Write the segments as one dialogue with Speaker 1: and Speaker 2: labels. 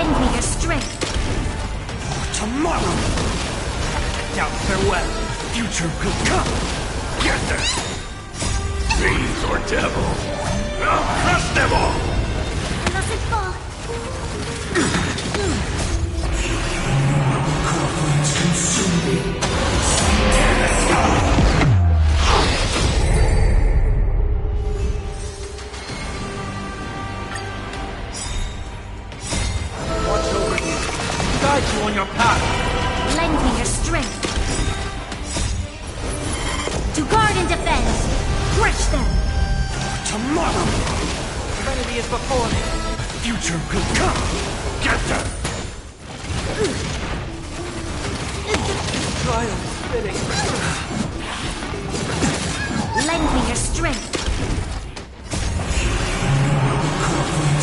Speaker 1: Lend me your strength.
Speaker 2: Tomorrow. Doubt farewell. Future could come. Get them. Fiends or devil. I'll crush them all.
Speaker 1: Doesn't fall.
Speaker 2: Consume me. Watch over you. Guide you on your path.
Speaker 1: Lend me your strength. To guard and defend. Crush them.
Speaker 2: Tomorrow.
Speaker 3: Serenity is before me.
Speaker 2: Future could come. Get them.
Speaker 3: Trial spinning.
Speaker 1: Lend me your strength.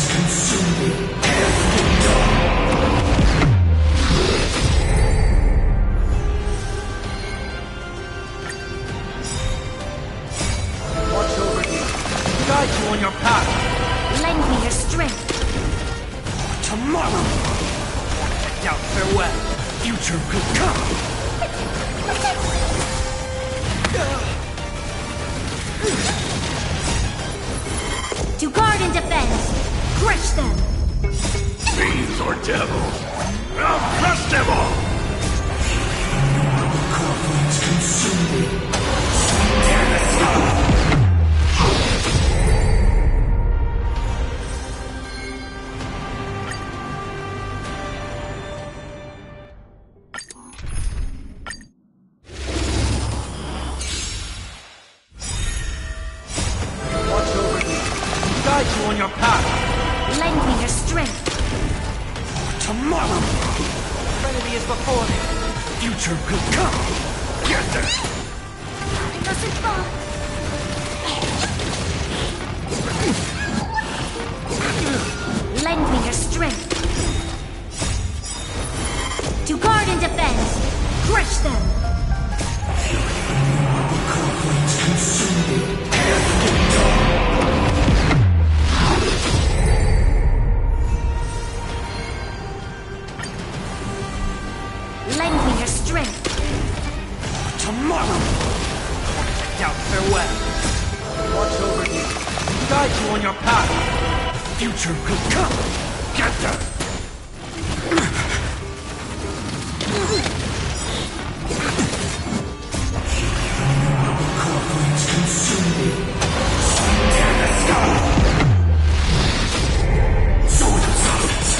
Speaker 2: Consume me.
Speaker 3: Watch over you. Guide you on your path.
Speaker 1: Lend me your strength.
Speaker 2: Tomorrow.
Speaker 3: Doubt farewell.
Speaker 2: Future could come.
Speaker 1: To guard and defend. Crush them.
Speaker 2: Fiends or devil. I'll crush them all. Consume me.
Speaker 3: Watch over you. Guide you on your path.
Speaker 1: Lend me your strength.
Speaker 2: Tomorrow.
Speaker 3: Serenity is before me.
Speaker 2: Future could come. Get them.
Speaker 1: Doesn't fall. Lend me your strength. To guard and defend. Crush them.
Speaker 2: Consume me.
Speaker 1: Lend me your strength.
Speaker 2: Tomorrow.
Speaker 3: Doubt farewell. Watch over you. Guide you on your path.
Speaker 2: Future could come. Get them. Consume me. Sword of silence.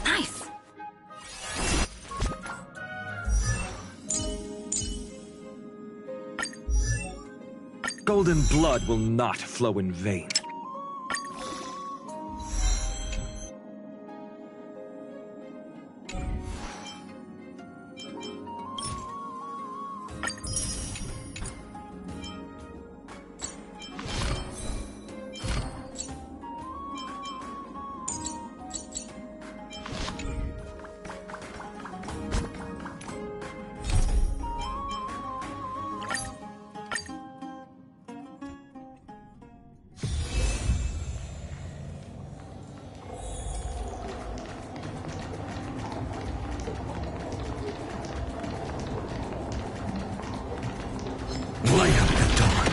Speaker 1: Nice.
Speaker 4: Golden blood will not flow in vain.
Speaker 2: Light up the dawn.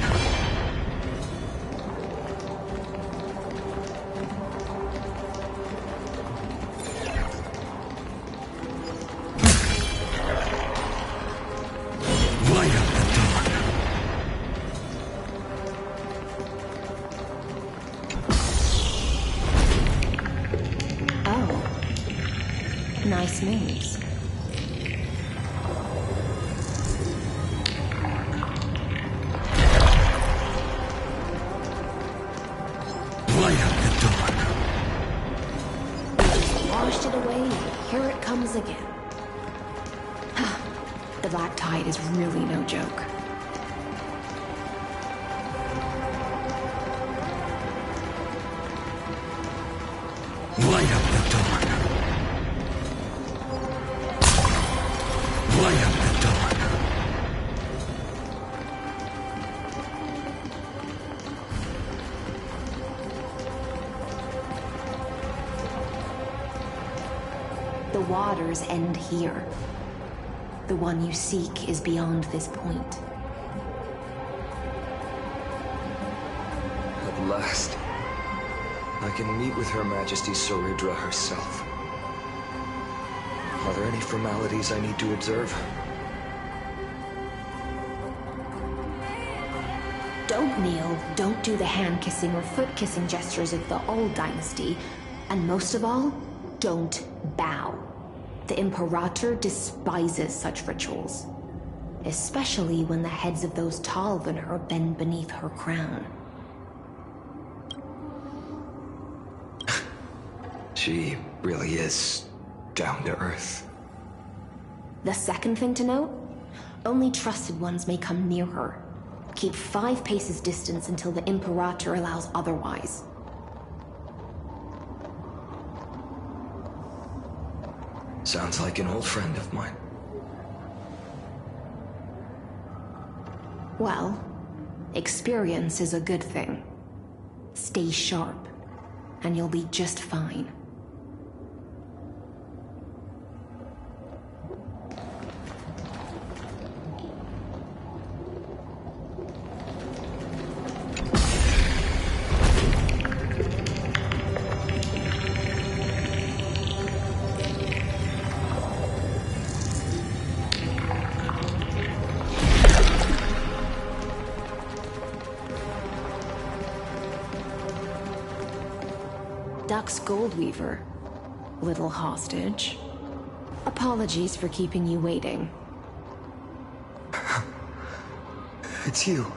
Speaker 2: Light up the dawn.
Speaker 1: Oh. Nice moves.
Speaker 4: Light up the dawn.
Speaker 5: They just washed it away, and here it comes again. The black tide is really no joke.
Speaker 4: Light up the dawn. Light up the dawn.
Speaker 5: The waters end here. The one you seek is beyond this point.
Speaker 6: At last, I can meet with Her Majesty Saridra herself. Are there any formalities I need to observe?
Speaker 5: Don't kneel, don't do the hand-kissing or foot-kissing gestures of the old dynasty, and most of all, don't bow. The Imperator despises such rituals, especially when the heads of those Talvanar bend beneath her crown.
Speaker 6: She really is down to earth.
Speaker 5: The second thing to note, only trusted ones may come near her. Keep 5 paces distance until the Imperator allows otherwise.
Speaker 6: Sounds like an old friend of mine.
Speaker 5: Well, experience is a good thing. Stay sharp, and you'll be just fine. Duck's Goldweaver, little hostage. Apologies for keeping you waiting.
Speaker 6: It's you.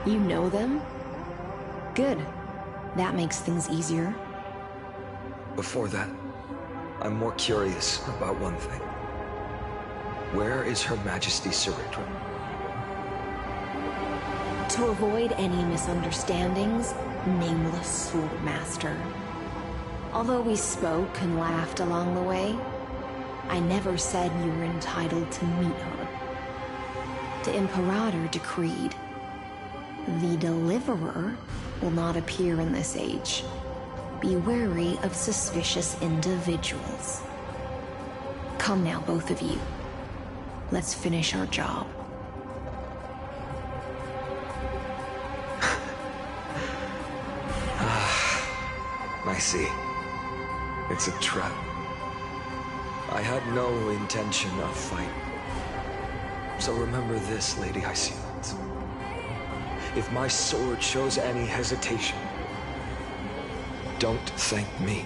Speaker 5: You know them? Good. That makes things easier.
Speaker 6: Before that, I'm more curious about one thing. Where is Her Majesty Saridra?
Speaker 5: To avoid any misunderstandings, nameless swordmaster. Although we spoke and laughed along the way, I never said you were entitled to meet her. The Imperator decreed, the Deliverer will not appear in this age. Be wary of suspicious individuals. Come now, both of you. Let's finish our job.
Speaker 6: I see. It's a trap. I had no intention of fighting. So remember this, Lady Hysealens. If my sword shows any hesitation, don't thank me.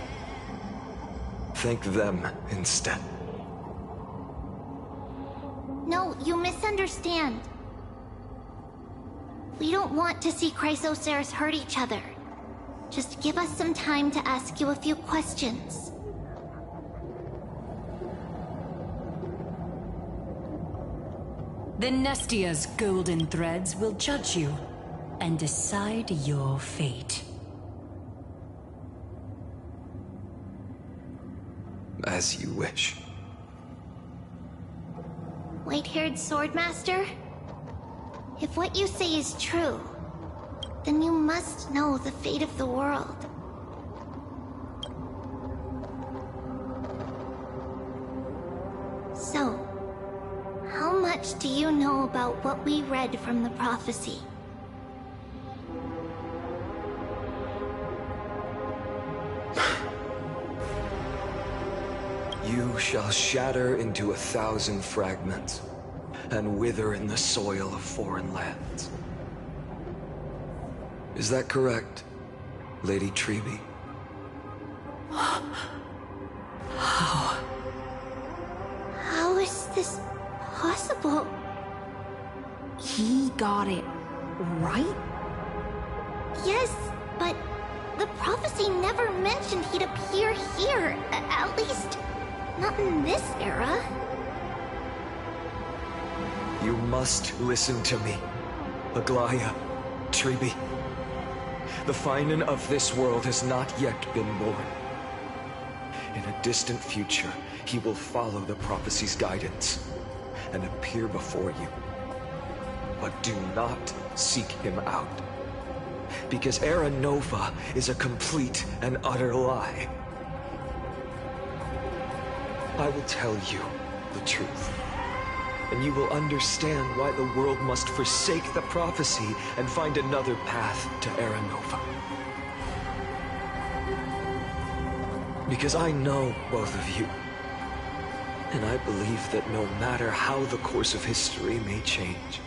Speaker 6: Thank them instead.
Speaker 1: No, you misunderstand. We don't want to see Chrysoceras hurt each other. Just give us some time to ask you a few questions.
Speaker 7: The Nestia's golden threads will judge you and decide your fate.
Speaker 6: As you wish.
Speaker 1: White-haired swordmaster? If what you say is true, then you must know the fate of the world. So, how much do you know about what we read from the prophecy?
Speaker 6: You shall shatter into 1,000 fragments and wither in the soil of foreign lands. Is that correct, Lady Treby?
Speaker 1: How is this possible?
Speaker 5: He got it right?
Speaker 1: Yes, but the prophecy never mentioned he'd appear here, at least not in this era.
Speaker 6: You must listen to me, Aglaya, Treeby. The Finan of this world has not yet been born. In a distant future, he will follow the prophecy's guidance and appear before you. But do not seek him out, because Era Nova is a complete and utter lie. I will tell you the truth, and you will understand why the world must forsake the prophecy and find another path to Era Nova. Because I know both of you, and I believe that no matter how the course of history may change,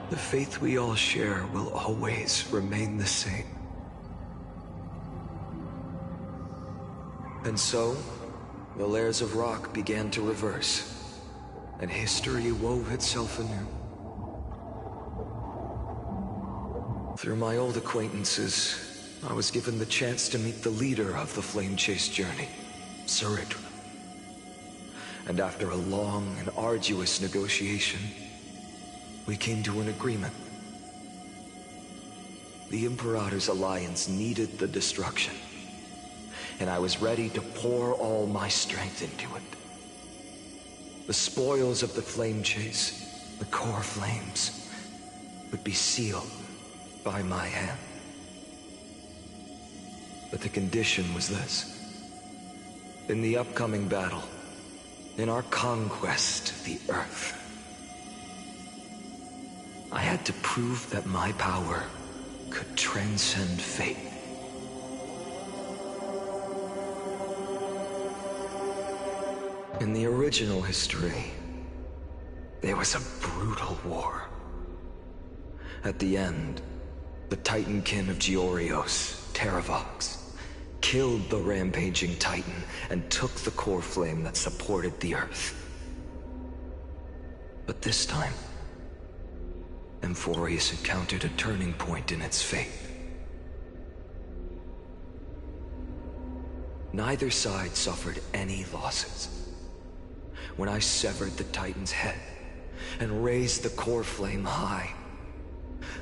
Speaker 6: the faith we all share will always remain the same. And so, the layers of rock began to reverse, and history wove itself anew. Through my old acquaintances, I was given the chance to meet the leader of the Flame Chase journey, Saridra. And after a long and arduous negotiation, we came to an agreement. The Imperator's alliance needed the destruction, and I was ready to pour all my strength into it. The spoils of the Flame Chase, the core flames, would be sealed by my hand. But the condition was this. In the upcoming battle, in our conquest of the Earth, I had to prove that my power could transcend fate. In the original history, there was a brutal war. At the end, the Titankin of Georios, Terravox, killed the rampaging Titan and took the core flame that supported the Earth. But this time, Amphorius encountered a turning point in its fate. Neither side suffered any losses. When I severed the Titan's head and raised the core flame high,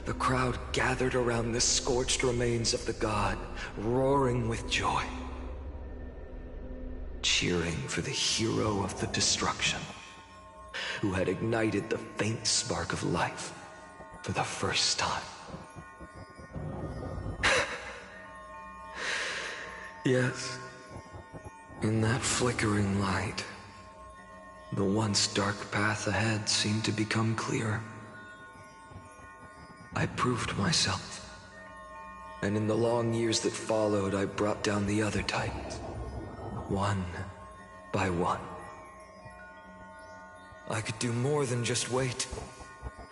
Speaker 6: the crowd gathered around the scorched remains of the god, roaring with joy, cheering for the hero of the destruction, who had ignited the faint spark of life for the first time. Yes, in that flickering light, the once dark path ahead seemed to become clearer. I proved myself, and in the long years that followed, I brought down the other Titans, one by one. I could do more than just wait.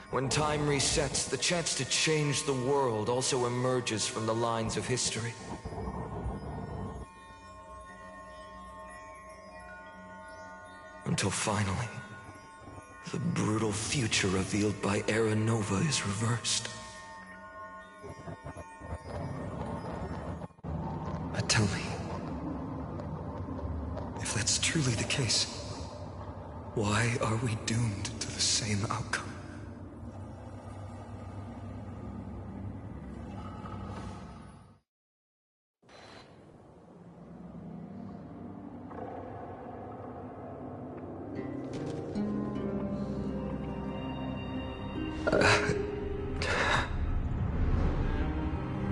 Speaker 6: When time resets, the chance to change the world also emerges from the lines of history. Until finally, the brutal future revealed by Era Nova is reversed. But tell me, if that's truly the case, why are we doomed to the same outcome?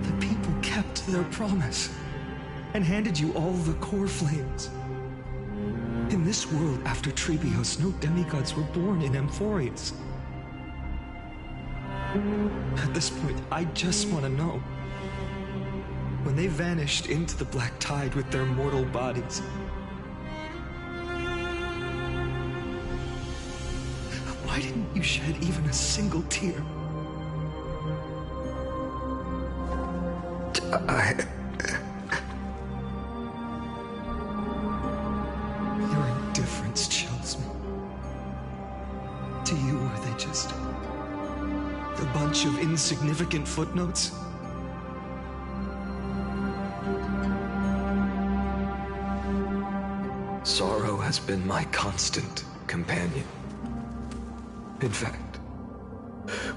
Speaker 6: The people kept their promise and handed you all the core flames. In this world after Trebios, no demigods were born in Amphorius. At this point, I just want to know, when they vanished into the black tide with their mortal bodies, why didn't you shed even a single tear? Your indifference chills me. To you, were they just A bunch of insignificant footnotes? Sorrow has been my constant companion. In fact,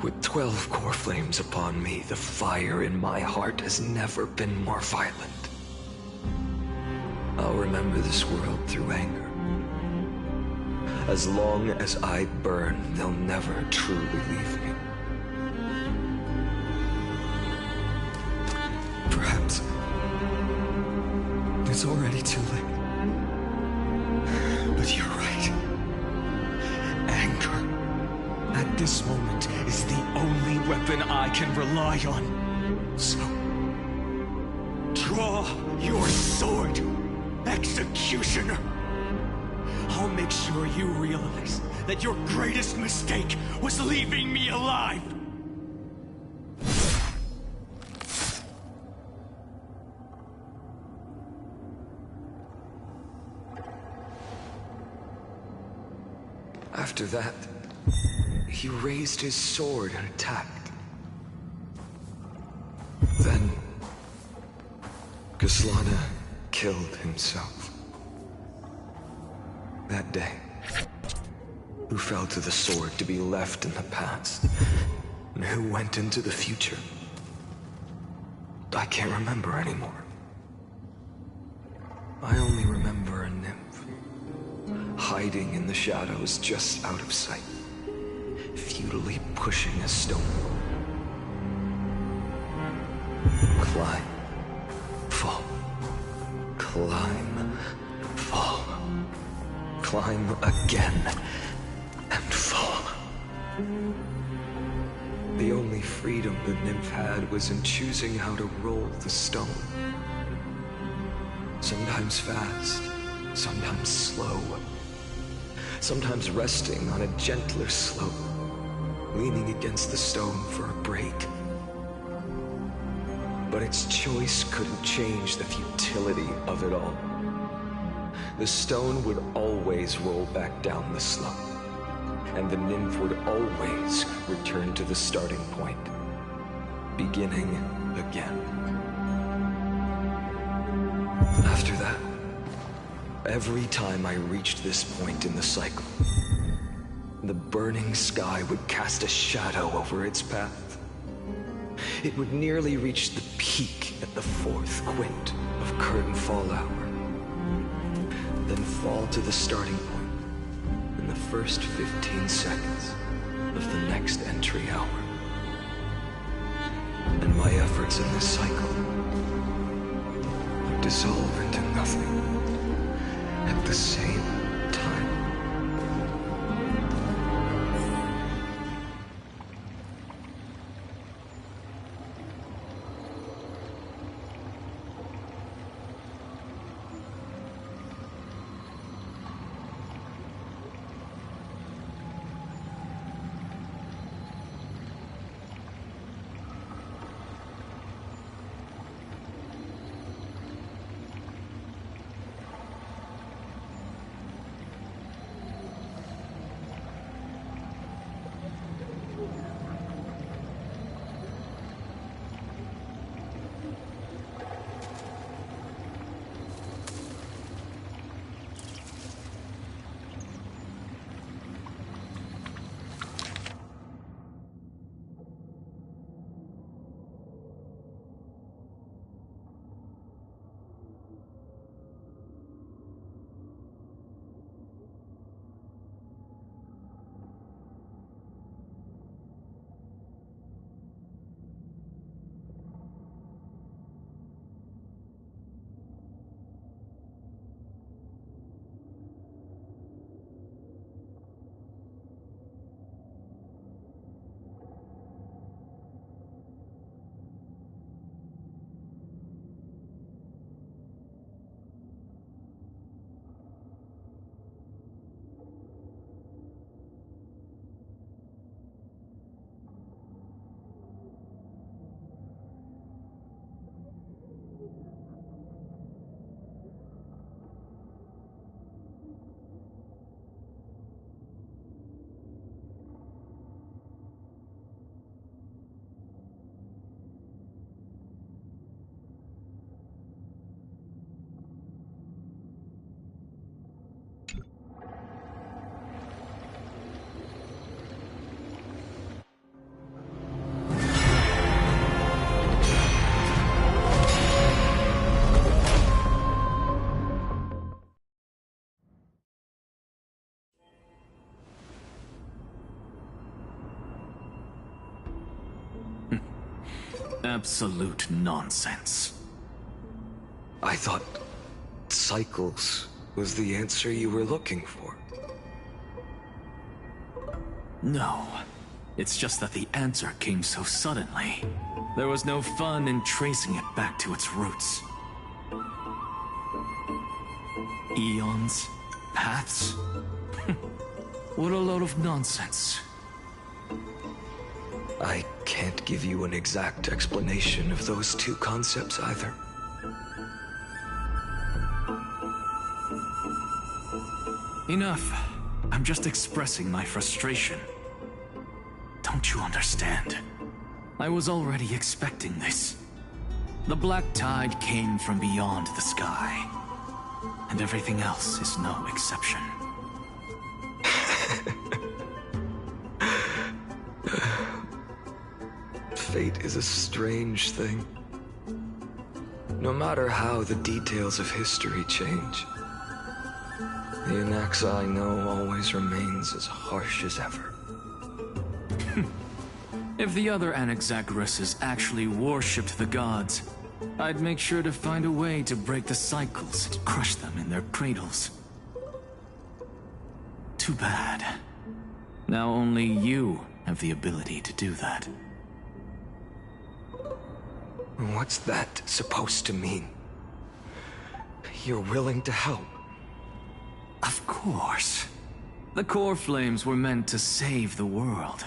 Speaker 6: with 12 core flames upon me, the fire in my heart has never been more violent. I'll remember this world through anger. As long as I burn, they'll never truly leave me. Perhaps it's already too late. But you're right. Anger, at this moment, is the only weapon I can rely on. So, draw your sword, executioner. I'll make sure you realize that your greatest mistake was leaving me alive. After that, he raised his sword and attacked. Then, Gislana killed himself. That day, who fell to the sword to be left in the past, and who went into the future, I can't remember anymore. I only remember a nymph, hiding in the shadows just out of sight, futilely pushing a stone. Climb, fall, climb, fall, climb again, and fall. The only freedom the nymph had was in choosing how to roll the stone. Sometimes fast, sometimes slow, sometimes resting on a gentler slope, leaning against the stone for a break. But its choice couldn't change the futility of it all. The stone would always roll back down the slope, and the nymph would always return to the starting point, beginning again. After that, every time I reached this point in the cycle, the burning sky would cast a shadow over its path. It would nearly reach the peak at the fourth quint of curtain fall hour, then fall to the starting point in the first 15 seconds of the next entry hour. And my efforts in this cycle would dissolve into nothing at the same time.
Speaker 4: Absolute nonsense.
Speaker 6: I thought cycles was the answer you were looking for.
Speaker 4: No. It's just that the answer came so suddenly. There was no fun in tracing it back to its roots. Eons? Paths? What a load of nonsense.
Speaker 6: I can't give you an exact explanation of those two concepts either.
Speaker 4: Enough. I'm just expressing my frustration. Don't you understand? I was already expecting this. The black tide came from beyond the sky. And everything else is no exception.
Speaker 6: Fate is a strange thing. No matter how the details of history change, the Anaxa I know always remains as harsh as ever.
Speaker 4: If the other Anaxagoras actually worshipped the gods, I'd make sure to find a way to break the cycles and crush them in their cradles. Too bad. Now only you have the ability to do that.
Speaker 6: What's that supposed to mean? You're willing to help?
Speaker 4: Of course. The core flames were meant to save the world.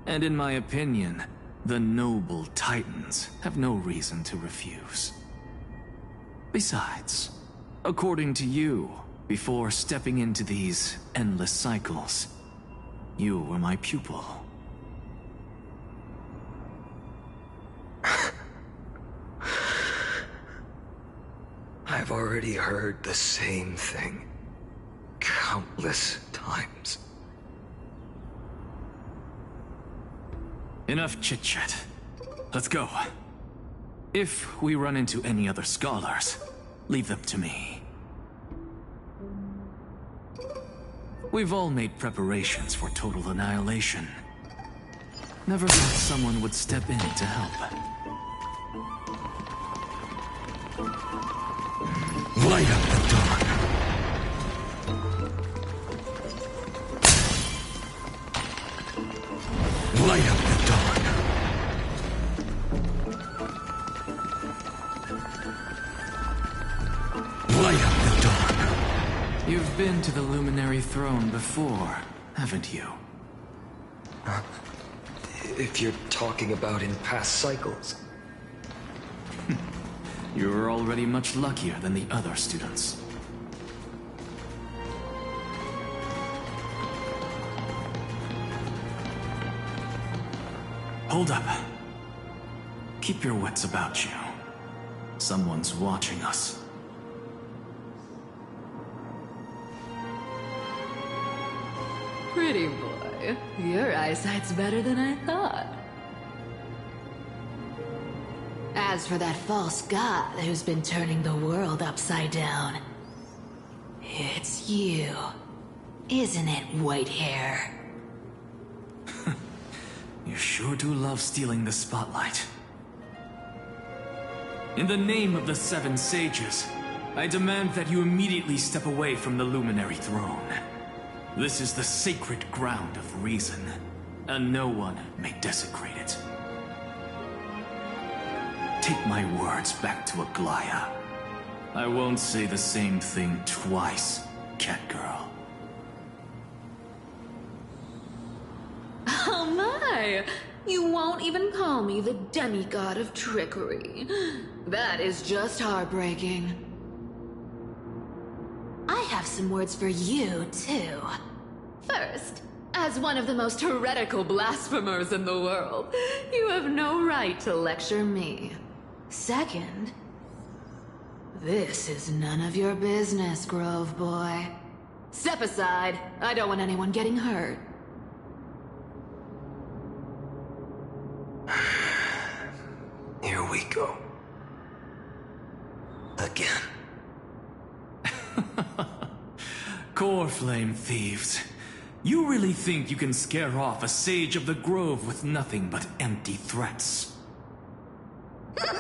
Speaker 4: And in my opinion, the noble titans have no reason to refuse. Besides, according to you, before stepping into these endless cycles, you were my pupil.
Speaker 6: I've already heard the same thing countless times.
Speaker 4: Enough chit-chat. Let's go. If we run into any other scholars, leave them to me. We've all made preparations for total annihilation. Never thought someone would step in to help.
Speaker 2: Light up the dawn. Light up the dawn. Light up the dawn.
Speaker 4: You've been to the Luminary Throne before, haven't you?
Speaker 6: If you're talking about in past cycles.
Speaker 4: You're already much luckier than the other students. Hold up. Keep your wits about you. Someone's watching us.
Speaker 8: Pretty boy, your eyesight's better than I thought. As for that false god who's been turning the world upside down, it's you, isn't it, white hair?
Speaker 4: You sure do love stealing the spotlight. In the name of the Seven Sages, I demand that you immediately step away from the Luminary Throne. This is the sacred ground of reason, and no one may desecrate it. Take my words back to Aglaya. I won't say the same thing twice, Catgirl.
Speaker 8: Oh my! You won't even call me the demigod of trickery. That is just heartbreaking. I have some words for you, too. First, as one of the most heretical blasphemers in the world, you have no right to lecture me. Second, this is none of your business, Grove Boy. Step aside. I don't want anyone getting hurt.
Speaker 6: Here we go. Again.
Speaker 4: Core Flame thieves. You really think you can scare off a sage of the Grove with nothing but empty threats?
Speaker 1: This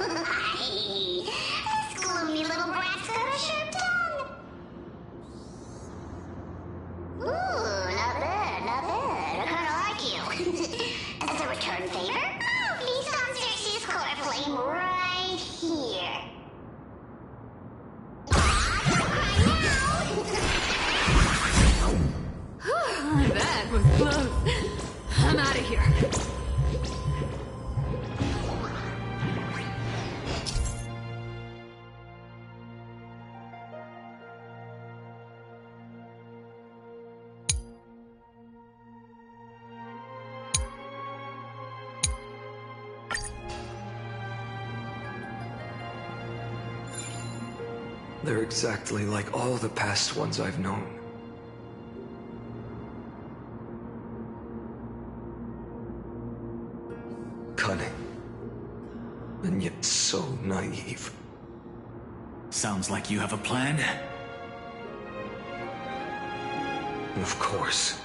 Speaker 1: gloomy little brat's got a sharp tongue. Ooh, not bad, not bad. I kinda like you. As a return favor, please insert this core flame right here.
Speaker 8: That was close. I'm out of here.
Speaker 6: They're exactly like all the past ones I've known. Cunning. And yet so naive.
Speaker 4: Sounds like you have a plan.
Speaker 6: Of course.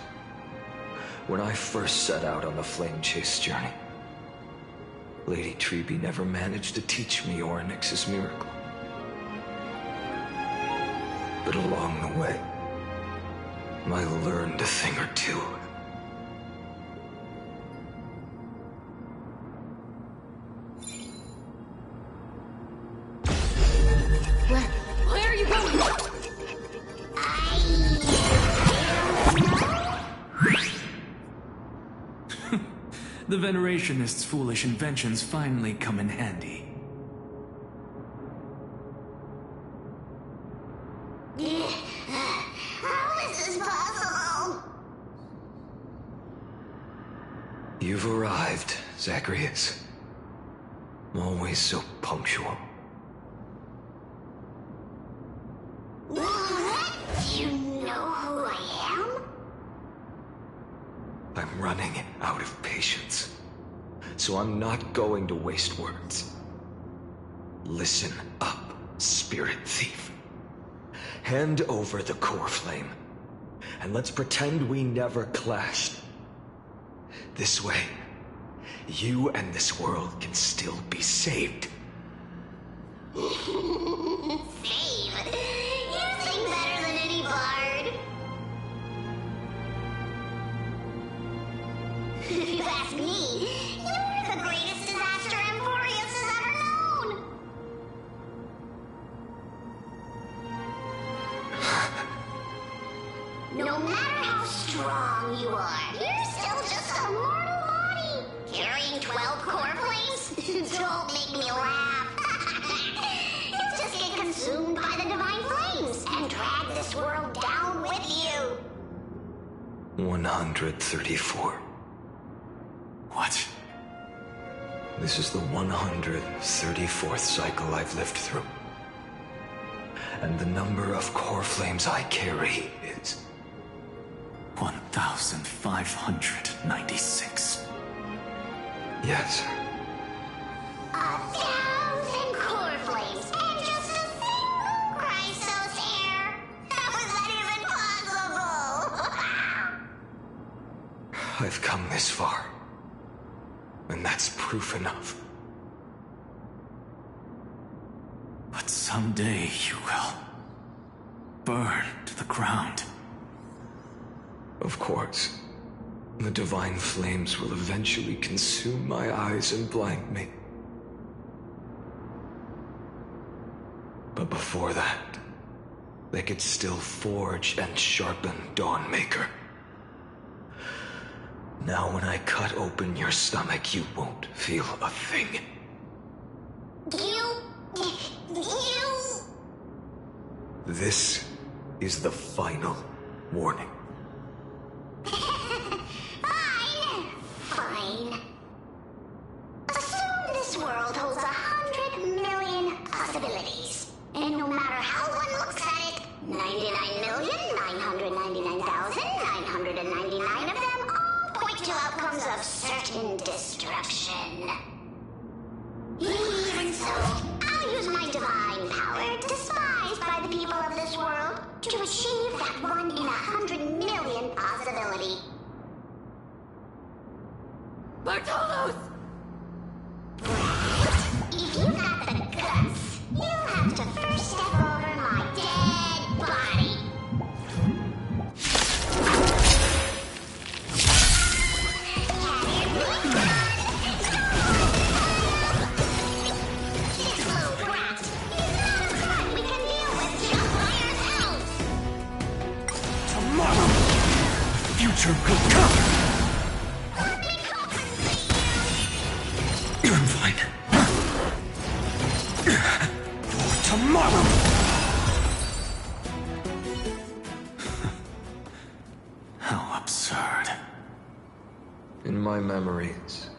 Speaker 6: When I first set out on the flame chase journey, Lady Treby never managed to teach me Oronyx's miracle. But along the way, I learned a thing or two.
Speaker 8: Where are you going?
Speaker 4: The Venerationists' foolish inventions finally come in handy.
Speaker 1: How is this possible?
Speaker 6: You've arrived, Zacharias. Always so punctual.
Speaker 1: What? You know who I am?
Speaker 6: I'm running out of patience, so I'm not going to waste words. Listen up, spirit thief. Hand over the core flame, and let's pretend we never clashed. This way, you and this world can still be saved.
Speaker 1: Save? You sing better than any bard. If you ask me, you're the greatest disaster Emporius has ever known. No matter how strong you are, you're still just a mortal body. Carrying 12 core flames? Don't make me laugh. You'll just get consumed by the divine flames and drag this world down with you.
Speaker 6: 134.
Speaker 4: What?
Speaker 6: This is the 134th cycle I've lived through. And the number of core flames I carry is
Speaker 4: 1,596.
Speaker 6: Yes.
Speaker 1: 1,000 core flames and just a single Chrysos hair. How is that even possible?
Speaker 6: I've come this far. And that's proof enough.
Speaker 4: But someday you will burn to the ground.
Speaker 6: Of course. The divine flames will eventually consume my eyes and blind me. But before that, they could still forge and sharpen Dawnmaker. Now when I cut open your stomach, you won't feel a thing.
Speaker 1: You...
Speaker 6: This is the final warning.
Speaker 1: Fine. Assume this world holds 100 million possibilities. And no matter how one looks at it, 99,999,999 of them all point to outcomes of certain destruction. Even so, I'll use my divine power, despised by the people of this world, to achieve that 1 in 100 million possibility.
Speaker 8: Bartolos!
Speaker 1: If you
Speaker 6: I'm fine. For tomorrow!
Speaker 4: How absurd.
Speaker 6: In my memories,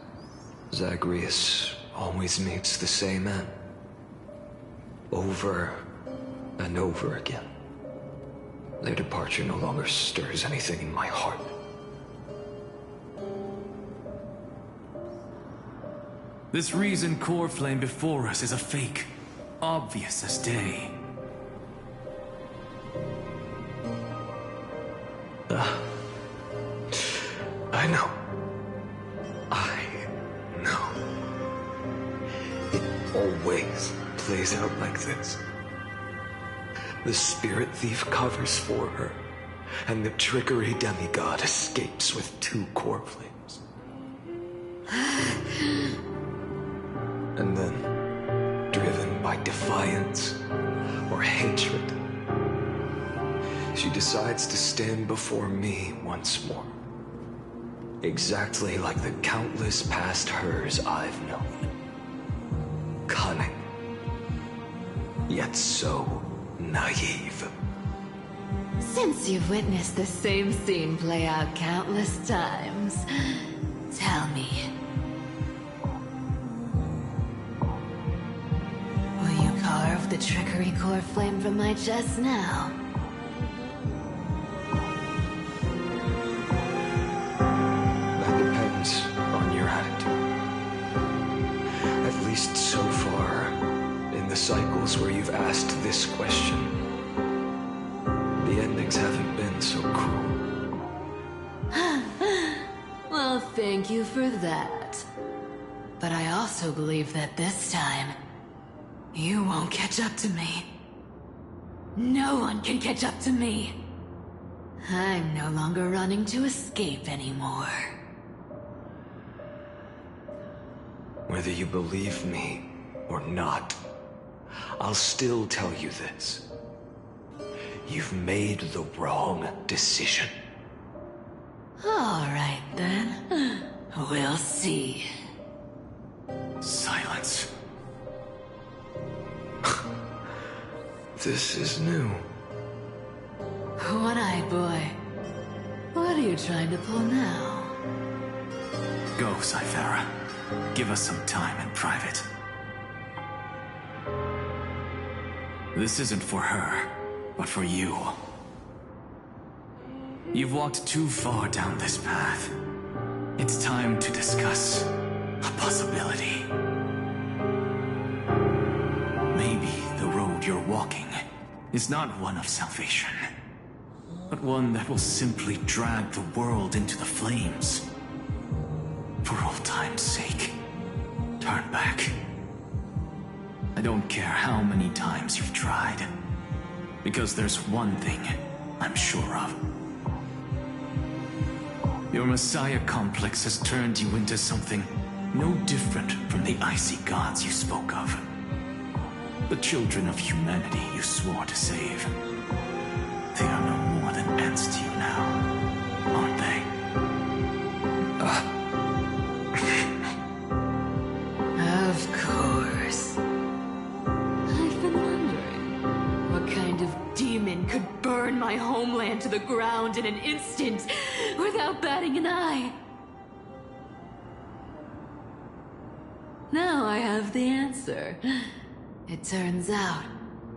Speaker 6: Zagreus always meets the same end. Over and over again. Their departure no longer stirs anything in my heart.
Speaker 4: This reason core flame before us is a fake, obvious as day.
Speaker 6: I know. It always plays out like this. The spirit thief covers for her, and the trickery demigod escapes with 2 core flames. And then, driven by defiance or hatred, she decides to stand before me once more. Exactly like the countless past hers I've known. Cunning, yet so naive.
Speaker 8: Since you've witnessed the same scene play out countless times, tell me, will you carve the trickery core flame from my chest now?
Speaker 6: That depends on your attitude. At least so far, in the cycles where you've asked this question, the endings haven't been so cruel.
Speaker 8: Well, thank you for that. But I also believe that this time, you won't catch up to me. No one can catch up to me. I'm no longer running to escape anymore.
Speaker 6: Whether you believe me or not, I'll still tell you this. You've made the wrong decision.
Speaker 8: All right, then. We'll see.
Speaker 4: Silence.
Speaker 6: This is new.
Speaker 8: One-eyed boy. What are you trying to pull now?
Speaker 4: Go, Cythera. Give us some time in private. This isn't for her, but for you. You've walked too far down this path. It's time to discuss a possibility. Maybe the road you're walking is not one of salvation, but one that will simply drag the world into the flames. For old time's sake, turn back. I don't care how many times you've tried, because there's one thing I'm sure of. Your Messiah complex has turned you into something no different from the icy gods you spoke of. The children of humanity you swore to save. They are no more than ants to you now, aren't they?
Speaker 8: Of course. I've been wondering, what kind of demon could burn my homeland to the ground in an instant without batting an eye? Now I have the answer. It turns out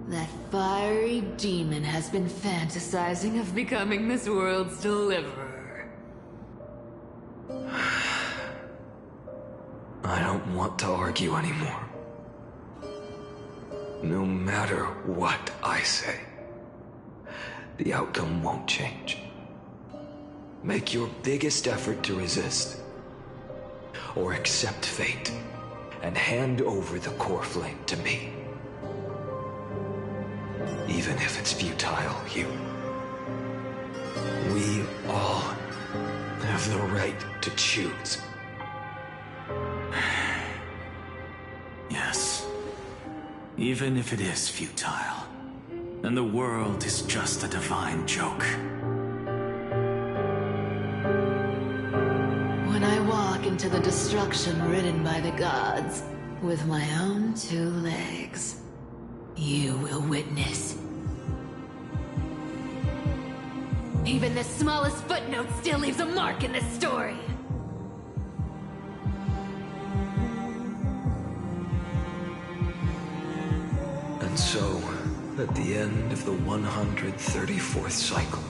Speaker 8: that fiery demon has been fantasizing of becoming this world's deliverer.
Speaker 6: I don't want to argue anymore. No matter what I say, the outcome won't change. Make your biggest effort to resist, or accept fate and hand over the core flame to me. Even if it's futile, we all have the right to choose.
Speaker 4: Yes. Even if it is futile, then the world is just a divine joke.
Speaker 8: When I walk in welcome to the destruction written by the gods with my own 2 legs. You will witness. Even the smallest footnote still leaves a mark in this story.
Speaker 6: And so, at the end of the 134th cycle,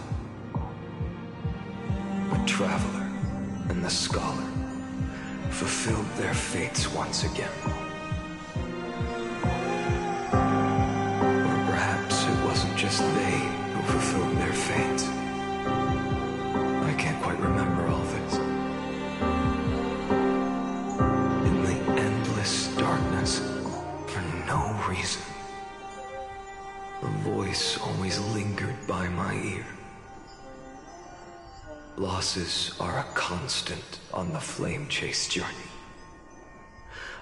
Speaker 6: the traveler and the scholar fulfilled their fates once again. Or perhaps it wasn't just they who fulfilled their fates. I can't quite remember all this. In the endless darkness, for no reason, a voice always lingered by my ear. Losses are a constant on the flame chase journey,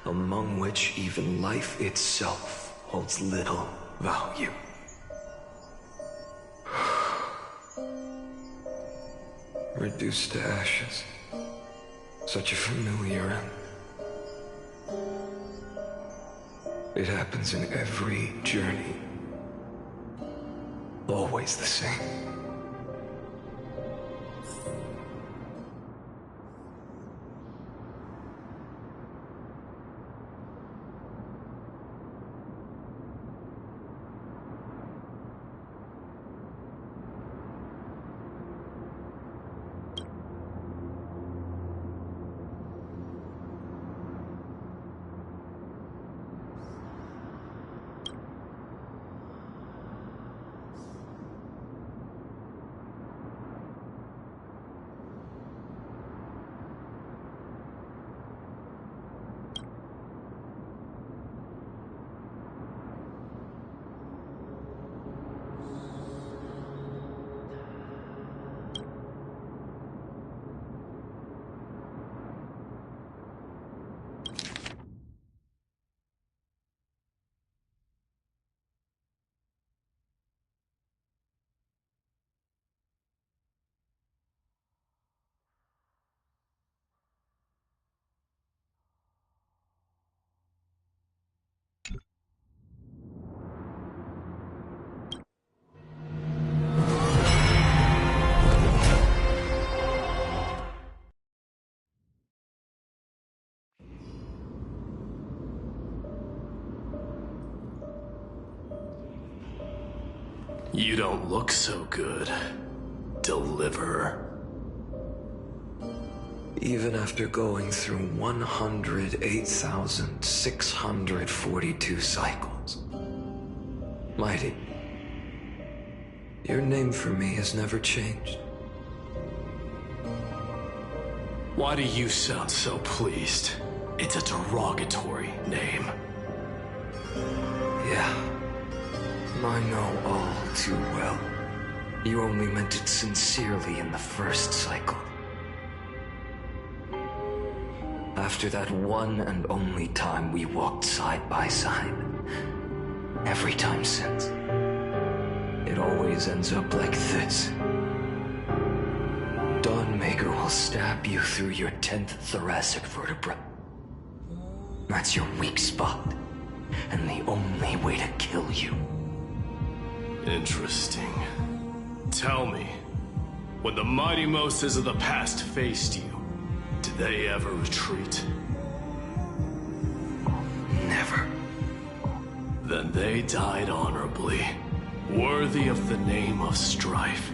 Speaker 6: among which even life itself holds little value. Reduced to ashes, such a familiar end. It happens in every journey, always the same.
Speaker 2: You don't look so good, Deliverer.
Speaker 6: Even after going through 108,642 cycles. Mighty, your name for me has never changed.
Speaker 2: Why do you sound so pleased? It's a derogatory name.
Speaker 6: Yeah. I know all too well. You only meant it sincerely in the first cycle. After that one and only time we walked side by side, every time since, it always ends up like this. Dawnmaker will stab you through your 10th thoracic vertebra. That's your weak spot, and the only way to kill you.
Speaker 2: Interesting. Tell me, when the mighty Moses of the past faced you, did they ever retreat?
Speaker 6: Never.
Speaker 2: Then they died honorably, worthy of the name of strife.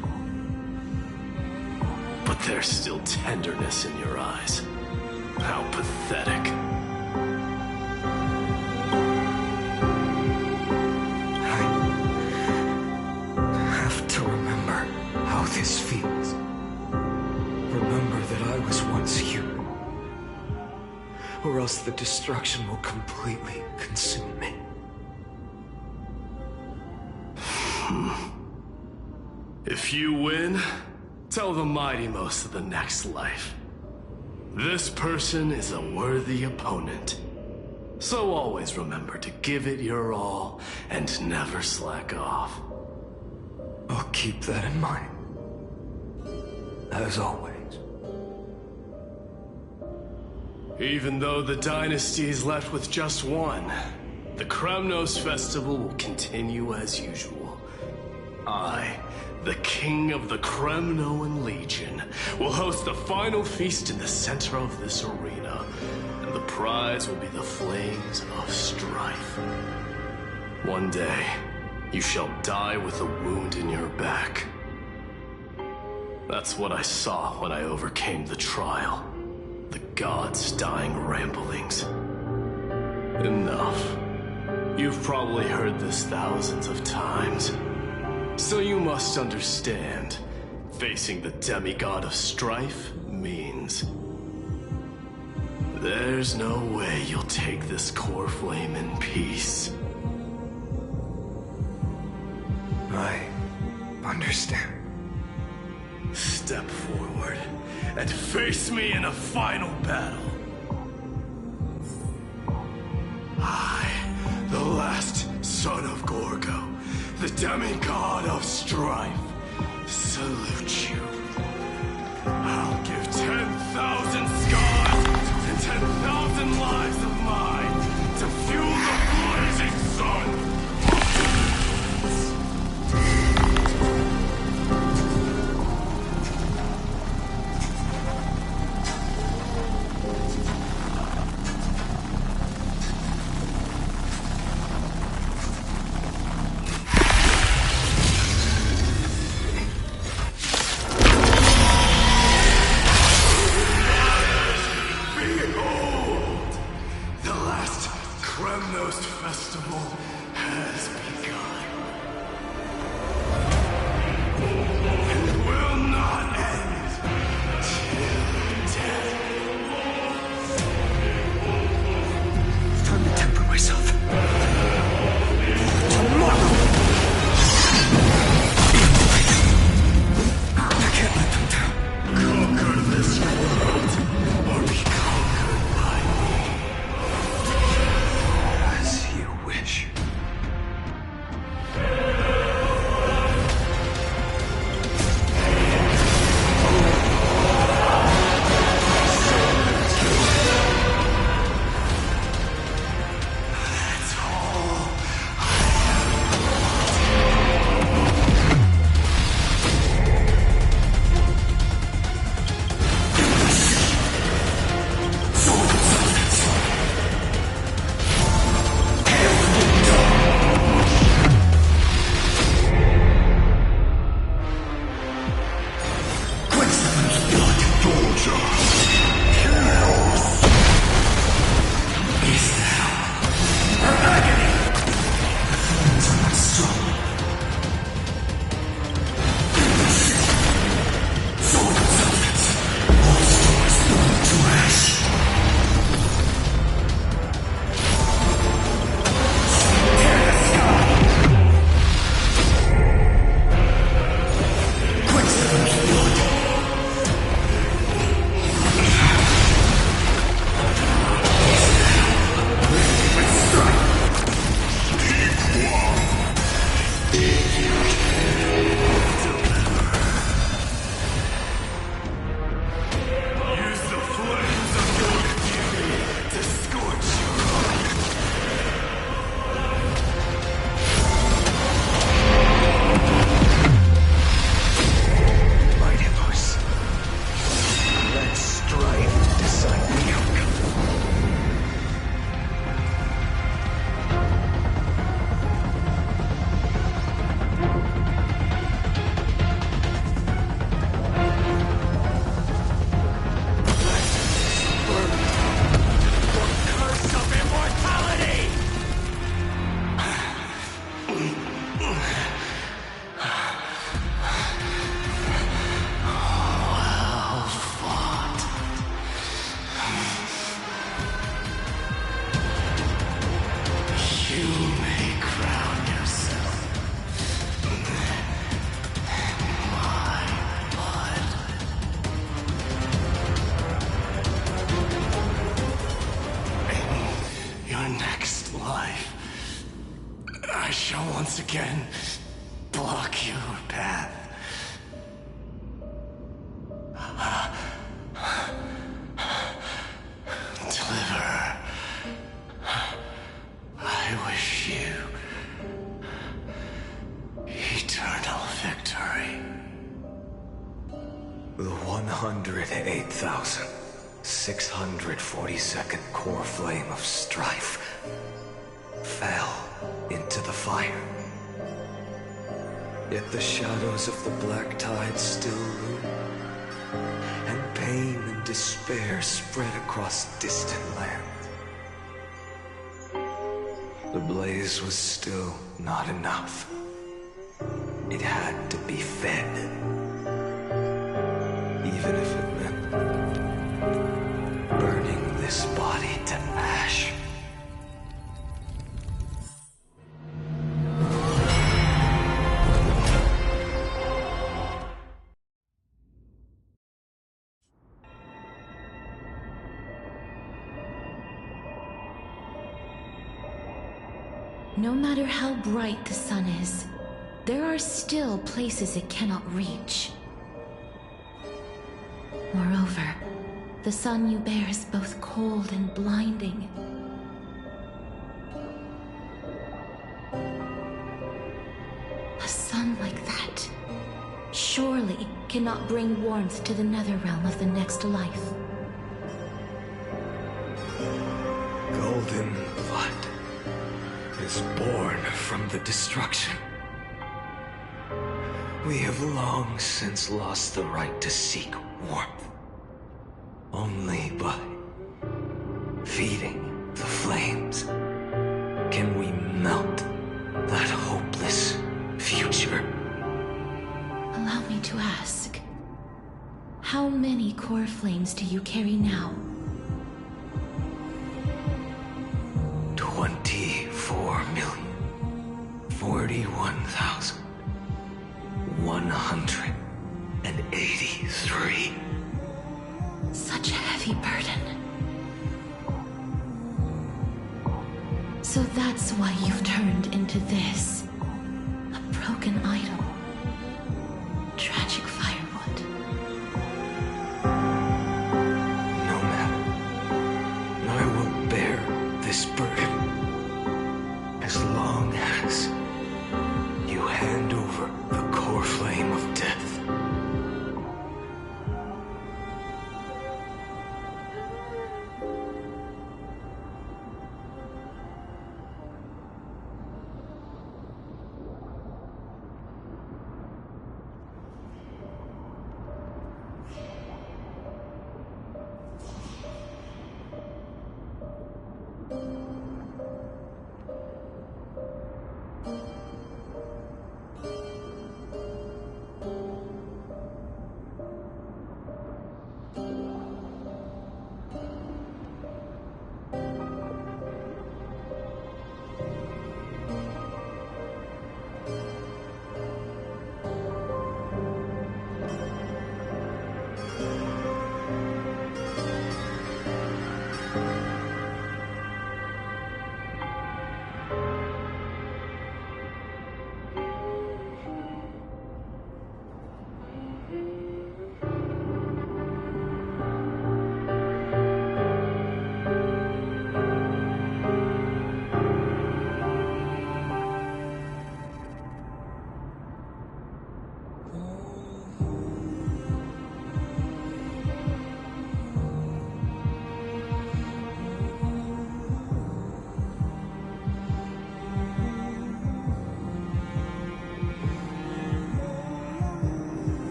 Speaker 2: But there's still tenderness in your eyes. How pathetic.
Speaker 6: This feels. Remember that I was once human, or else the destruction will completely consume me.
Speaker 2: If you win, tell the mighty most of the next life. This person is a worthy opponent. So always remember to give it your all and never slack off.
Speaker 6: I'll keep that in mind. As always.
Speaker 2: Even though the dynasty is left with just one, the Kremnos festival will continue as usual. I, the king of the Kremnoan Legion, will host the final feast in the center of this arena, and the prize will be the flames of strife. One day, you shall die with a wound in your back. That's what I saw when I overcame the trial. The gods' dying ramblings. Enough. You've probably heard this thousands of times. So you must understand, facing the demigod of strife means there's no way you'll take this core flame in peace.
Speaker 6: I understand.
Speaker 2: Step forward and face me in a final battle. I, the last son of Gorgo, the demigod of strife, salute you. I'll give 10,000 scars and 10,000 lives of mine to fuel the blazing sun. Again, block your path.
Speaker 6: The 8,642nd core flame of strife fell into the fire. Yet the shadows of the black tide still loom, and pain and despair spread across distant lands. The blaze was still not enough. It had to be fed, even if it meant burning this body to ash.
Speaker 5: No matter how bright the sun is, there are still places it cannot reach. Moreover, the sun you bear is both cold and blinding. A sun like that surely cannot bring warmth to the nether realm of the next life.
Speaker 6: Golden blood is born from the destruction. We have long since lost the right to seek warmth. Only by feeding the flames can we melt that hopeless future.
Speaker 5: Allow me to ask, how many core flames do you carry now?
Speaker 6: 24,041,183.
Speaker 5: Such a heavy burden. So that's why you've turned into this. A broken idol. Tragic firewood.
Speaker 6: No matter. I will bear this burden as long as you hand over the core flame of death.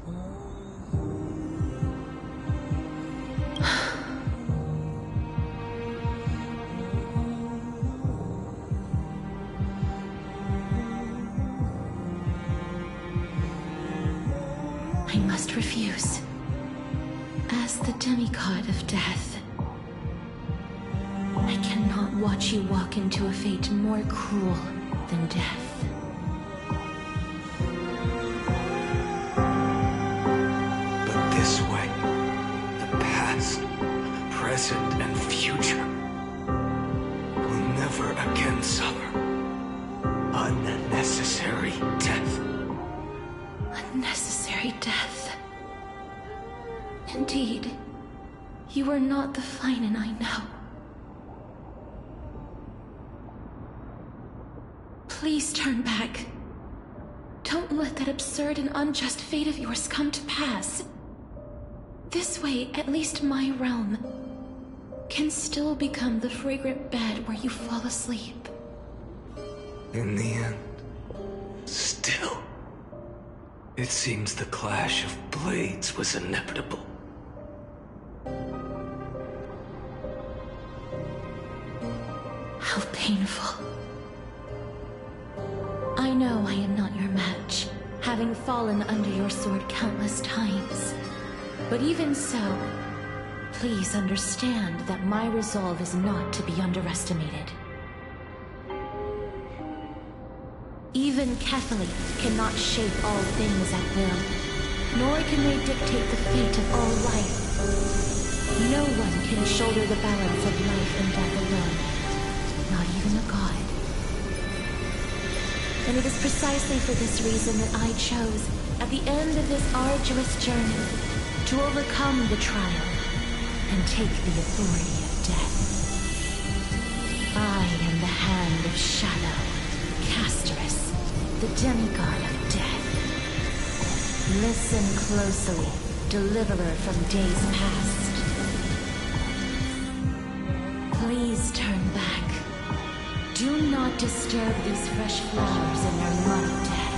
Speaker 8: I must refuse. As the demigod of death, I cannot watch you walk into a fate more cruel than death.
Speaker 6: But this way, the past, present, and future will never again suffer unnecessary death.
Speaker 8: Unnecessary death. Indeed, you are not the Finan I know. Please turn back. Don't let that absurd and unjust fate of yours come to pass. This way, at least my realm can still become the fragrant bed where you fall asleep.
Speaker 6: In the end, still, it seems the clash of blades was inevitable.
Speaker 8: How painful. I know I am not your match, having fallen under your sword countless times. But even so, please understand that my resolve is not to be underestimated. Even Catholic cannot shape all things at will, nor can they dictate the fate of all life. No one can shoulder the balance of life and death alone, not even a god. And it is precisely for this reason that I chose, at the end of this arduous journey, to overcome the trial and take the authority of death. I am the hand of shadow, Casterus, the demigod of death. Listen closely, deliverer from days past. Please turn back. Do not disturb these fresh flowers in their muddy deaths.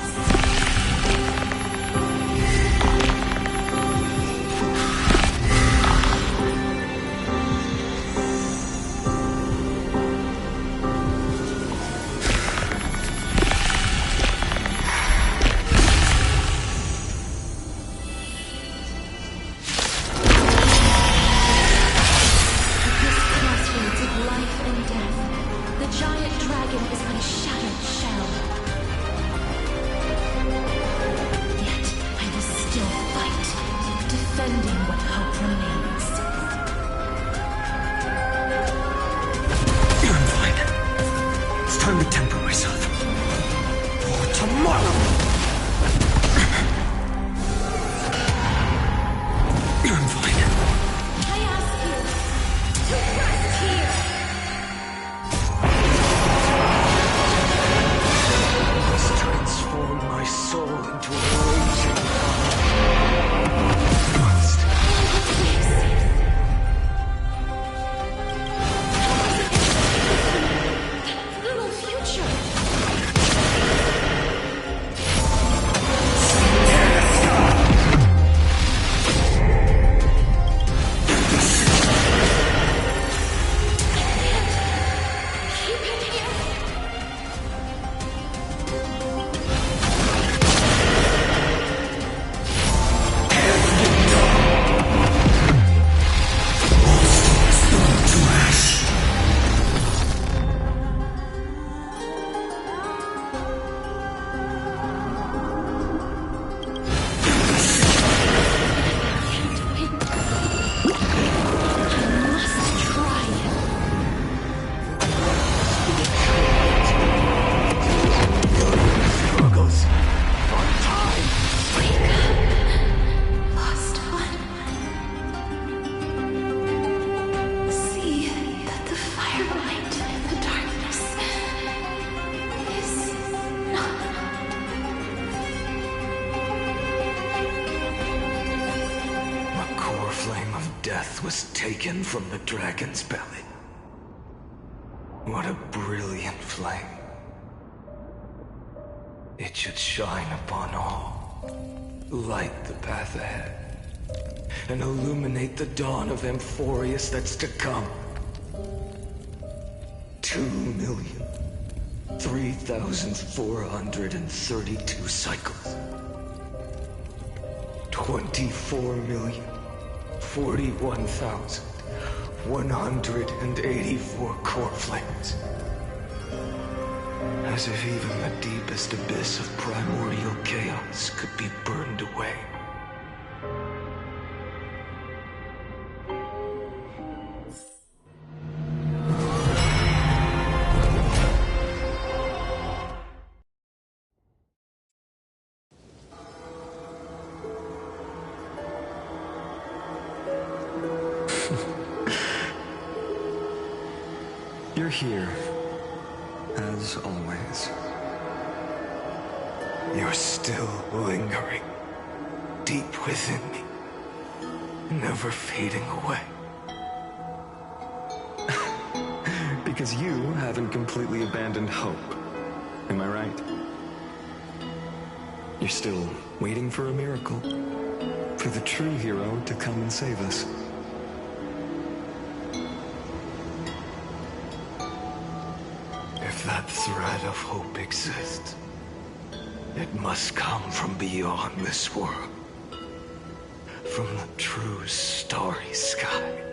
Speaker 6: Was taken from the dragon's belly. What a brilliant flame. It should shine upon all. light the path ahead and illuminate the dawn of Amphorius that's to come. 2,003,432 cycles. 24,041,184 core flames. As if even the deepest abyss of primordial chaos could be burned away. You're here, as always. You're still lingering, deep within me, never fading away. Because you haven't completely abandoned hope, am I right? You're still waiting for a miracle, for the true hero to come and save us. If that thread of hope exists, it must come from beyond this world, from the true starry sky.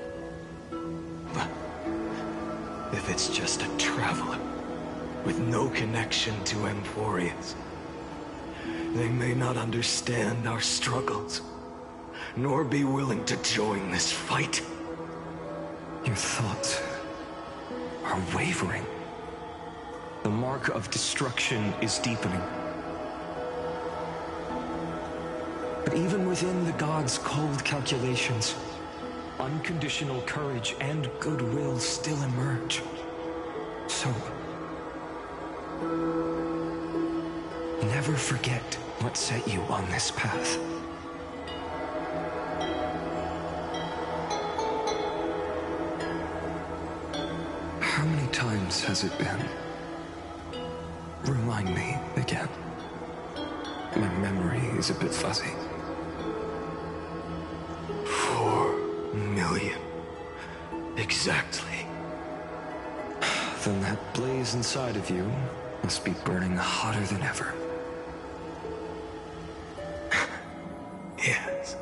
Speaker 6: But if it's just a traveler with no connection to Amphorius, they may not understand our struggles, nor be willing to join this fight. Your thoughts are wavering. The mark of destruction is deepening. But even within the gods' cold calculations, unconditional courage and goodwill still emerge. So, never forget what set you on this path. How many times has it been? Remind me again. My memory is a bit fuzzy. 4 million. Exactly. Then that blaze inside of you must be burning hotter than ever. Yes.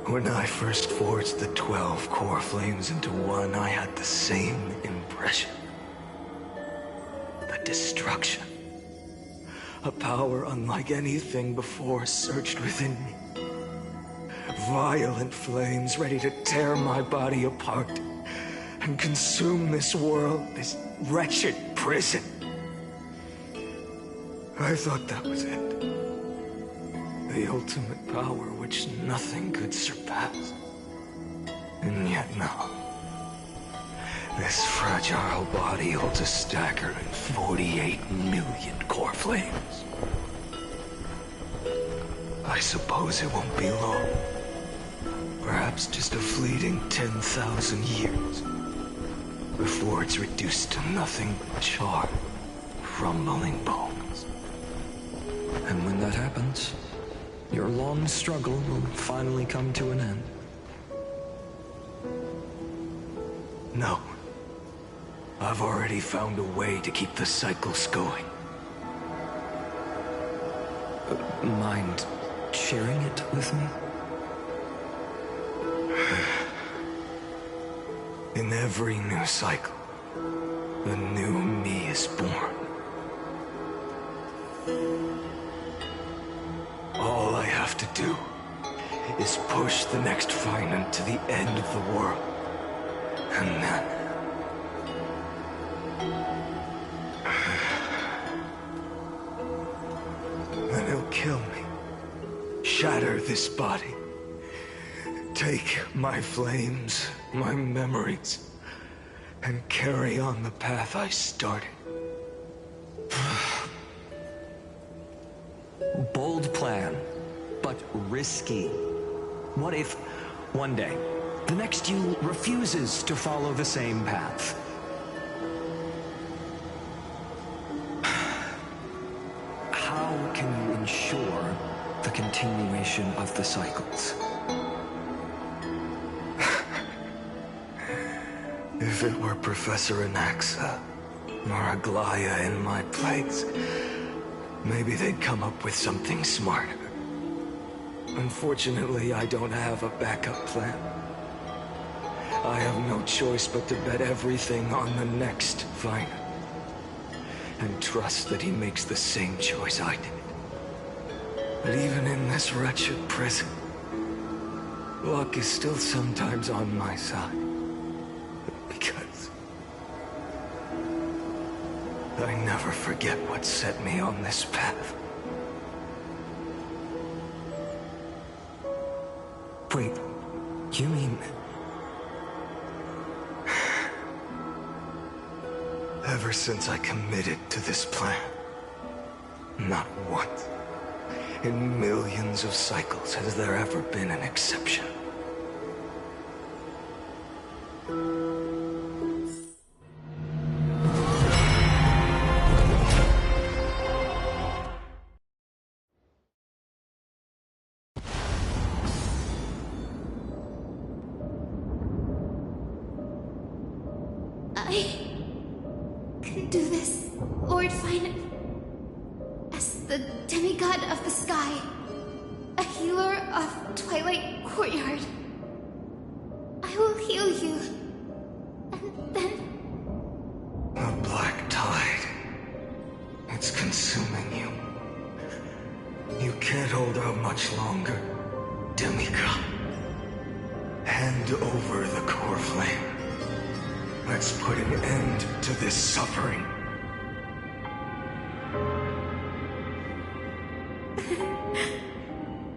Speaker 6: When I first forged the 12 core flames into one, I had the same impression. The destruction. A power unlike anything before surged within me. Violent flames ready to tear my body apart and consume this world, this wretched prison. I thought that was it. The ultimate power which nothing could surpass. And yet now, this fragile body holds a staggering 48 million core flames. I suppose it won't be long. Perhaps just a fleeting 10,000 years before it's reduced to nothing but charred, crumbling bones. And when that happens, your long struggle will finally come to an end. No. I've already found a way to keep the cycles going. Mind sharing it with me? In every new cycle, a new me is born. All I have to do is push the next finite to the end of the world. And then... then he'll kill me. Shatter this body. Take my flames, my memories, and carry on the path I started.
Speaker 9: Bold plan, but risky. What if, one day, the next you refuses to follow the same path? How can you ensure
Speaker 6: the continuation of the cycles. If it were Professor Anaxa or Aglaya in my place, maybe they'd come up with something smarter. Unfortunately, I don't have a backup plan. I have no choice but to bet everything on the next fighter and trust that he makes the same choice I did. But even in this wretched prison, luck is still sometimes on my side. Because I never forget what set me on this path. Wait, you mean... Ever since I committed to this plan, not once in millions of cycles has there ever been an exception.
Speaker 8: I can do this, Lord Fine. As the demigod of the sky, a healer of Twilight Courtyard, I will heal you, and then...
Speaker 6: A black tide. It's consuming you. You can't hold out much longer, demigod. Hand over the core flame. Let's put an end to this suffering.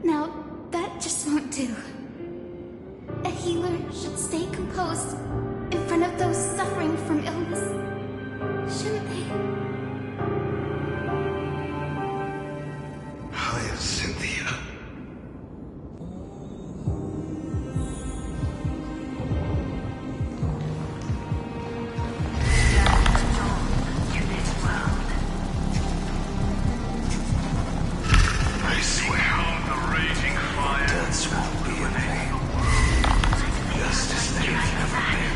Speaker 8: Now, that just won't do. A healer should stay composed in front of those suffering from illness, shouldn't they?
Speaker 6: Cynthia. I swear, deaths won't be in vain. Justice they've never been.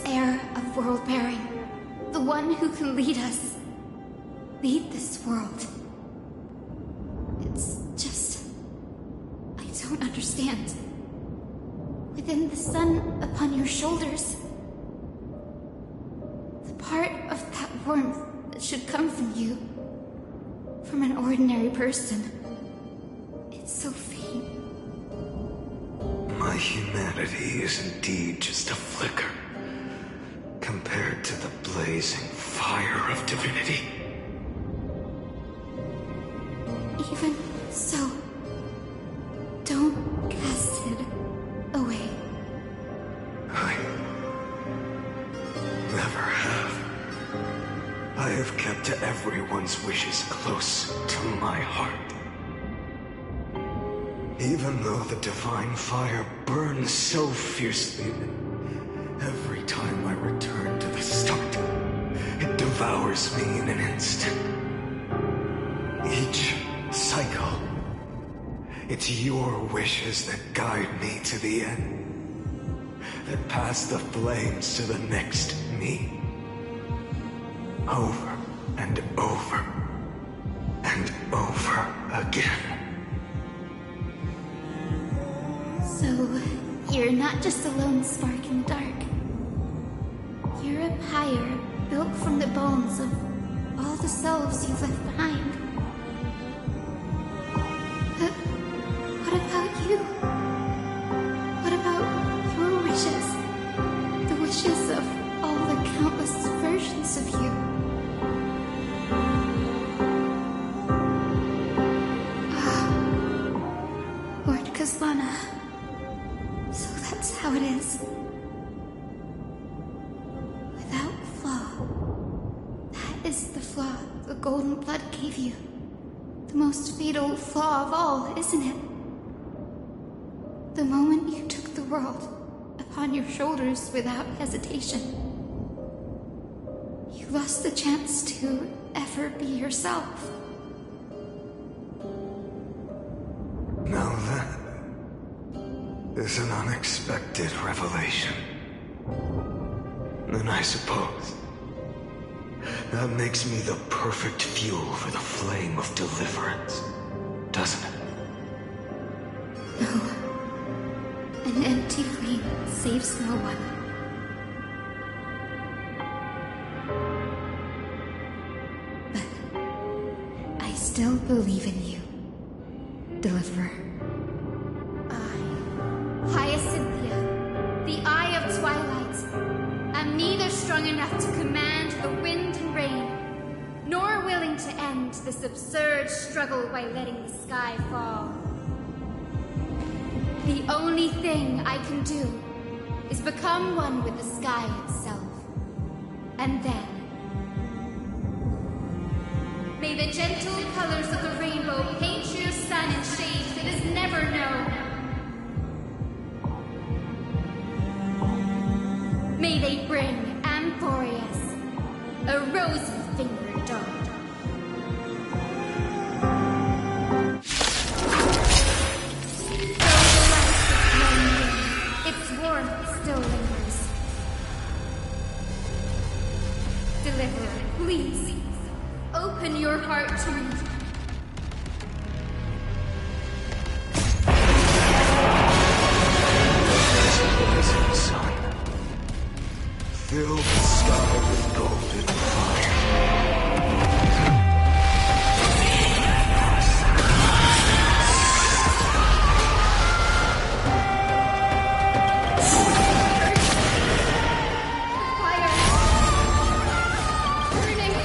Speaker 8: Heir of world bearing, the one who can lead us, lead this world. It's just, I don't understand. Within the sun upon your shoulders, the part of that warmth that should come from you, from an ordinary person, it's so faint.
Speaker 6: My humanity is indeed just a flicker compared to the blazing fire of divinity.
Speaker 8: Even so, don't cast it away.
Speaker 6: I never have. I have kept everyone's wishes close to my heart. Even though the divine fire burns so fiercely that every time I return to the start, it devours me in an instant. Each cycle, it's your wishes that guide me to the end, that pass the flames to the next me. Over and over and over again.
Speaker 8: So, you're not just a lone spark in the dark. You're a pyre built from the bones of all the selves you've left behind. But what about you? What about your wishes? The wishes of all the countless versions of you. Lord Kazlana. So that's how it is.
Speaker 10: Without flaw. That is the flaw the golden blood gave you. The most fatal flaw of all, isn't it? The moment you took the world upon your shoulders without hesitation, you lost the chance to ever be yourself.
Speaker 6: Now that is an unexpected revelation. And I suppose that makes me the perfect fuel for the flame of deliverance, doesn't it?
Speaker 10: No. An empty flame saves no one. But I still believe in you, Deliverer. Hyacinthia, the Eye of Twilight, am neither strong enough to command the wind and rain, nor willing to end this absurd struggle by letting the sky fall. The only thing I can do is become one with the sky itself. And then, may the gentle colors of the rainbow paint your sun in shades it has never known. May they bring Amphoreus a rosy-fingered dog. Though the light is blown in, its warmth still lingers. Deliverer, please, open your heart to me.
Speaker 6: Rising sun. Fill the sky with golden fire.
Speaker 10: Fire! Burning!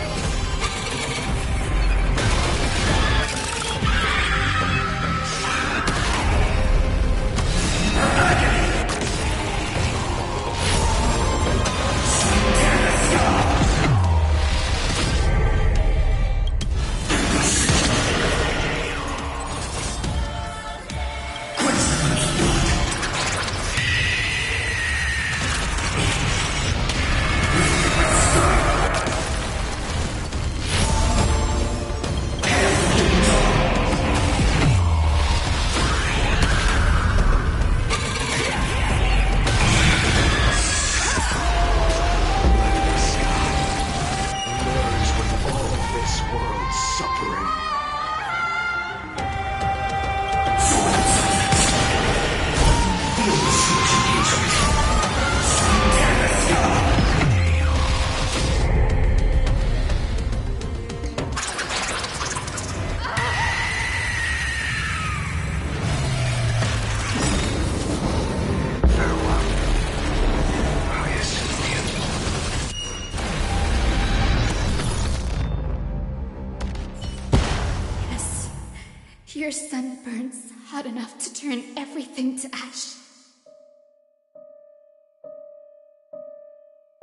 Speaker 10: Your sun burns hot enough to turn everything to ash.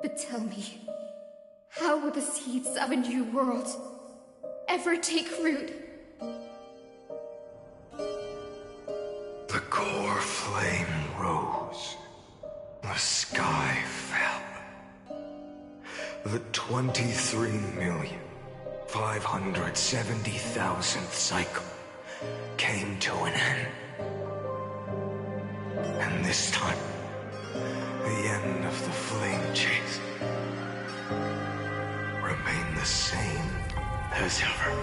Speaker 10: But tell me, how will the seeds of a new world ever take root?
Speaker 6: The core flame rose. The sky fell. The 23,570,000th cycle came to an end. And this time, the end of the flame chase remained the same as ever.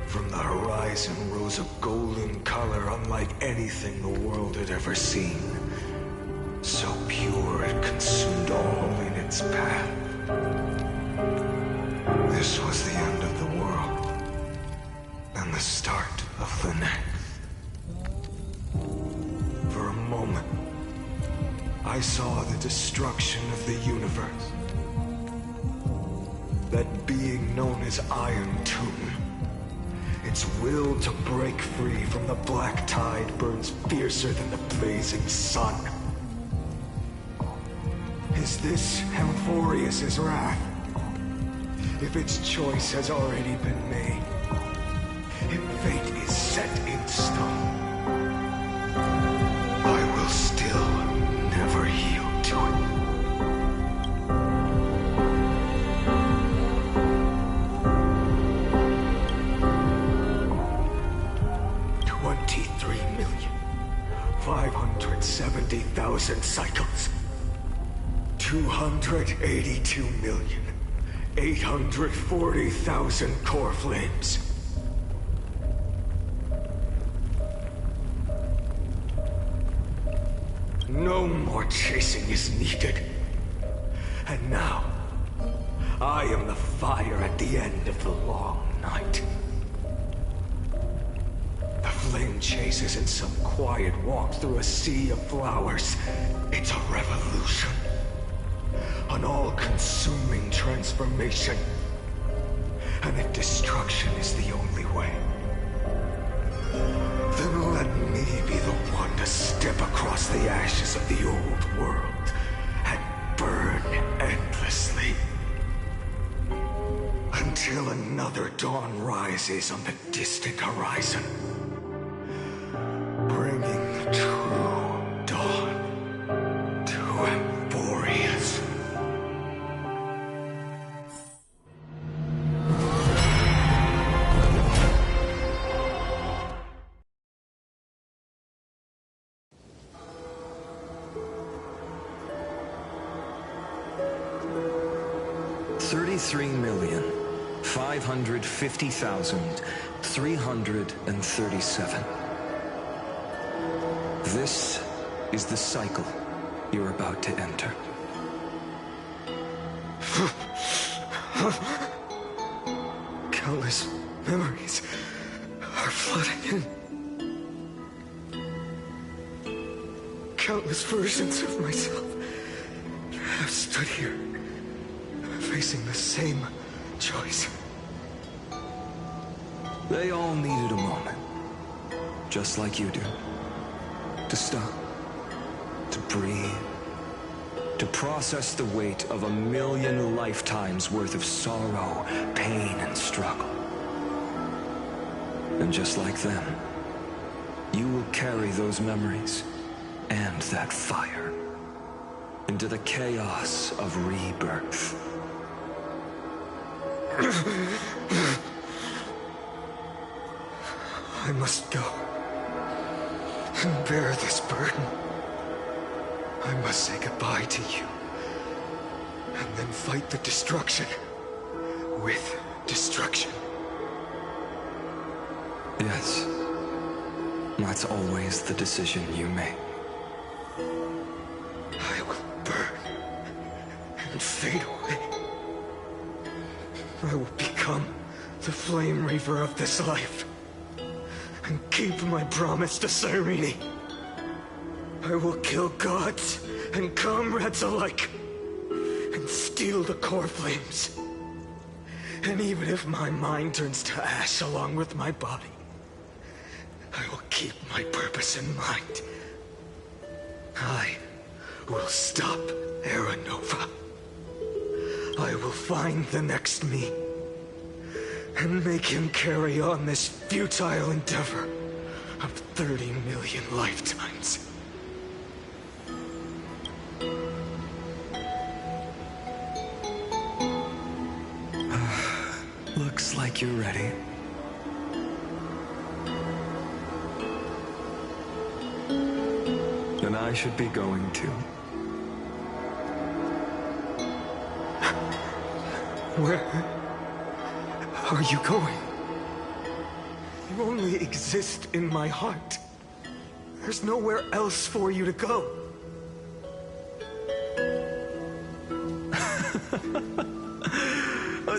Speaker 6: From the horizon rose a golden color unlike anything the world had ever seen. So pure it consumed all in its path. This was the end of the world and the start of the next. For a moment, I saw the destruction of the universe. That being known as Iron Tomb. Its will to break free from the black tide burns fiercer than the blazing sun.
Speaker 11: Is this Amphorius's wrath? If its choice has already been made, if fate is set in stone, I will still never yield to it. 23,570,000 cycles. 282,840,000 core flames. No more chasing is needed. And now, I am the fire at the end of the long night. The flame chases in some quiet walk through a sea of flowers. It's a revolution. An all-consuming transformation. And if destruction is the only way, then let me be the one to step across the ashes of the old world and burn endlessly. Until another dawn rises on the distant horizon, bringing the true dawn to Amphorius.
Speaker 9: 33,550,337. This is the cycle you're about to enter.
Speaker 11: Countless memories are flooding in. Countless versions of myself have stood here, facing the same choice.
Speaker 9: They all needed a moment, just like you do. To stop, to breathe, to process the weight of 1,000,000 lifetimes worth of sorrow, pain, and struggle. And just like them, you will carry those memories and that fire into the chaos of rebirth.
Speaker 11: I must go and bear this burden. I must say goodbye to you, and then fight the destruction with destruction.
Speaker 9: Yes, that's always the decision you make.
Speaker 11: I will burn and fade away. I will become the flame reaver of this life and keep my promise to Cyrene. I will kill gods and comrades alike and steal the core flames. And even if my mind turns to ash along with my body, I will keep my purpose in mind. I will stop Era Nova. I will find the next me and make him carry on this futile endeavor of 30 million lifetimes.
Speaker 9: Looks like you're ready. Then I should be going too.
Speaker 11: Where are you going? You only exist in my heart. There's nowhere else for you to go.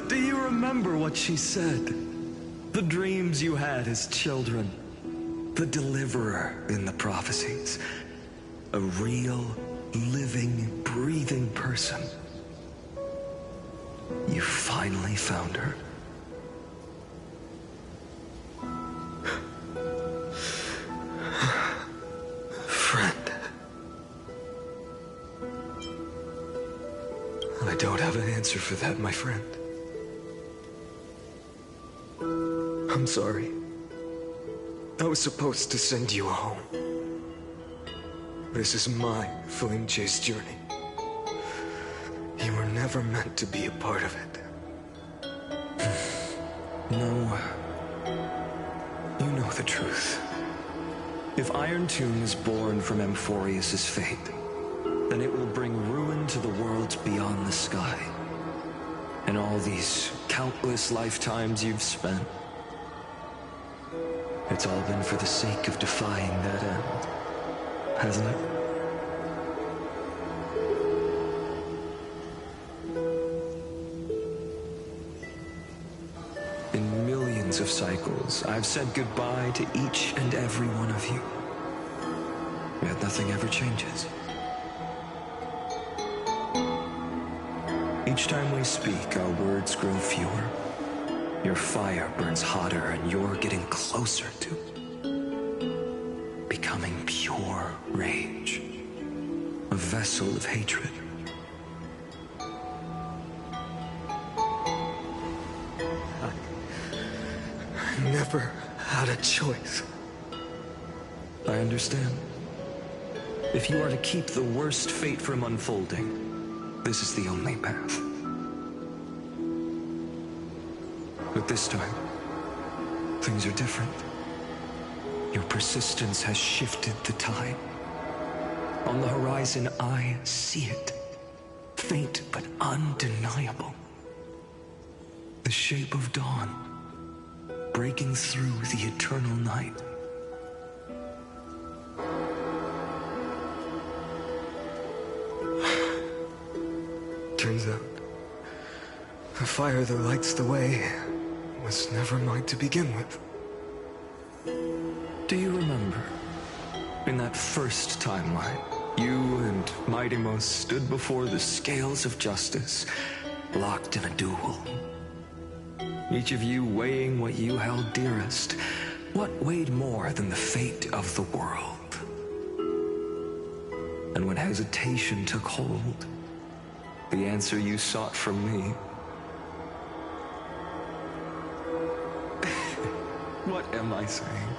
Speaker 9: Do you remember what she said? The dreams you had as children. The deliverer in the prophecies. A real, living, breathing person. You finally found her.
Speaker 11: Friend.
Speaker 6: I don't have an answer for that, my friend. I'm sorry. I was supposed to send you home. This is my flame chase journey. You were never meant to be a part of it.
Speaker 9: No. You know the truth. If Iron Tomb is born from Amphorius' fate, then it will bring ruin to the worlds beyond the sky. And all these countless lifetimes you've spent, it's all been for the sake of defying that end, hasn't it? In millions of cycles, I've said goodbye to each and every one of you. Yet nothing ever changes. Each time we speak, our words grow fewer. Your fire burns hotter and you're getting closer to becoming pure rage. A vessel of hatred.
Speaker 6: I never had a choice.
Speaker 9: I understand. If you are to keep the worst fate from unfolding, this is the only path. But this time, things are different. Your persistence has shifted the tide. On the horizon, I see it. Faint but undeniable. The shape of dawn, breaking through the eternal night.
Speaker 6: Turns out, the fire that lights the way was never mine to begin with.
Speaker 9: Do you remember, in that first timeline, you and Mightymost stood before the scales of justice, locked in a duel? Each of you weighing what you held dearest. What weighed more than the fate of the world? And when hesitation took hold, the answer you sought from me. What am I saying?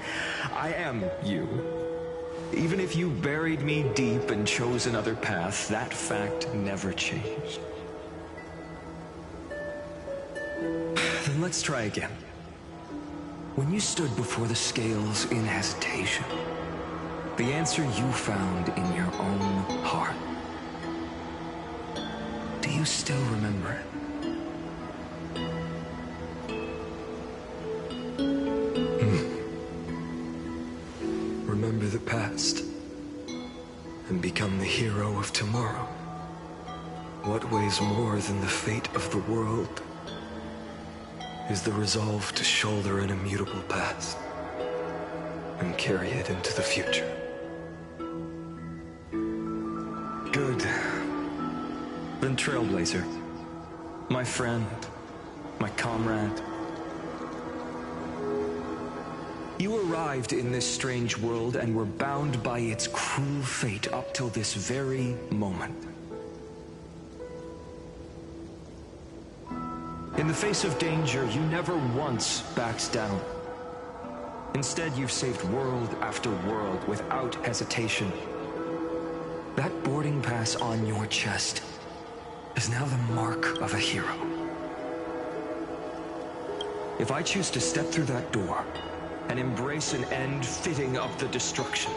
Speaker 9: I am you. Even if you buried me deep and chose another path, that fact never changed. Then let's try again. When you stood before the scales in hesitation, the answer you found in your own heart. Do you still remember it?
Speaker 6: Remember the past and become the hero of tomorrow. What weighs more than the fate of the world is the resolve to shoulder an immutable past and carry it into the future.
Speaker 9: Good. Then Trailblazer, my friend, my comrade. You arrived in this strange world and were bound by its cruel fate up till this very moment. In the face of danger, you never once backed down. Instead, you've saved world after world without hesitation. That boarding pass on your chest is now the mark of a hero. If I choose to step through that door and embrace an end fitting of the destruction,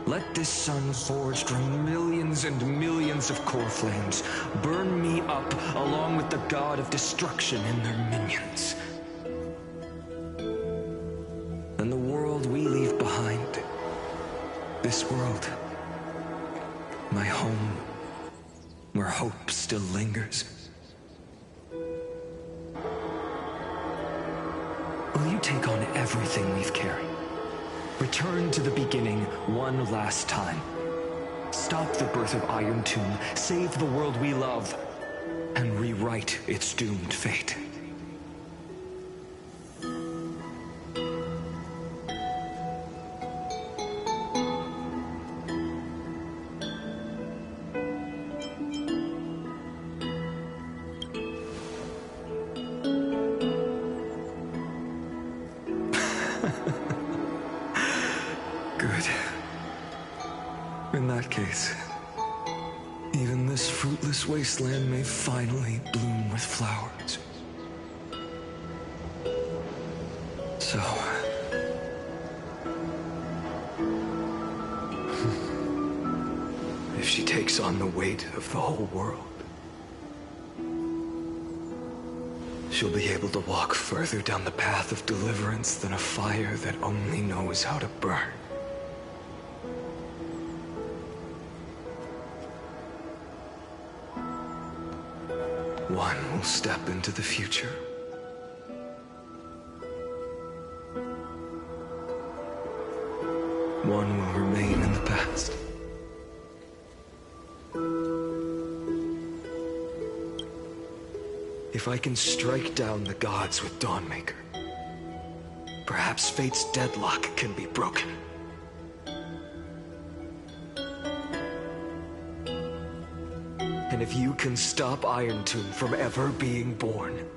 Speaker 9: let this sun forged from millions and millions of core flames burn me up along with the god of destruction and their minions. And the world we leave behind, this world, my home, where hope still lingers. Will you take on everything we've carried? Return to the beginning one last time. Stop the birth of Iron Tomb, save the world we love, and rewrite its doomed fate. fruitless wasteland may finally bloom with flowers. So... if she takes on the weight of the whole world, she'll be able to walk further down the path of deliverance than a fire that only knows how to burn. One will step into the future. One will remain in the past. If I can strike down the gods with Dawnmaker, perhaps fate's deadlock can be broken. And if you can stop Iron Tomb from ever being born,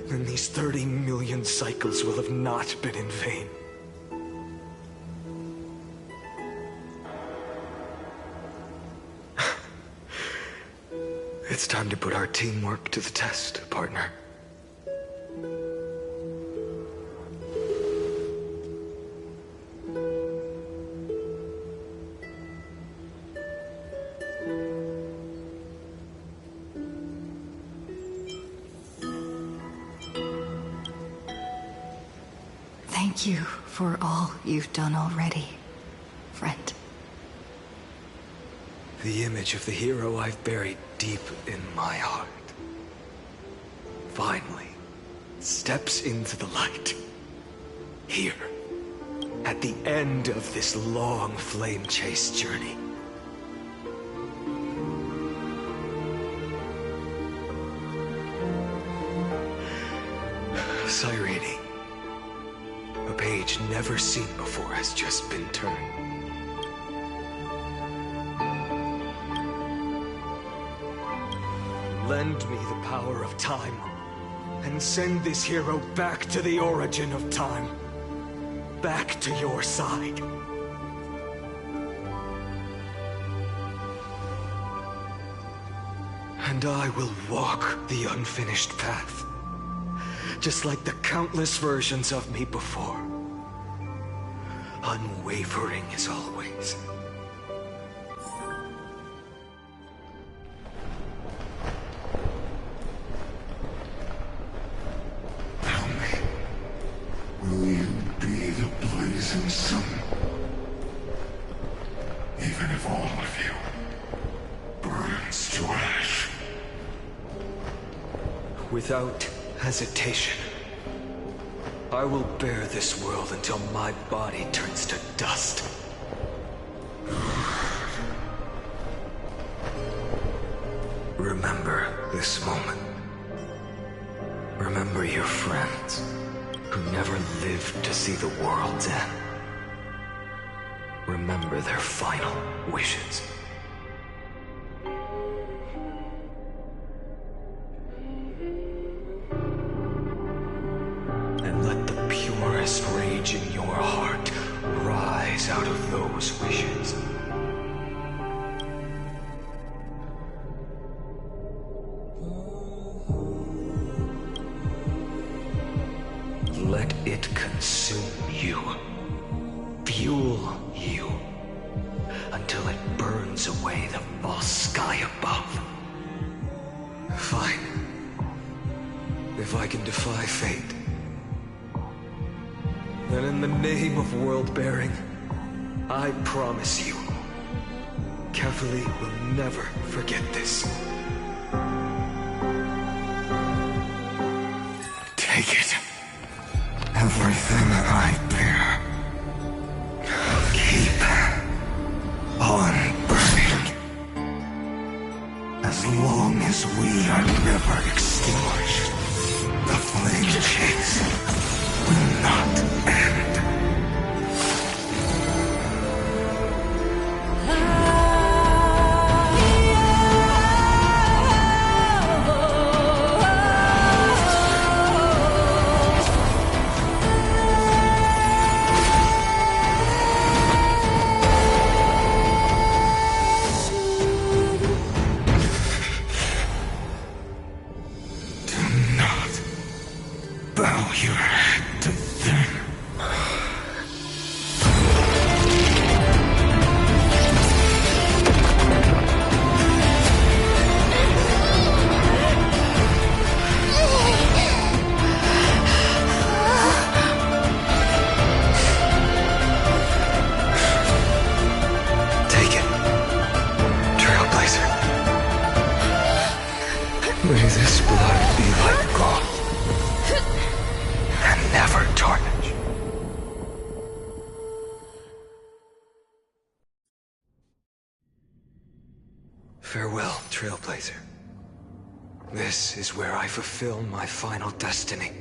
Speaker 9: then these 30 million cycles will have not been in vain. It's time to put our teamwork to the test, partner.
Speaker 12: Thank you for all you've done already, friend.
Speaker 9: The image of the hero I've buried deep in my heart finally steps into the light. Here, at the end of this long flame chase journey. Cyrene, a page never seen before has just been turned. Lend me the power of time, and send this hero back to the origin of time. Back to your side. And I will walk the unfinished path, just like the countless versions of me before. Unwavering as always.
Speaker 13: Will you be the blazing sun? Even if all of you burns to ash.
Speaker 9: Without hesitation, I will bear this world until my body turns to dust. Remember this moment. Remember your friends who never lived to see the world's end. Remember their final wishes. And let the purest rage in your heart rise out of those wishes. Let it consume you, fuel you, until it burns away the false sky above. Fine. If I can defy fate, then in the name of world-bearing, I promise you, Kefali will never forget this.
Speaker 13: Take it. Everything I bear. Keep on burning. As long as we are never extinguished, the flame chase will not end.
Speaker 6: Farewell, Trailblazer. This is where I fulfill my final destiny.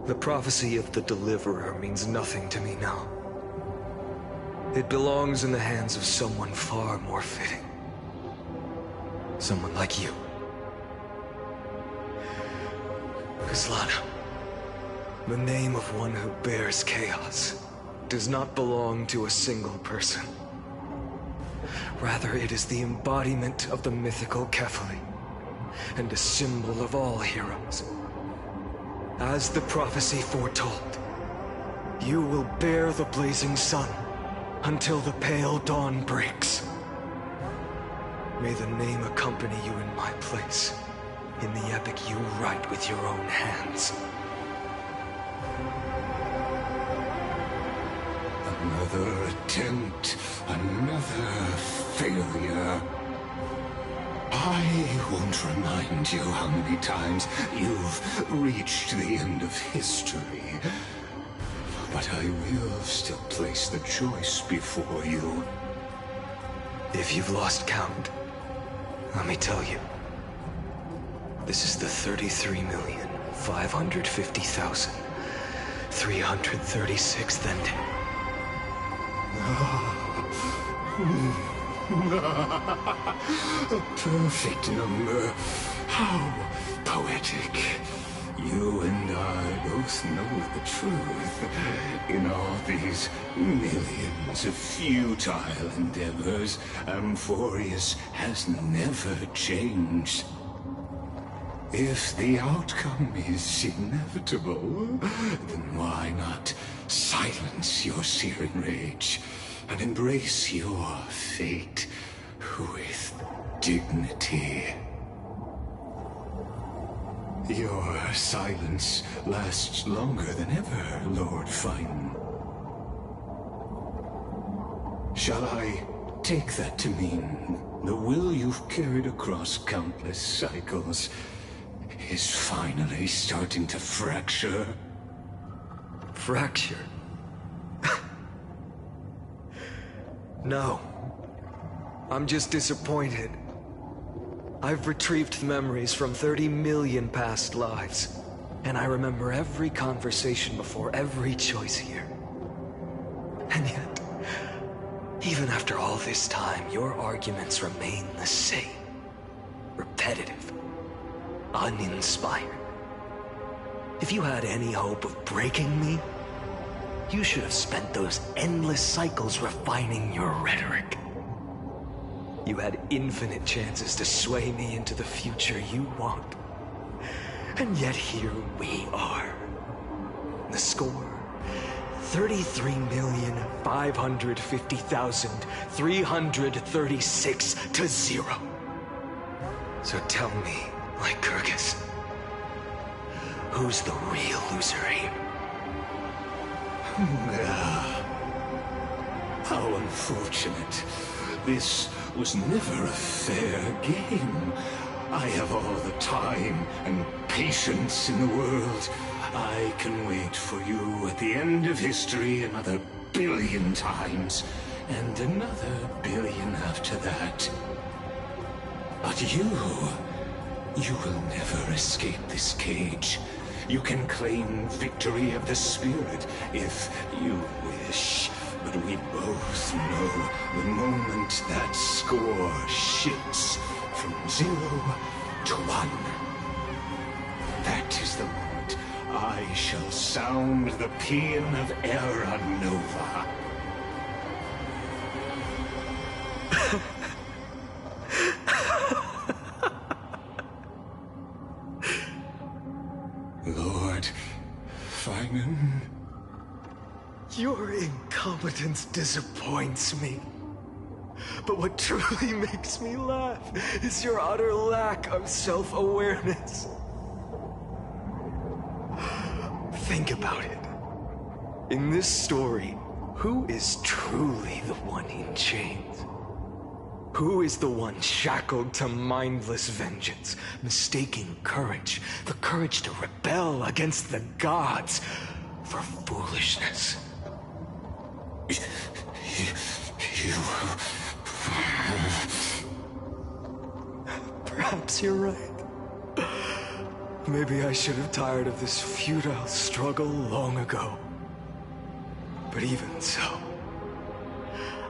Speaker 6: The prophecy of the Deliverer means nothing to me now. It belongs in the hands of someone far more fitting. Someone like you. Kaslana, the name of one who bears chaos does not belong to a single person. Rather, it is the embodiment of the mythical Kefali, and a symbol of all heroes. As the prophecy foretold, you will bear the blazing sun until the pale dawn breaks. May the name accompany you in my place, in the epic you write with your own hands.
Speaker 13: Another attempt, another failure. I won't remind you how many times you've reached the end of history. But I will still place the choice before you.
Speaker 6: If you've lost count, let me tell you. This is the 33,550,336th ending.
Speaker 13: A perfect number. How poetic. You and I both know the truth. In all these millions of futile endeavors, Amphorius has never changed. If the outcome is inevitable, then why not silence your searing rage and embrace your fate with dignity? Your silence lasts longer than ever, Lord Fine. Shall I take that to mean the will you've carried across countless cycles is finally starting to fracture?
Speaker 6: Fracture? No. I'm just disappointed. I've retrieved memories from 30 million past lives, and I remember every conversation before every choice here. And yet, even after all this time, your arguments remain the same. Repetitive. Uninspired. If you had any hope of breaking me, you should have spent those endless cycles refining your rhetoric. You had infinite chances to sway me into the future you want. And yet here we are. The score, 33,550,336 to 0. So tell me, Lycurgus, who's the real loser here?
Speaker 13: How unfortunate. This was never a fair game. I have all the time and patience in the world. I can wait for you at the end of history another billion times, and another billion after that. But you will never escape this cage. You can claim victory of the spirit if you wish. But we both know the moment that score shifts from 0 to 1. That is the moment I shall sound the paean of Era Nova. Lord Finan.
Speaker 6: Your incompetence disappoints me. But what truly makes me laugh is your utter lack of self-awareness. Think about it. In this story, who is truly the one in chains? Who is the one shackled to mindless vengeance, mistaking courage, the courage to rebel against the gods, for foolishness?
Speaker 13: You
Speaker 6: Perhaps you're right. Maybe I should have tired of this futile struggle long ago. But even so,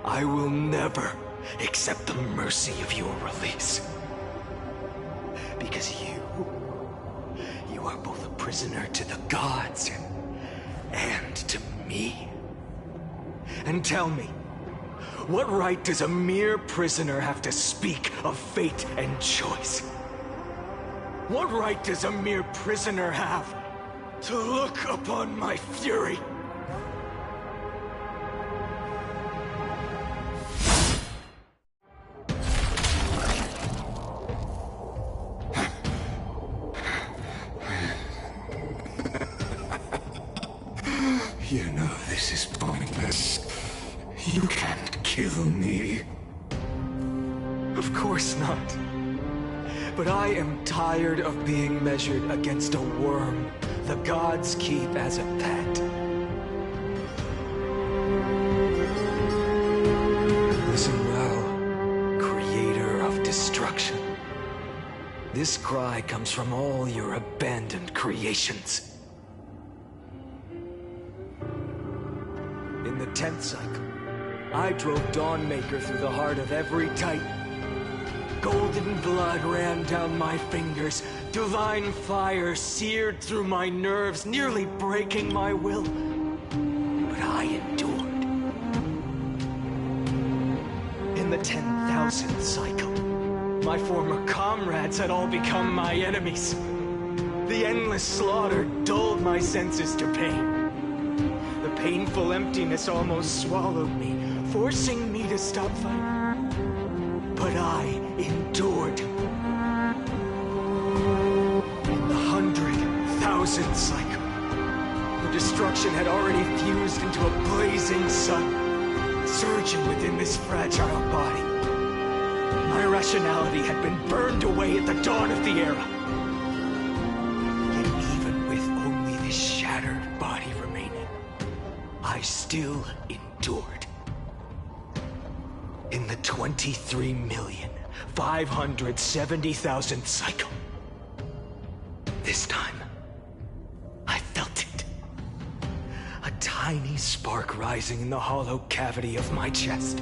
Speaker 6: I will never accept the mercy of your release. Because you are both a prisoner to the gods and to me. And tell me, what right does a mere prisoner have to speak of fate and choice? What right does a mere prisoner have to look upon my fury?
Speaker 13: You know this is pointless. You can't kill me.
Speaker 6: Of course not. But I am tired of being measured against a worm the gods keep as a pet. Listen well, creator of destruction. This cry comes from all your abandoned creations. In the 10th cycle, I drove Dawnmaker through the heart of every Titan. Golden blood ran down my fingers, divine fire seared through my nerves, nearly breaking my will. But I endured. In the 10,000th cycle, my former comrades had all become my enemies. The endless slaughter dulled my senses to pain. The painful emptiness almost swallowed me, forcing me to stop fighting. But I endured. In the 100,000th cycle, the destruction had already fused into a blazing sun, surging within this fragile body. My rationality had been burned away at the dawn of the era. Yet even with only this shattered body remaining, I still endured. In the 23,570,000th cycle, this time, I felt it. A tiny spark rising in the hollow cavity of my chest,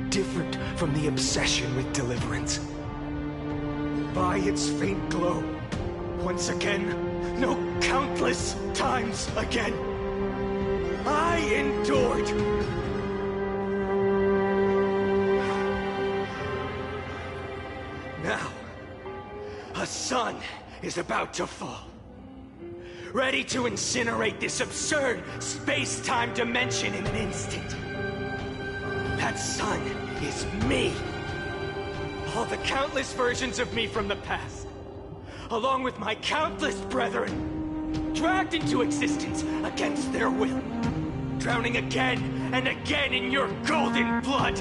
Speaker 6: different from the obsession with deliverance. By its faint glow, once again, no, countless times again, I endured. Now, a sun is about to fall, ready to incinerate this absurd space-time dimension in an instant. That sun is me. All the countless versions of me from the past, along with my countless brethren, dragged into existence against their will, drowning again and again in your golden blood.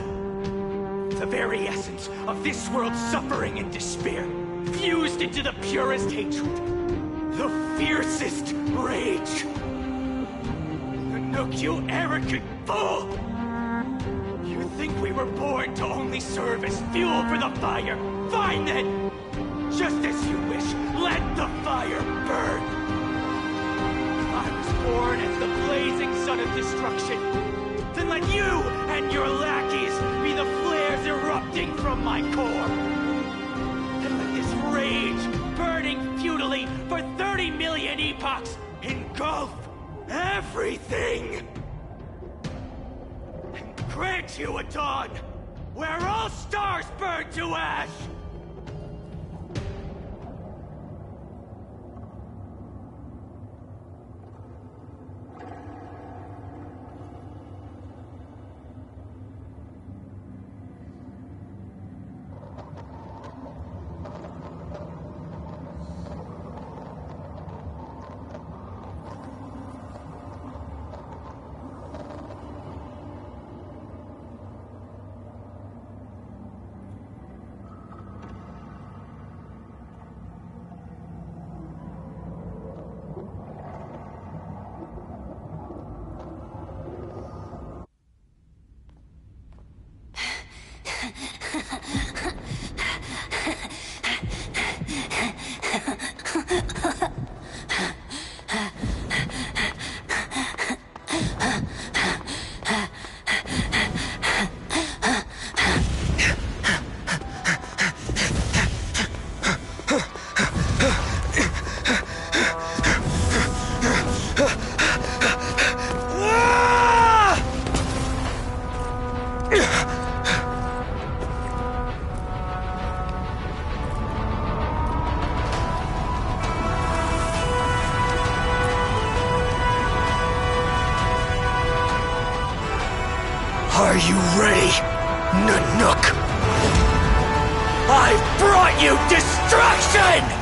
Speaker 6: The very essence of this world's suffering and despair, fused into the purest hatred, the fiercest rage. Nook, you arrogant fool! You think we were born to only serve as fuel for the fire? Fine then! Just as you wish, let the fire burn! I was born as the blazing sun of destruction. Then let you and your lackeys be the flares erupting from my core. And let this rage, burning futilely for 30 million epochs, engulf everything. And grant you a dawn where all stars burn to ash.
Speaker 11: Are you ready, Nanook? I've brought you destruction!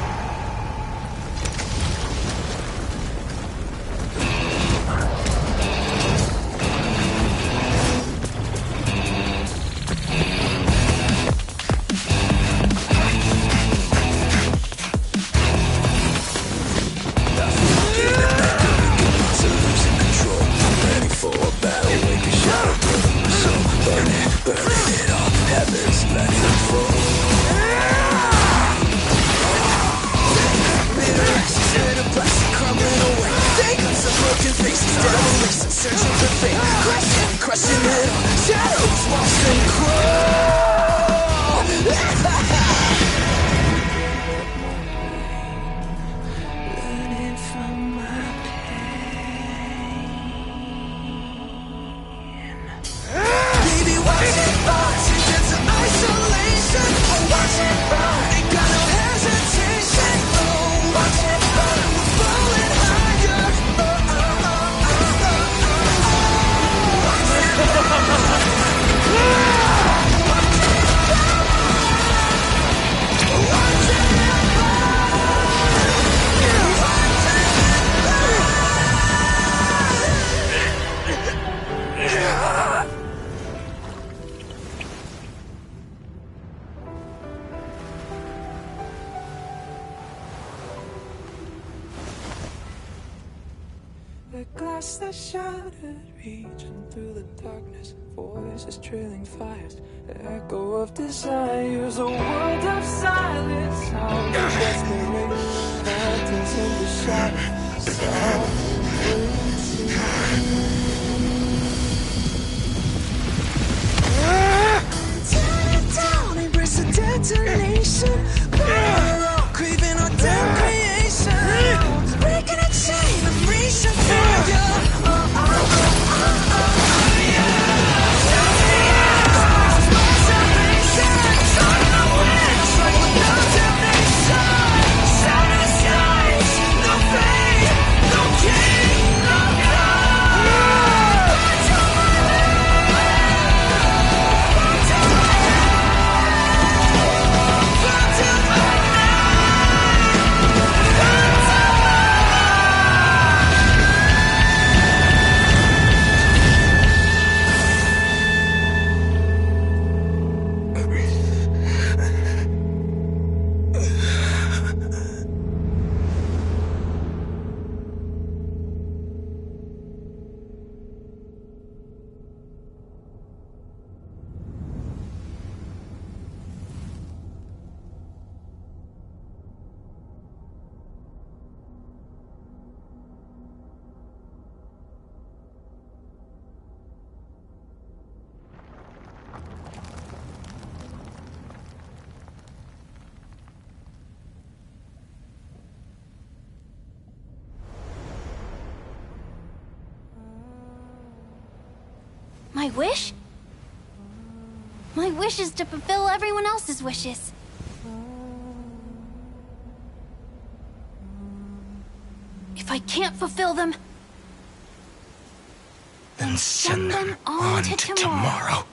Speaker 14: The glass that shattered, reaching through the darkness, voices trailing fires, the echo of desires, a world of silence, sound of desperation, lanterns in the shadows, tear it down, embrace a detonation, craving our damn creation, breaking a chain of reaching for you.
Speaker 1: My wish? My wish is to fulfill everyone else's wishes. If I can't fulfill them,
Speaker 11: then send them on to tomorrow.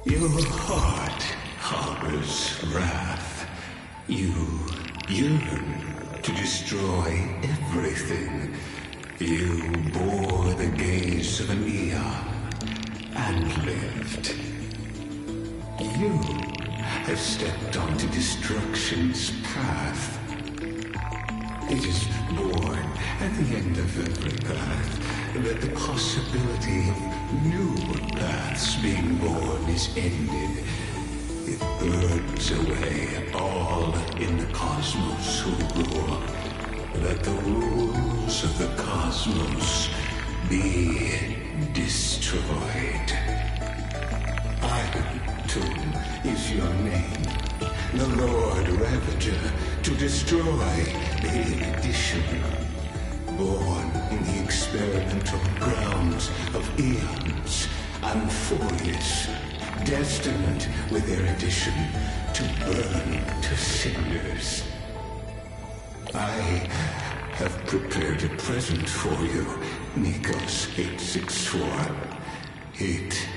Speaker 13: Your heart harbors wrath. You yearn to destroy everything. You bore the gaze of an eon and lived. You have stepped onto destruction's path. It is born at the end of every path that the possibility of new paths being born is ended. It burns away all in the cosmos who rule, that the rules of the cosmos be destroyed. Iron, too, is your name. the Lord Ravager, to destroy the edition. Born in the experimental grounds of eons, Amphorius, destined with their edition to burn to cinders. I have prepared a present for you, Nikos 864. It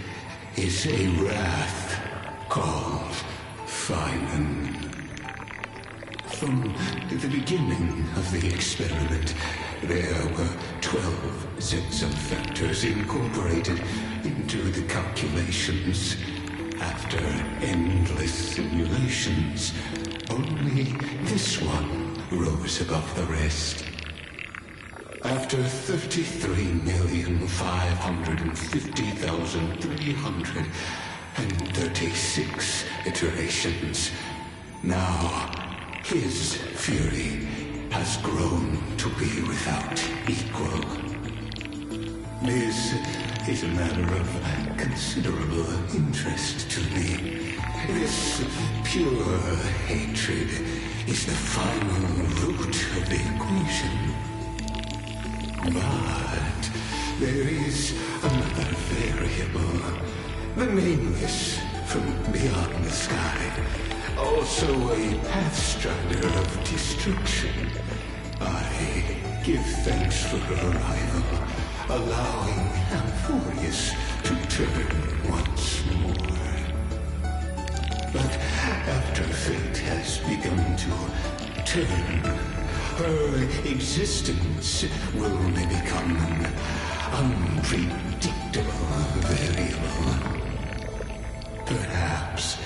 Speaker 13: is a wrath called Phylon. From the beginning of the experiment, there were 12 sets of factors incorporated into the calculations. After endless simulations, only this one rose above the rest. After 33,550,336 iterations, now his fury has grown to be without equal. This is a matter of considerable interest to me. This pure hatred is the final root of the equation. But there is another variable, the nameless from beyond the sky, also a pathstrider of destruction. I give thanks for her arrival, allowing Amphorius to turn once more. But after fate has begun to turn, her existence will only become an unpredictable variable. Perhaps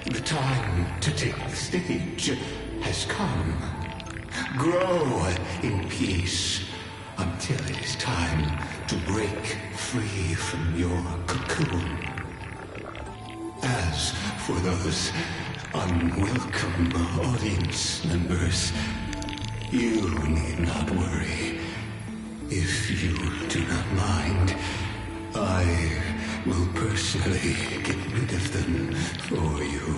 Speaker 13: the time to take the stage has come. Grow in peace until it is time to break free from your cocoon. As for those unwelcome audience members, you need not worry. If you do not mind, I will personally get rid of them for you.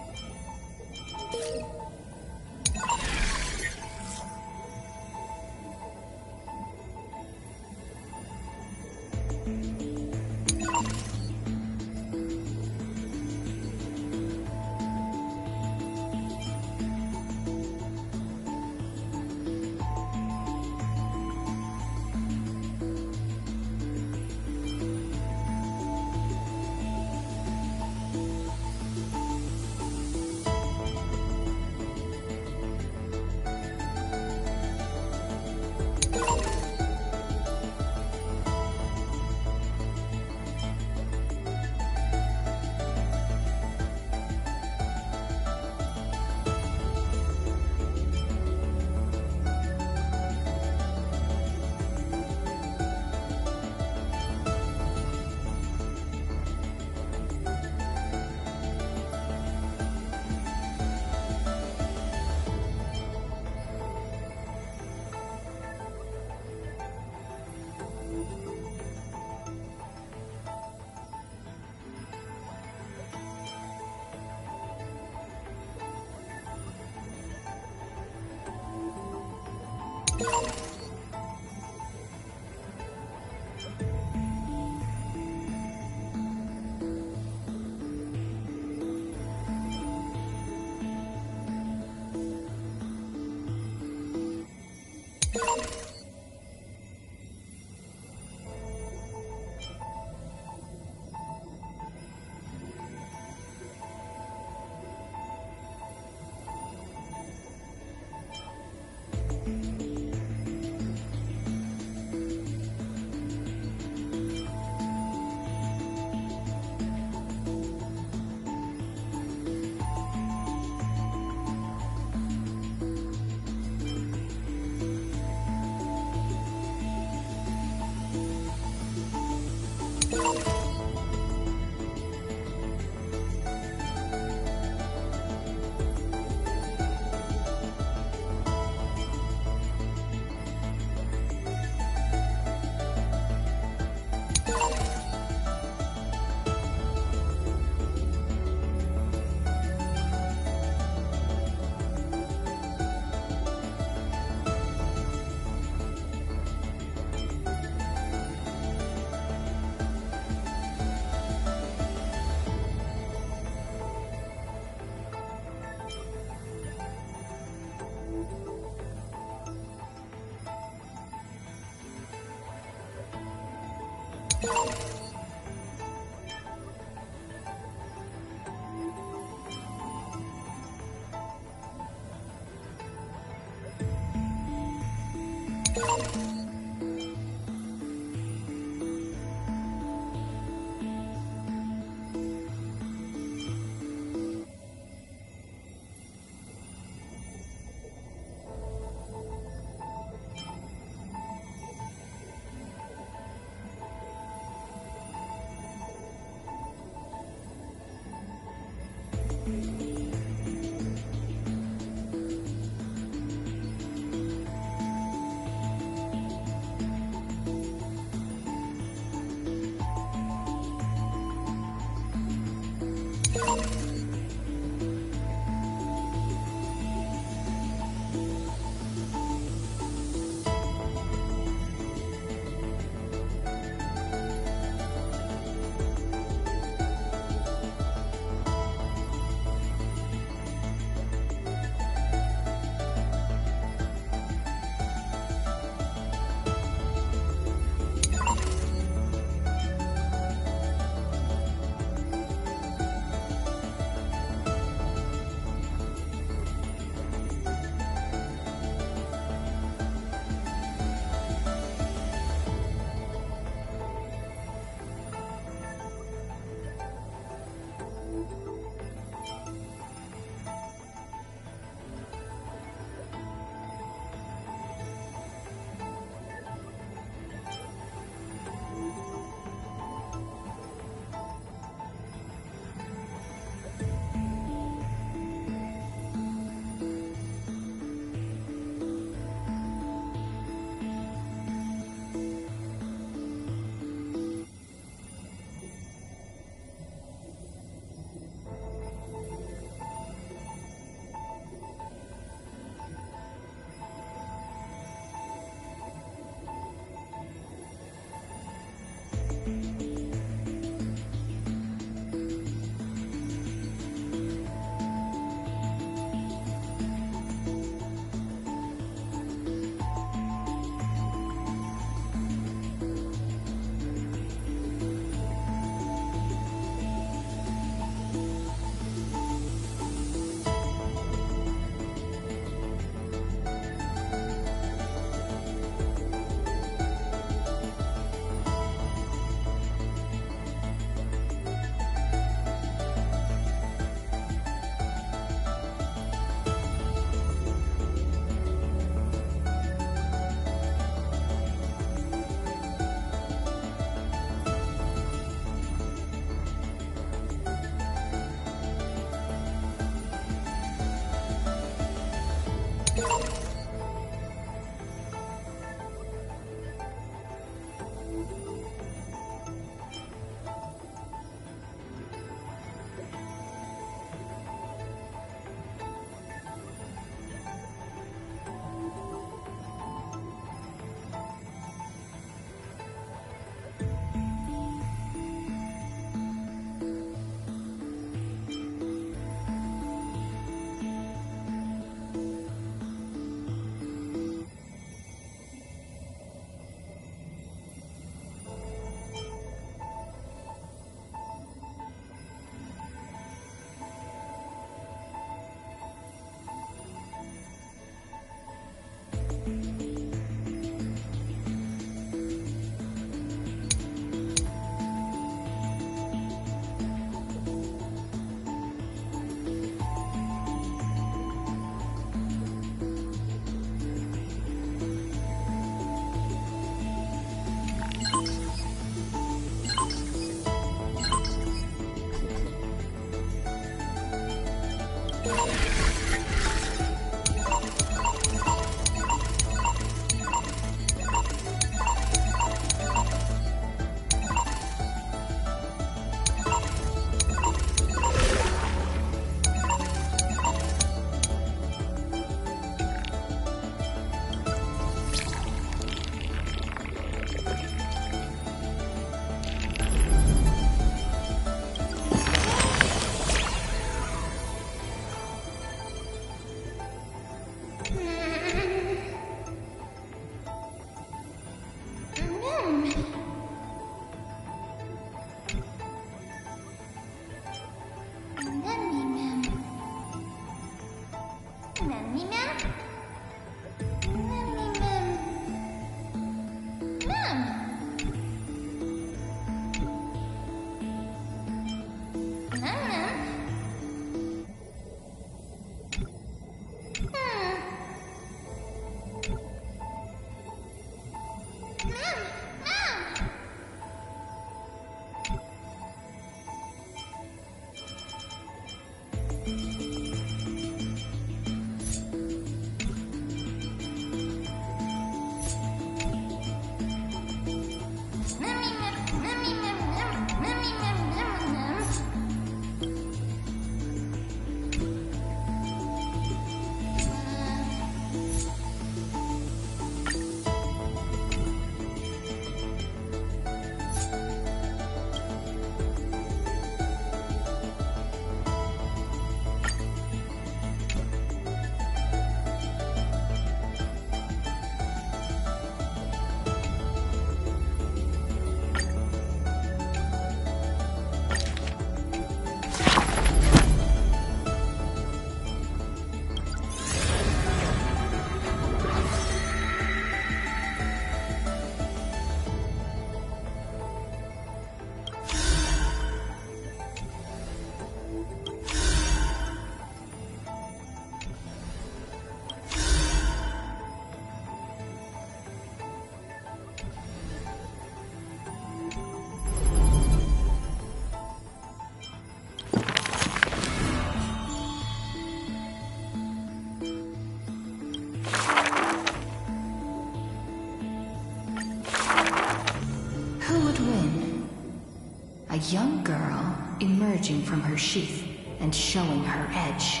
Speaker 12: A young girl emerging from her sheath and showing her edge.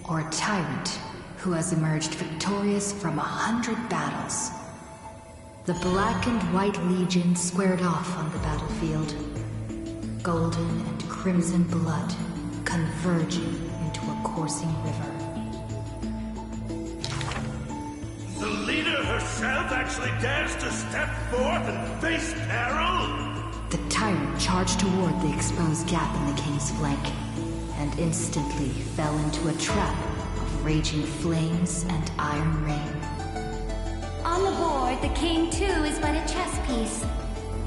Speaker 12: Or a tyrant who has emerged victorious from 100 battles. The Black and White Legion squared off on the battlefield. Golden and crimson blood converging into a coursing river.
Speaker 15: The leader herself actually dares to step forth and face peril?
Speaker 12: The tyrant charged toward the exposed gap in the king's flank, and instantly fell into a trap of raging flames and iron rain.
Speaker 1: On the board, the king too is but a chess piece.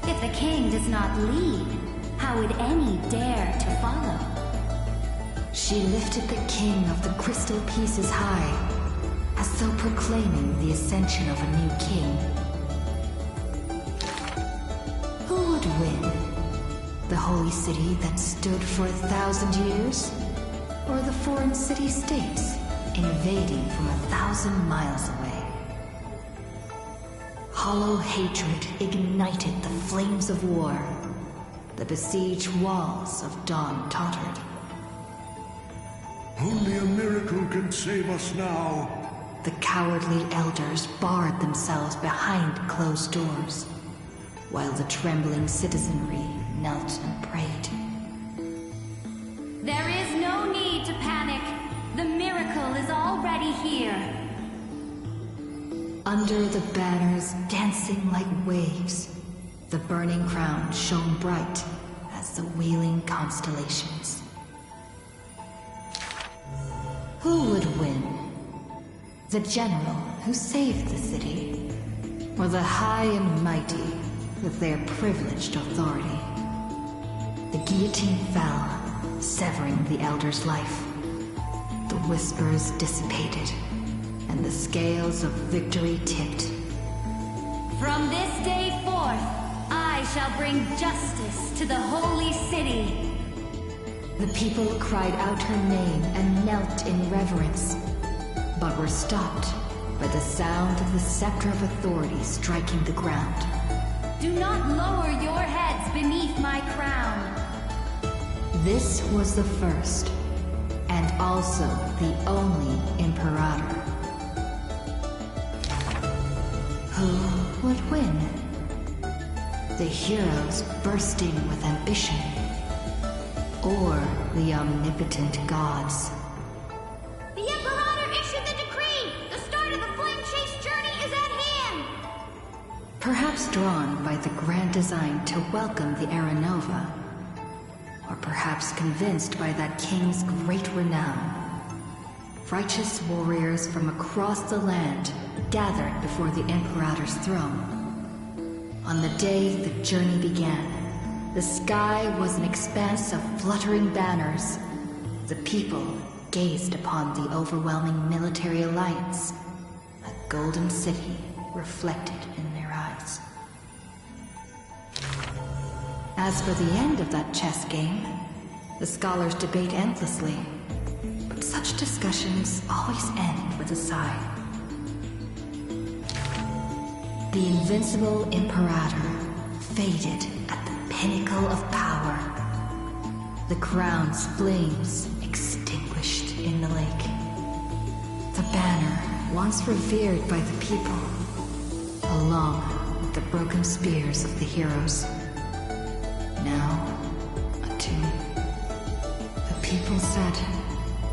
Speaker 1: If the king does not lead, how would any dare to follow?
Speaker 12: She lifted the king of the crystal pieces high, as though proclaiming the ascension of a new king. Who would win? The holy city that stood for 1,000 years? Or the foreign city-states invading from 1,000 miles away? Hollow hatred ignited the flames of war. The besieged walls of dawn tottered.
Speaker 16: Only a miracle can save us now.
Speaker 12: The cowardly elders barred themselves behind closed doors, while the trembling citizenry knelt and prayed.
Speaker 1: There is no need to panic. The miracle is already here.
Speaker 12: Under the banners dancing like waves, the burning crown shone bright as the wheeling constellations. Who would win? The general who saved the city, or the high and mighty with their privileged authority? The guillotine fell, severing the elder's life. The whispers dissipated, and the scales of victory tipped.
Speaker 1: From this day forth, I shall bring justice to the holy city.
Speaker 12: The people cried out her name and knelt in reverence, but were stopped by the sound of the scepter of authority striking the ground.
Speaker 1: Do not lower your heads beneath my crown.
Speaker 12: This was the first, and also the only Imperator. Who would win? The heroes bursting with ambition, or the omnipotent gods?
Speaker 1: The Imperator issued the decree! The start of the flame chase journey is at hand!
Speaker 12: Perhaps drawn by the grand design to welcome the Era Nova, or perhaps convinced by that king's great renown. righteous warriors from across the land gathered before the Imperator's throne. On the day the journey began, the sky was an expanse of fluttering banners. The people gazed upon the overwhelming military alliance, a golden city reflected in their eyes. As for the end of that chess game, the scholars debate endlessly, but such discussions always end with a sigh. The invincible Imperator faded at the pinnacle of power. The crown's flames extinguished in the lake. The banner, once revered by the people, along with the broken spears of the heroes, now a tomb. The people said,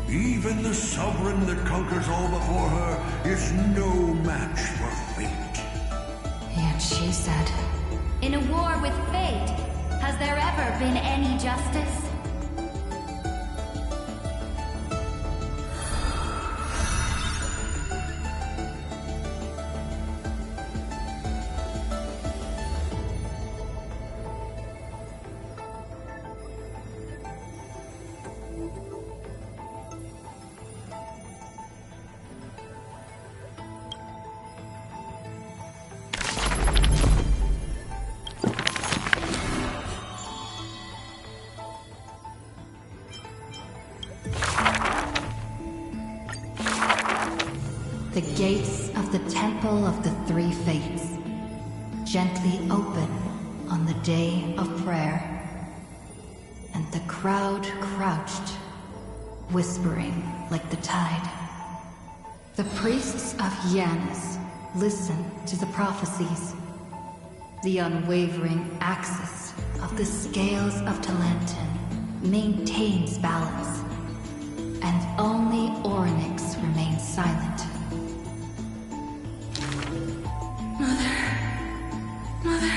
Speaker 16: "Even the sovereign that conquers all before her is no match for fate."
Speaker 12: Yet she said,
Speaker 17: "In a war with fate, has there ever been any justice?"
Speaker 12: the gates of the Temple of the Three Fates gently open on the day of prayer, and the crowd crouched, whispering like the tide. The priests of Janus listen to the prophecies. The unwavering axis of the scales of Talenton maintains balance, and only Oronyx remains silent.
Speaker 8: Mother,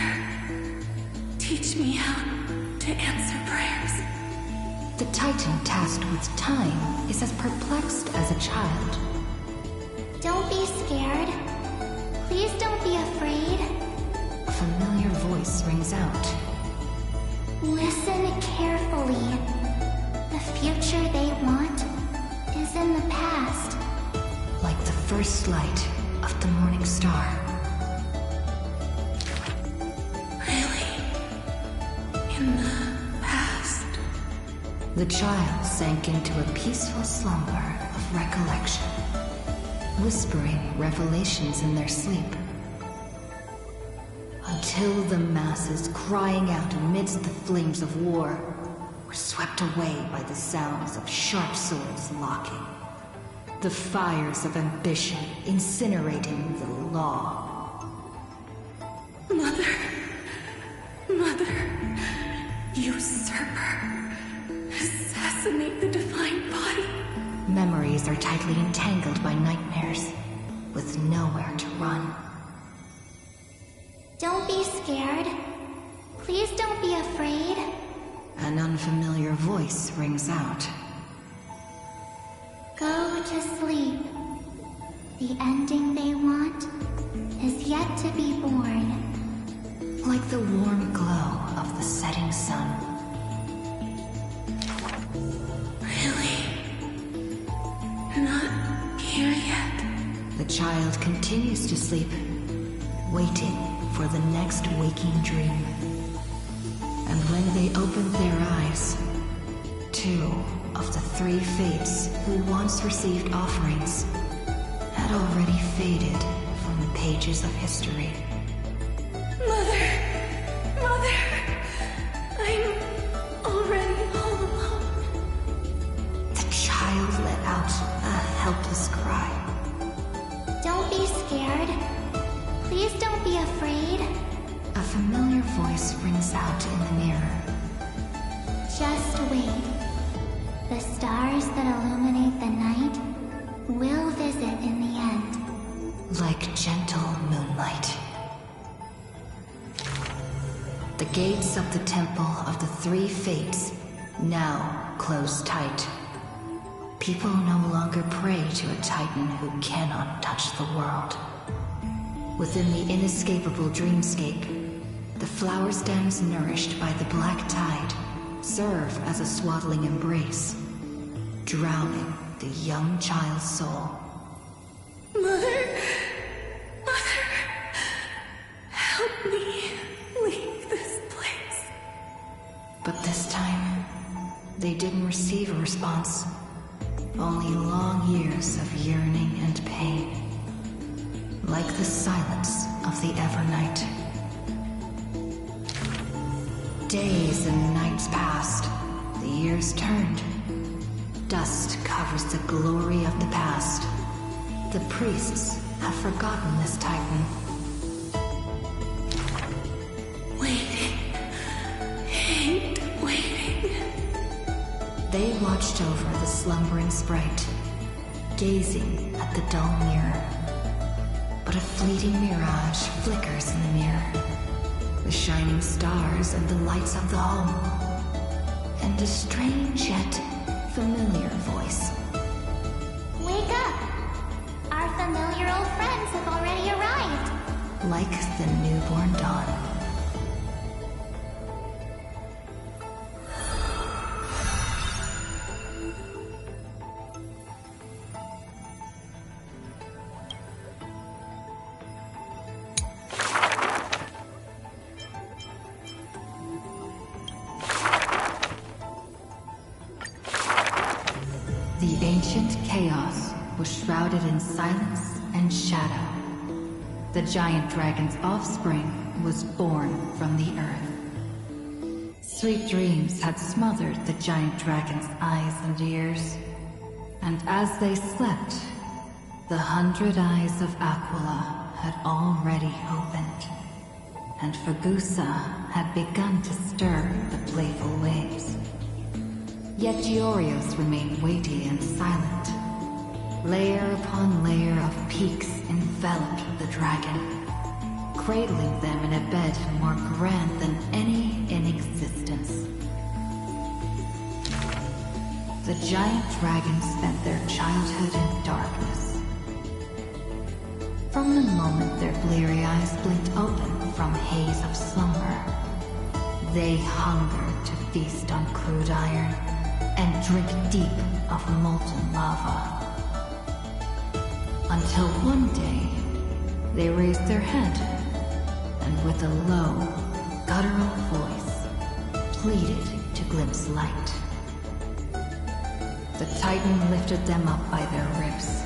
Speaker 8: teach me how to answer prayers.
Speaker 12: The Titan tasked with time is as perplexed as a child.
Speaker 1: Don't be scared. Please don't be afraid.
Speaker 12: A familiar voice rings out.
Speaker 1: Listen carefully. The future they want is in the past.
Speaker 12: Like the first light of the morning star.
Speaker 8: Really? In the past?
Speaker 12: The child sank into a peaceful slumber of recollection, whispering revelations in their sleep. Until the masses crying out amidst the flames of war were swept away by the sounds of sharp swords locking, the fires of ambition incinerating the law.
Speaker 8: Mother, usurper, assassinate the divine body.
Speaker 12: Memories are tightly entangled by nightmares, with nowhere to run.
Speaker 1: Don't be scared. Please don't be afraid.
Speaker 12: An unfamiliar voice rings out.
Speaker 1: Go to sleep. The ending they want is yet to be born.
Speaker 12: Like the warm glow of the setting sun.
Speaker 8: Really? Not here yet?
Speaker 12: The child continues to sleep, waiting for the next waking dream. And when they opened their eyes, two of the three fates who once received offerings had already faded from the pages of history.
Speaker 8: Mother, I'm already all alone.
Speaker 12: The child let out a helpless cry.
Speaker 1: Don't be scared. Please don't be afraid.
Speaker 12: A familiar voice rings out in the mirror.
Speaker 1: Just wait. The stars that illuminate the night will visit in the end.
Speaker 12: Like gentle moonlight. The gates of the Temple of the Three Fates now close tight. People no longer pray to a titan who cannot touch the world. Within the inescapable dreamscape, the flower stems nourished by the black tide serve as a swaddling embrace, drowning the young child's soul.
Speaker 5: Mother, help me leave this place.
Speaker 12: But this time, they didn't receive a response. Only long years of yearning and pain. Like the silence of the Evernight. Days and nights passed. The years turned. Dust covers the glory of the past. The priests have forgotten this titan.
Speaker 5: Waiting. Hate waiting.
Speaker 12: They watched over the slumbering sprite, gazing at the dull mirror. But a fleeting mirage flickers in the mirror. The shining stars and the lights of the home. And a strange yet familiar voice.
Speaker 1: Wake up! Our familiar old friends have already arrived.
Speaker 12: Like the newborn dawn. The ancient chaos was shrouded in silence and shadow. The giant dragon's offspring was born from the earth. Sweet dreams had smothered the giant dragon's eyes and ears. And as they slept, the 100 eyes of Aquila had already opened. And Fagusa had begun to stir the playful waves. Yet Giorios remained weighty and silent. Layer upon layer of peaks enveloped the dragon, cradling them in a bed more grand than any in existence. The giant dragons spent their childhood in darkness. From the moment their bleary eyes blinked open from haze of slumber, they hungered to feast on crude iron and drink deep of molten lava. Until one day, they raised their head, and with a low, guttural voice, pleaded to glimpse light. The Titan lifted them up by their ribs,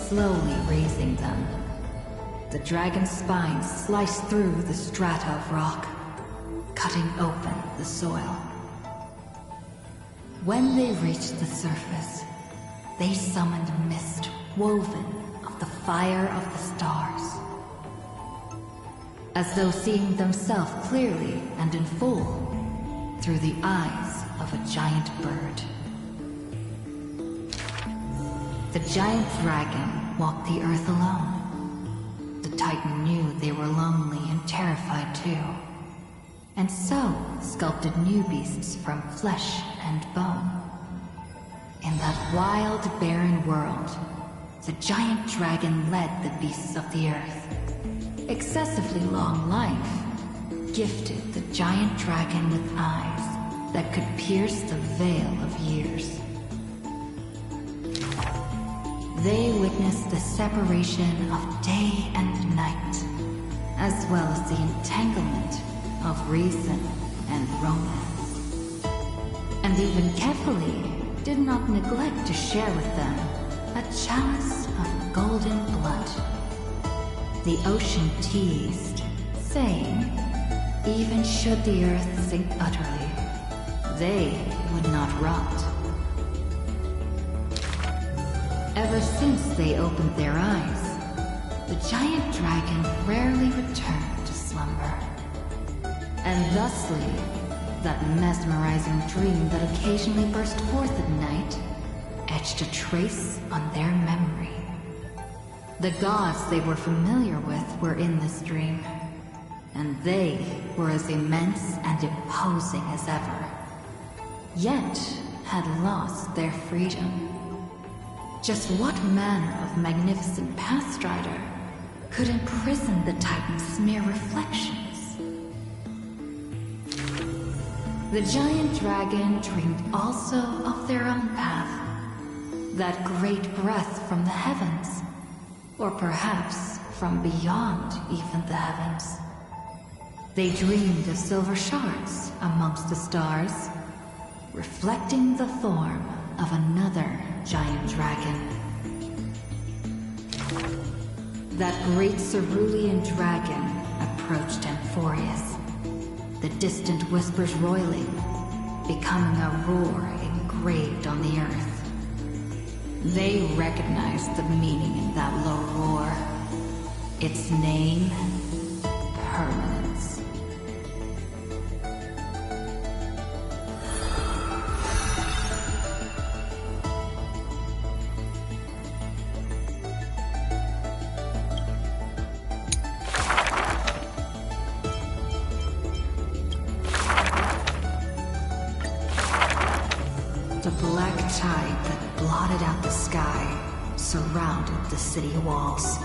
Speaker 12: slowly raising them. The dragon's spine sliced through the strata of rock, cutting open the soil. When they reached the surface, they summoned mist woven of the fire of the stars. As though seeing themselves clearly and in full through the eyes of a giant bird. The giant dragon walked the earth alone. The Titan knew they were lonely and terrified too, and so sculpted new beasts from flesh and bone. In that wild, barren world, the giant dragon led the beasts of the earth. Excessively long life gifted the giant dragon with eyes that could pierce the veil of years. They witnessed the separation of day and night, as well as the entanglement of reason and romance. And even carefully did not neglect to share with them a chalice of golden blood. The ocean teased, saying, even should the earth sink utterly, they would not rot. Ever since they opened their eyes, the giant dragon rarely returned to slumber. And thusly, that mesmerizing dream that occasionally burst forth at night etched a trace on their memory. The gods they were familiar with were in this dream, and they were as immense and imposing as ever, yet had lost their freedom. Just what manner of magnificent pathstrider could imprison the Titan's mere reflections? The giant dragon dreamed also of their own path, that great breath from the heavens, or perhaps from beyond even the heavens. They dreamed of silver shards amongst the stars, reflecting the form of another giant dragon. That great cerulean dragon approached Amphorius, the distant whispers roiling, becoming a roar engraved on the earth. They recognized the meaning in that low roar. Its name, permanence. The black tide that blotted out the sky surrounded the city walls.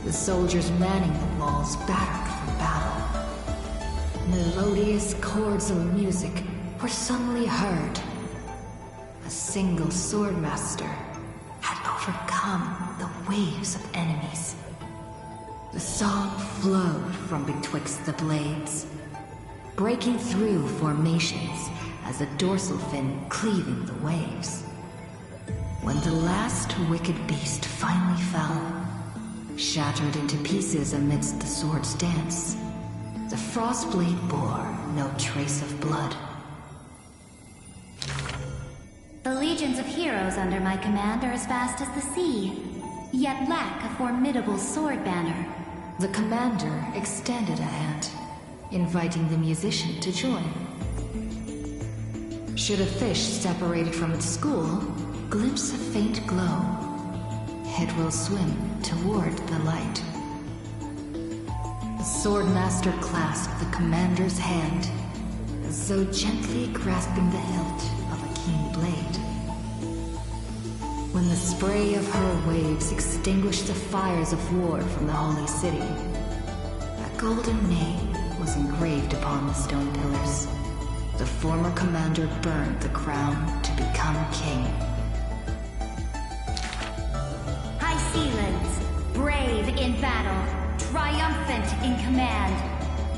Speaker 12: The soldiers manning the walls battered for battle. Melodious chords of music were suddenly heard. A single swordmaster had overcome the waves of enemies. The song flowed from betwixt the blades, breaking through formations as a dorsal fin cleaving the waves. When the last wicked beast finally fell, shattered into pieces amidst the sword's dance, the frostblade bore no trace of blood.
Speaker 17: The legions of heroes under my command are as vast as the sea, yet lack a formidable sword banner.
Speaker 12: The commander extended a hand, inviting the musician to join. Should a fish separated from its school glimpse a faint glow, it will swim toward the light. The swordmaster clasped the commander's hand, as though gently grasping the hilt of a keen blade. When the spray of her waves extinguished the fires of war from the holy city, a golden name was engraved upon the stone pillars. The former commander burned the crown to become king.
Speaker 17: High Sealands, brave in battle, triumphant in command,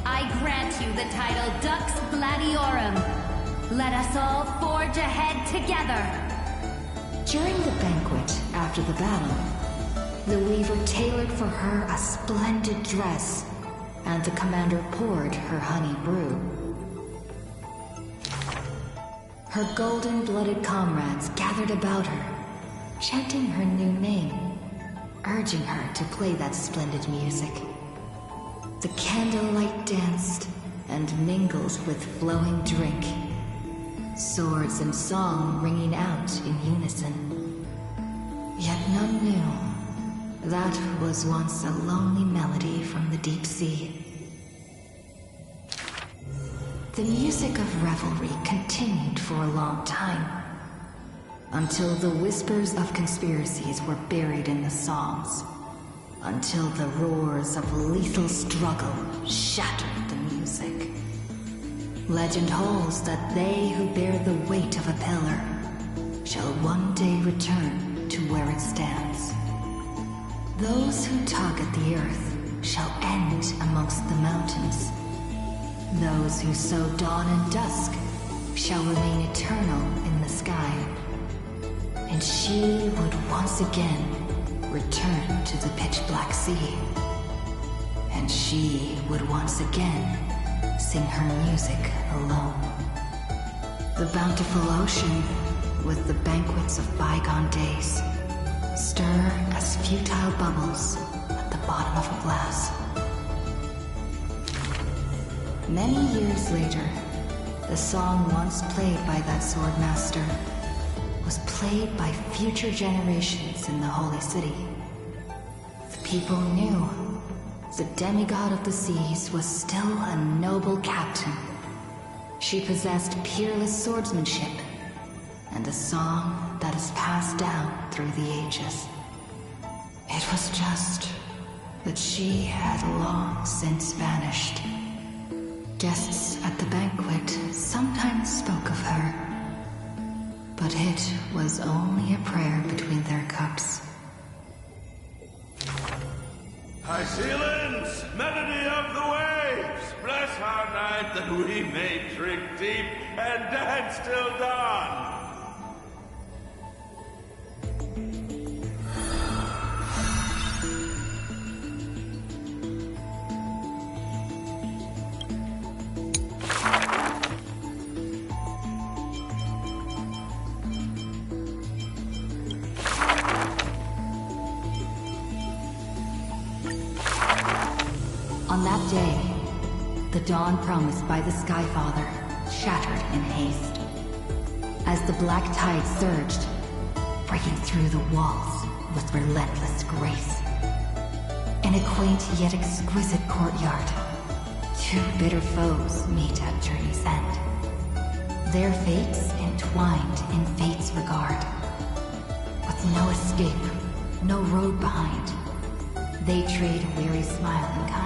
Speaker 17: I grant you the title Dux Gladiorum. Let us all forge ahead together.
Speaker 12: During the banquet after the battle, the weaver tailored for her a splendid dress, and the commander poured her honey brew. Her golden-blooded comrades gathered about her, chanting her new name, urging her to play that splendid music. The candlelight danced and mingled with flowing drink, swords and song ringing out in unison. Yet none knew that was once a lonely melody from the deep sea. The music of revelry continued for a long time, until the whispers of conspiracies were buried in the songs, until the roars of lethal struggle shattered the music. Legend holds that they who bear the weight of a pillar shall one day return to where it stands. Those who tug at the earth shall end amongst the mountains. Those who sow dawn and dusk shall remain eternal in the sky. And she would once again return to the pitch-black sea. And she would once again sing her music alone. The bountiful ocean, with the banquets of bygone days, stir as futile bubbles at the bottom of a glass. Many years later, the song once played by that swordmaster was played by future generations in the Holy City. The people knew the demigod of the seas was still a noble captain. She possessed peerless swordsmanship, and the song that is passed down through the ages. It was just that she had long since vanished. Guests at the banquet sometimes spoke of her, but it was only a prayer between their cups.
Speaker 15: High ceilings, melody of the waves, bless our night that we may drink deep and dance till dawn.
Speaker 12: On that day, the dawn promised by the Skyfather shattered in haste. As the black tide surged, breaking through the walls with relentless grace. In a quaint yet exquisite courtyard, two bitter foes meet at journey's end. Their fates entwined in fate's regard. With no escape, no road behind, they trade a weary smile in kind.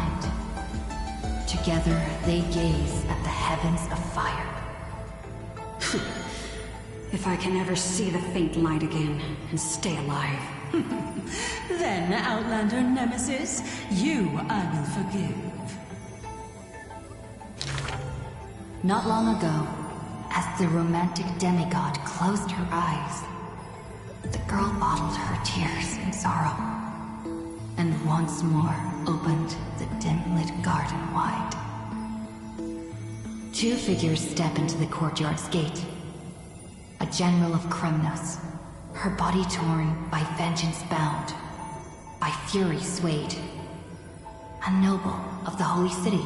Speaker 12: Together they gaze at the heavens of fire.
Speaker 18: If I can ever see the faint light again and stay alive.
Speaker 7: Then, Outlander Nemesis, you I will forgive.
Speaker 12: Not long ago, as the romantic demigod closed her eyes, the girl bottled her tears in sorrow, and once more opened the dim-lit garden wide. Two figures step into the courtyard's gate. A general of Kremnos, her body torn, by vengeance bound, by fury swayed. A noble of the holy city,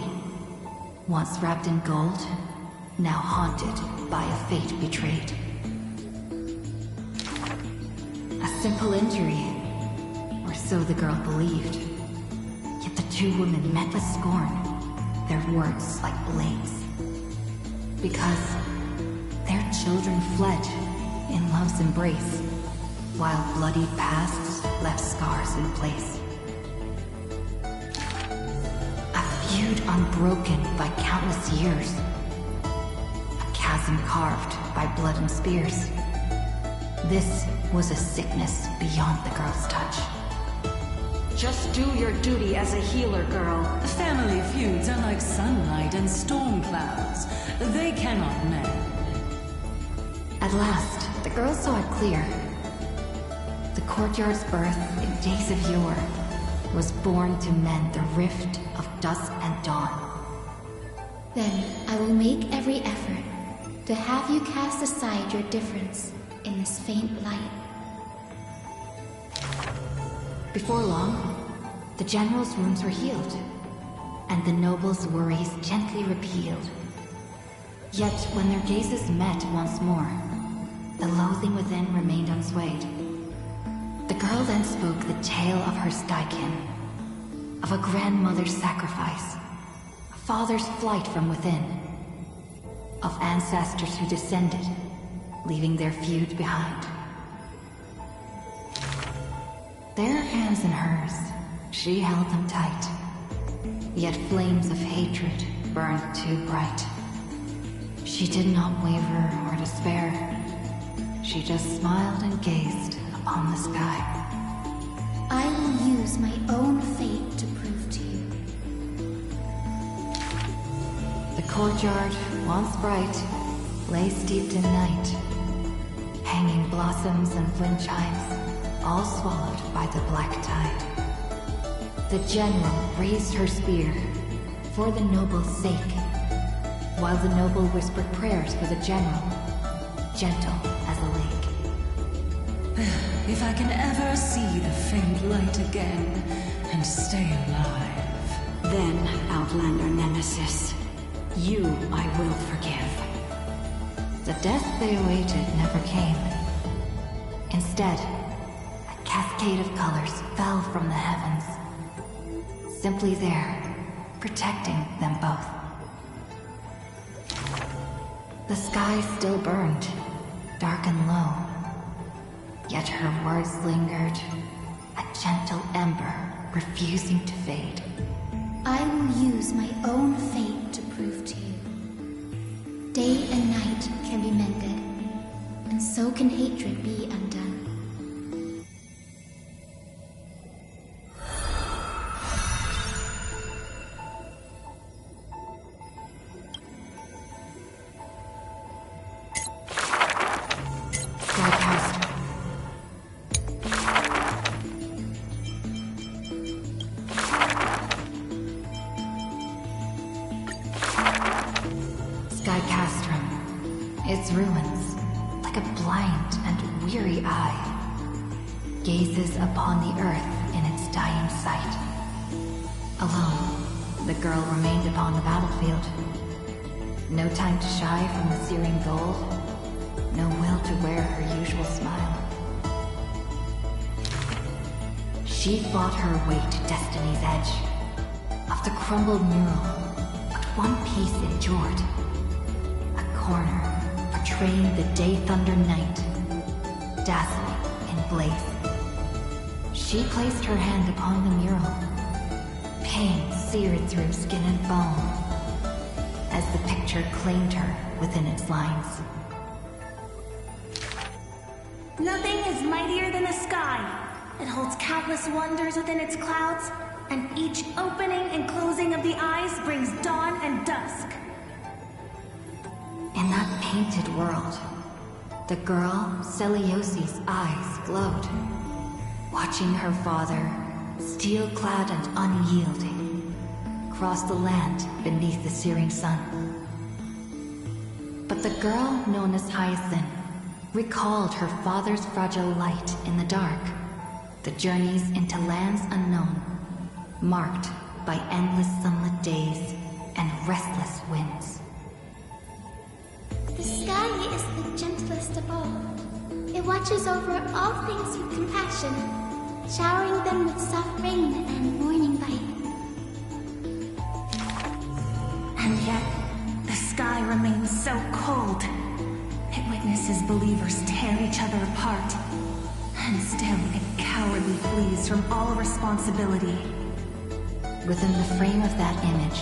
Speaker 12: once wrapped in gold, now haunted by a fate betrayed. A simple injury, or so the girl believed. Yet the two women met with scorn, their words like blades. Because their children fled in love's embrace, while bloody pasts left scars in place. A feud unbroken by countless years. A chasm carved by blood and spears. This was a sickness beyond the girl's touch.
Speaker 18: Just do your duty as a healer, girl.
Speaker 7: Family feuds are like sunlight and storm clouds. They cannot mend.
Speaker 12: At last, the girl saw it clear. The courtyard's birth in days of yore was born to mend the rift of dusk and dawn.
Speaker 10: Then I will make every effort to have you cast aside your difference in this faint light.
Speaker 12: Before long, the general's wounds were healed, and the noble's worries gently repealed. Yet when their gazes met once more, the loathing within remained unswayed. The girl then spoke the tale of her skykin, of a grandmother's sacrifice, a father's flight from within, of ancestors who descended, leaving their feud behind. Their hands in hers, she held them tight, yet flames of hatred burned too bright. She did not waver or despair. She just smiled and gazed upon the sky.
Speaker 10: I will use my own fate to prove to you.
Speaker 12: The courtyard, once bright, lay steeped in night. Hanging blossoms and wind chimes, all swallowed by the black tide. The general raised her spear for the noble's sake, while the noble whispered prayers for the general, gentle as a lake.
Speaker 7: If I can ever see the faint light again and stay alive.
Speaker 18: Then, Outlander Nemesis, you I will forgive.
Speaker 12: The death they awaited never came. Instead, a cascade of colors fell from the heavens, simply there, protecting them both. The sky still burned, dark and low, Yet her words lingered, a gentle ember refusing to fade.
Speaker 10: I will use my own fate to prove to you. Day and night can be mended, and so can hatred be undone.
Speaker 12: Its ruins, like a blind and weary eye, gazes upon the earth in its dying sight. Alone, the girl remained upon the battlefield. No time to shy from the searing gold, no will to wear her usual smile. She fought her way to destiny's edge. Of the crumbled mural, but one piece endured. A corner portraying the day thunder night, dazzling in blaze. She placed her hand upon the mural. Pain seared through skin and bone as the picture claimed her within its lines.
Speaker 17: Nothing is mightier than the sky. It holds countless wonders within its clouds, and each opening and closing of the eyes brings dawn and dusk.
Speaker 12: In that painted world, the girl Celiosi's eyes glowed, watching her father, steel-clad and unyielding, cross the land beneath the searing sun. But the girl known as Hyacinth recalled her father's fragile light in the dark, the journeys into lands unknown, marked by endless sunlit days and restless winds.
Speaker 10: The sky is the gentlest of all. It watches over all things with compassion, showering them with soft rain and morning light.
Speaker 17: And yet, the sky remains so cold. It witnesses believers tear each other apart, and still it cowardly flees from all responsibility.
Speaker 12: Within the frame of that image,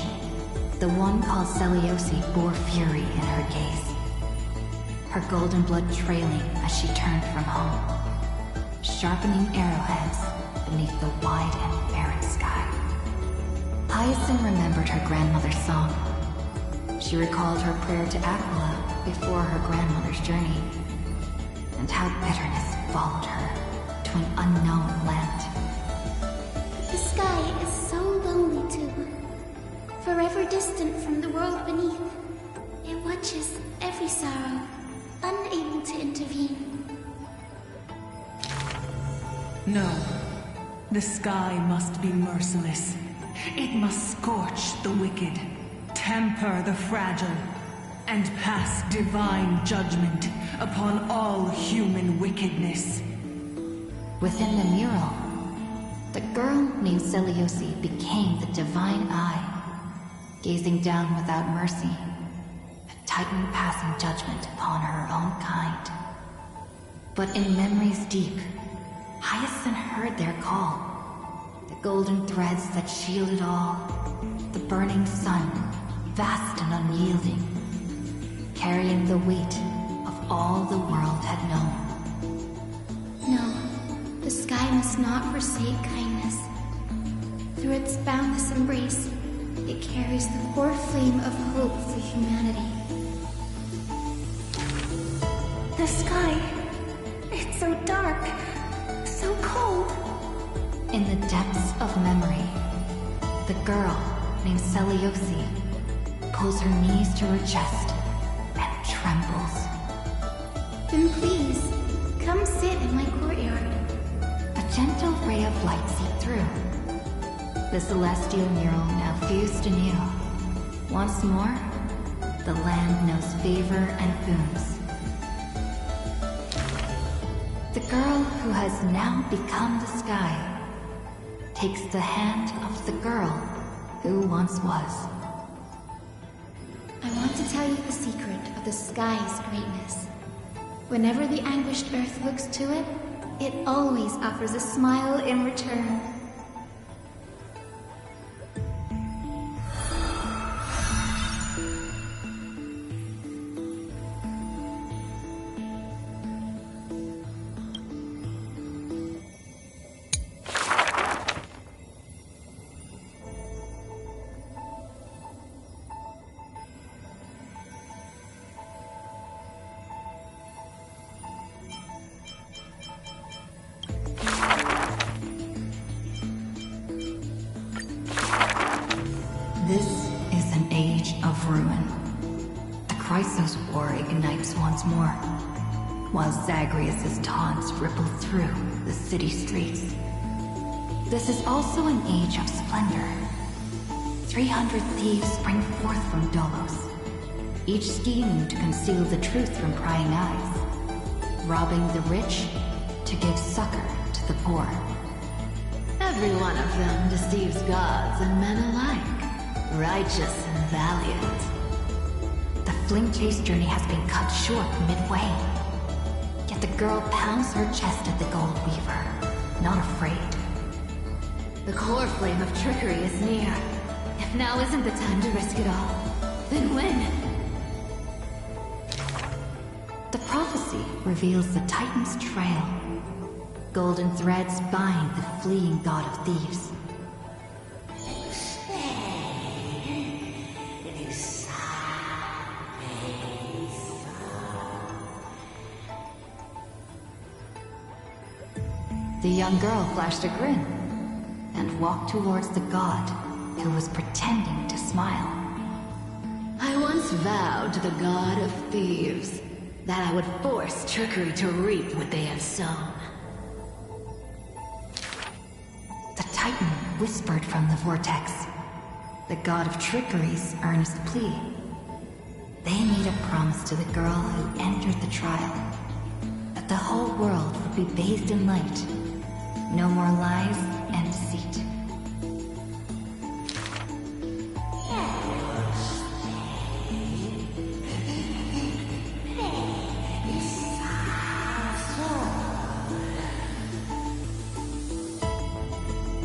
Speaker 12: the one called Celiosi bore fury in her gaze, her golden blood trailing as she turned from home, sharpening arrowheads beneath the wide and barren sky. Hyacinth remembered her grandmother's song. She recalled her prayer to Aquila before her grandmother's journey, and how bitterness followed her to an unknown land.
Speaker 10: The sky is so lonely too, forever distant from the world beneath. It watches every sorrow, unable to intervene.
Speaker 19: No. The sky must be merciless. It must scorch the wicked, temper the fragile, and pass divine judgment upon all human wickedness.
Speaker 12: Within the mural, the girl named Celiosi became the divine eye, gazing down without mercy, a titan passing judgment upon her own kind. But in memories deep, Hyacinth heard their call, the golden threads that shielded all, the burning sun, vast and unyielding, carrying the weight of all the world had known.
Speaker 10: No, the sky must not forsake kindness. Through its boundless embrace, it carries the core flame of hope for humanity.
Speaker 17: The sky, it's so dark, so cold.
Speaker 12: In the depths of memory, the girl named Celiosi pulls her knees to her chest and trembles.
Speaker 10: Then please, come sit in my courtyard.
Speaker 12: A gentle ray of light seeped through. The celestial mural now fused anew. Once more, the land knows favor and boons. The girl who has now become the sky takes the hand of the girl who once was.
Speaker 10: I want to tell you the secret of the sky's greatness. Whenever the anguished earth looks to it, it always offers a smile in return.
Speaker 12: This is an age of ruin. The Chrysos War ignites once more, while Zagreus' taunts ripple through the city streets. This is also an age of splendor. 300 thieves spring forth from Dolos, each scheming to conceal the truth from prying eyes, robbing the rich to give succor to the poor.
Speaker 8: Every one of them deceives gods and men alike, righteous and valiant.
Speaker 12: The fling chase journey has been cut short midway. Yet the girl pounds her chest at the gold weaver, not afraid.
Speaker 8: The core flame of trickery is near. If now isn't the time to risk it all, then when?
Speaker 12: The prophecy reveals the Titan's trail. Golden threads bind the fleeing god of thieves. The young girl flashed a grin and walked towards the god who was pretending to smile.
Speaker 8: I once vowed to the god of thieves that I would force trickery to reap what they have sown.
Speaker 12: The Titan whispered from the vortex, the god of trickery's earnest plea. They made a promise to the girl who entered the trial, that the whole world would be bathed in light. No more lies and deceit.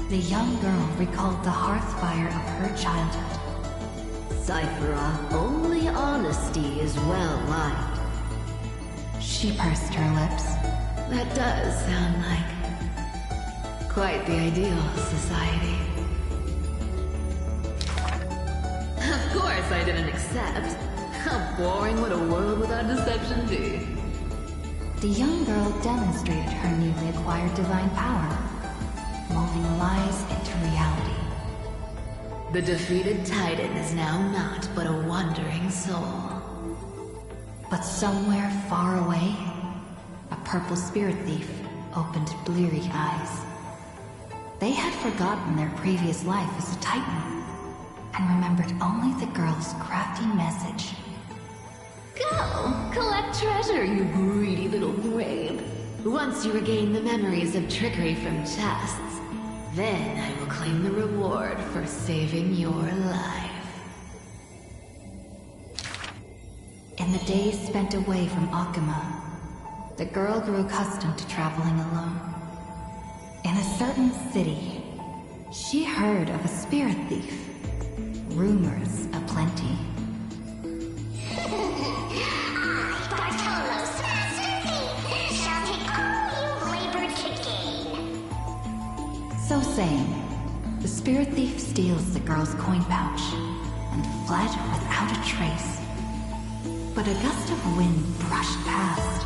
Speaker 12: The young girl recalled the hearth fire of her childhood.
Speaker 8: Cyphera, only honesty is well liked.
Speaker 12: She pursed her lips.
Speaker 8: That does sound like quite the ideal society. Of course I didn't accept. How boring would a world without deception be?
Speaker 12: The young girl demonstrated her newly acquired divine power, molding lies into reality.
Speaker 8: The defeated Titan is now not but a wandering soul.
Speaker 12: But somewhere far away, a purple spirit thief opened bleary eyes. They had forgotten their previous life as a Titan, and remembered only the girl's crafty message.
Speaker 8: Go! Collect treasure, you greedy little grave. Once you regain the memories of trickery from chests, then I will claim the reward for saving your life.
Speaker 12: In the days spent away from Akima, the girl grew accustomed to traveling alone. In a certain city, she heard of a spirit thief. Rumors aplenty.
Speaker 1: I, Bartolo's master thief, shall take all you've labored to gain.
Speaker 12: So saying, the spirit thief steals the girl's coin pouch and fled without a trace. But a gust of wind brushed past,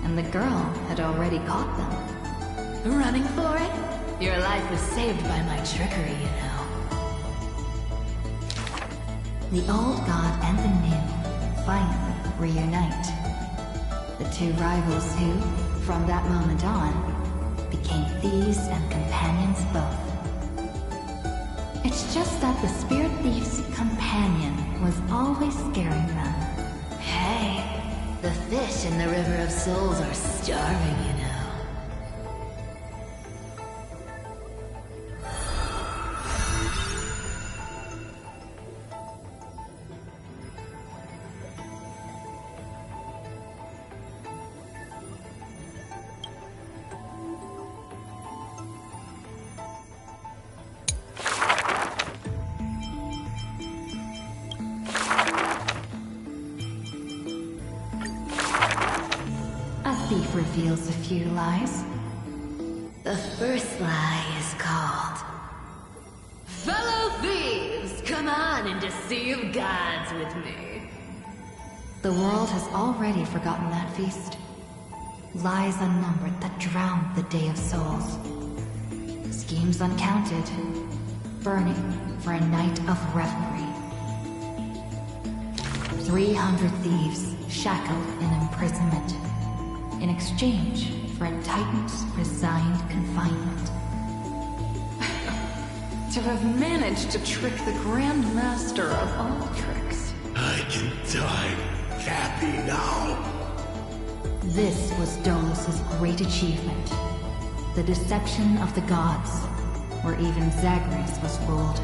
Speaker 12: and the girl had already caught them.
Speaker 8: Running for it? Your life was saved by my trickery, you know.
Speaker 12: The old god and the new finally reunite. The two rivals who, from that moment on, became thieves and companions both. It's just that the spirit thief's companion was always scaring them.
Speaker 8: Hey, the fish in the River of Souls are starving, you know.
Speaker 12: reveals a few lies.
Speaker 8: The first lie is called Fellow Thieves, come on and deceive gods with me.
Speaker 12: The world has already forgotten that feast. Lies unnumbered that drowned the Day of Souls. Schemes uncounted, burning for a night of revelry. 300 thieves shackled in imprisonment in exchange for a Titan's resigned confinement. To have managed to trick the Grand Master of all tricks.
Speaker 16: I can die happy now.
Speaker 12: This was Dolus's great achievement. The deception of the gods, where even Zagreus was ruled.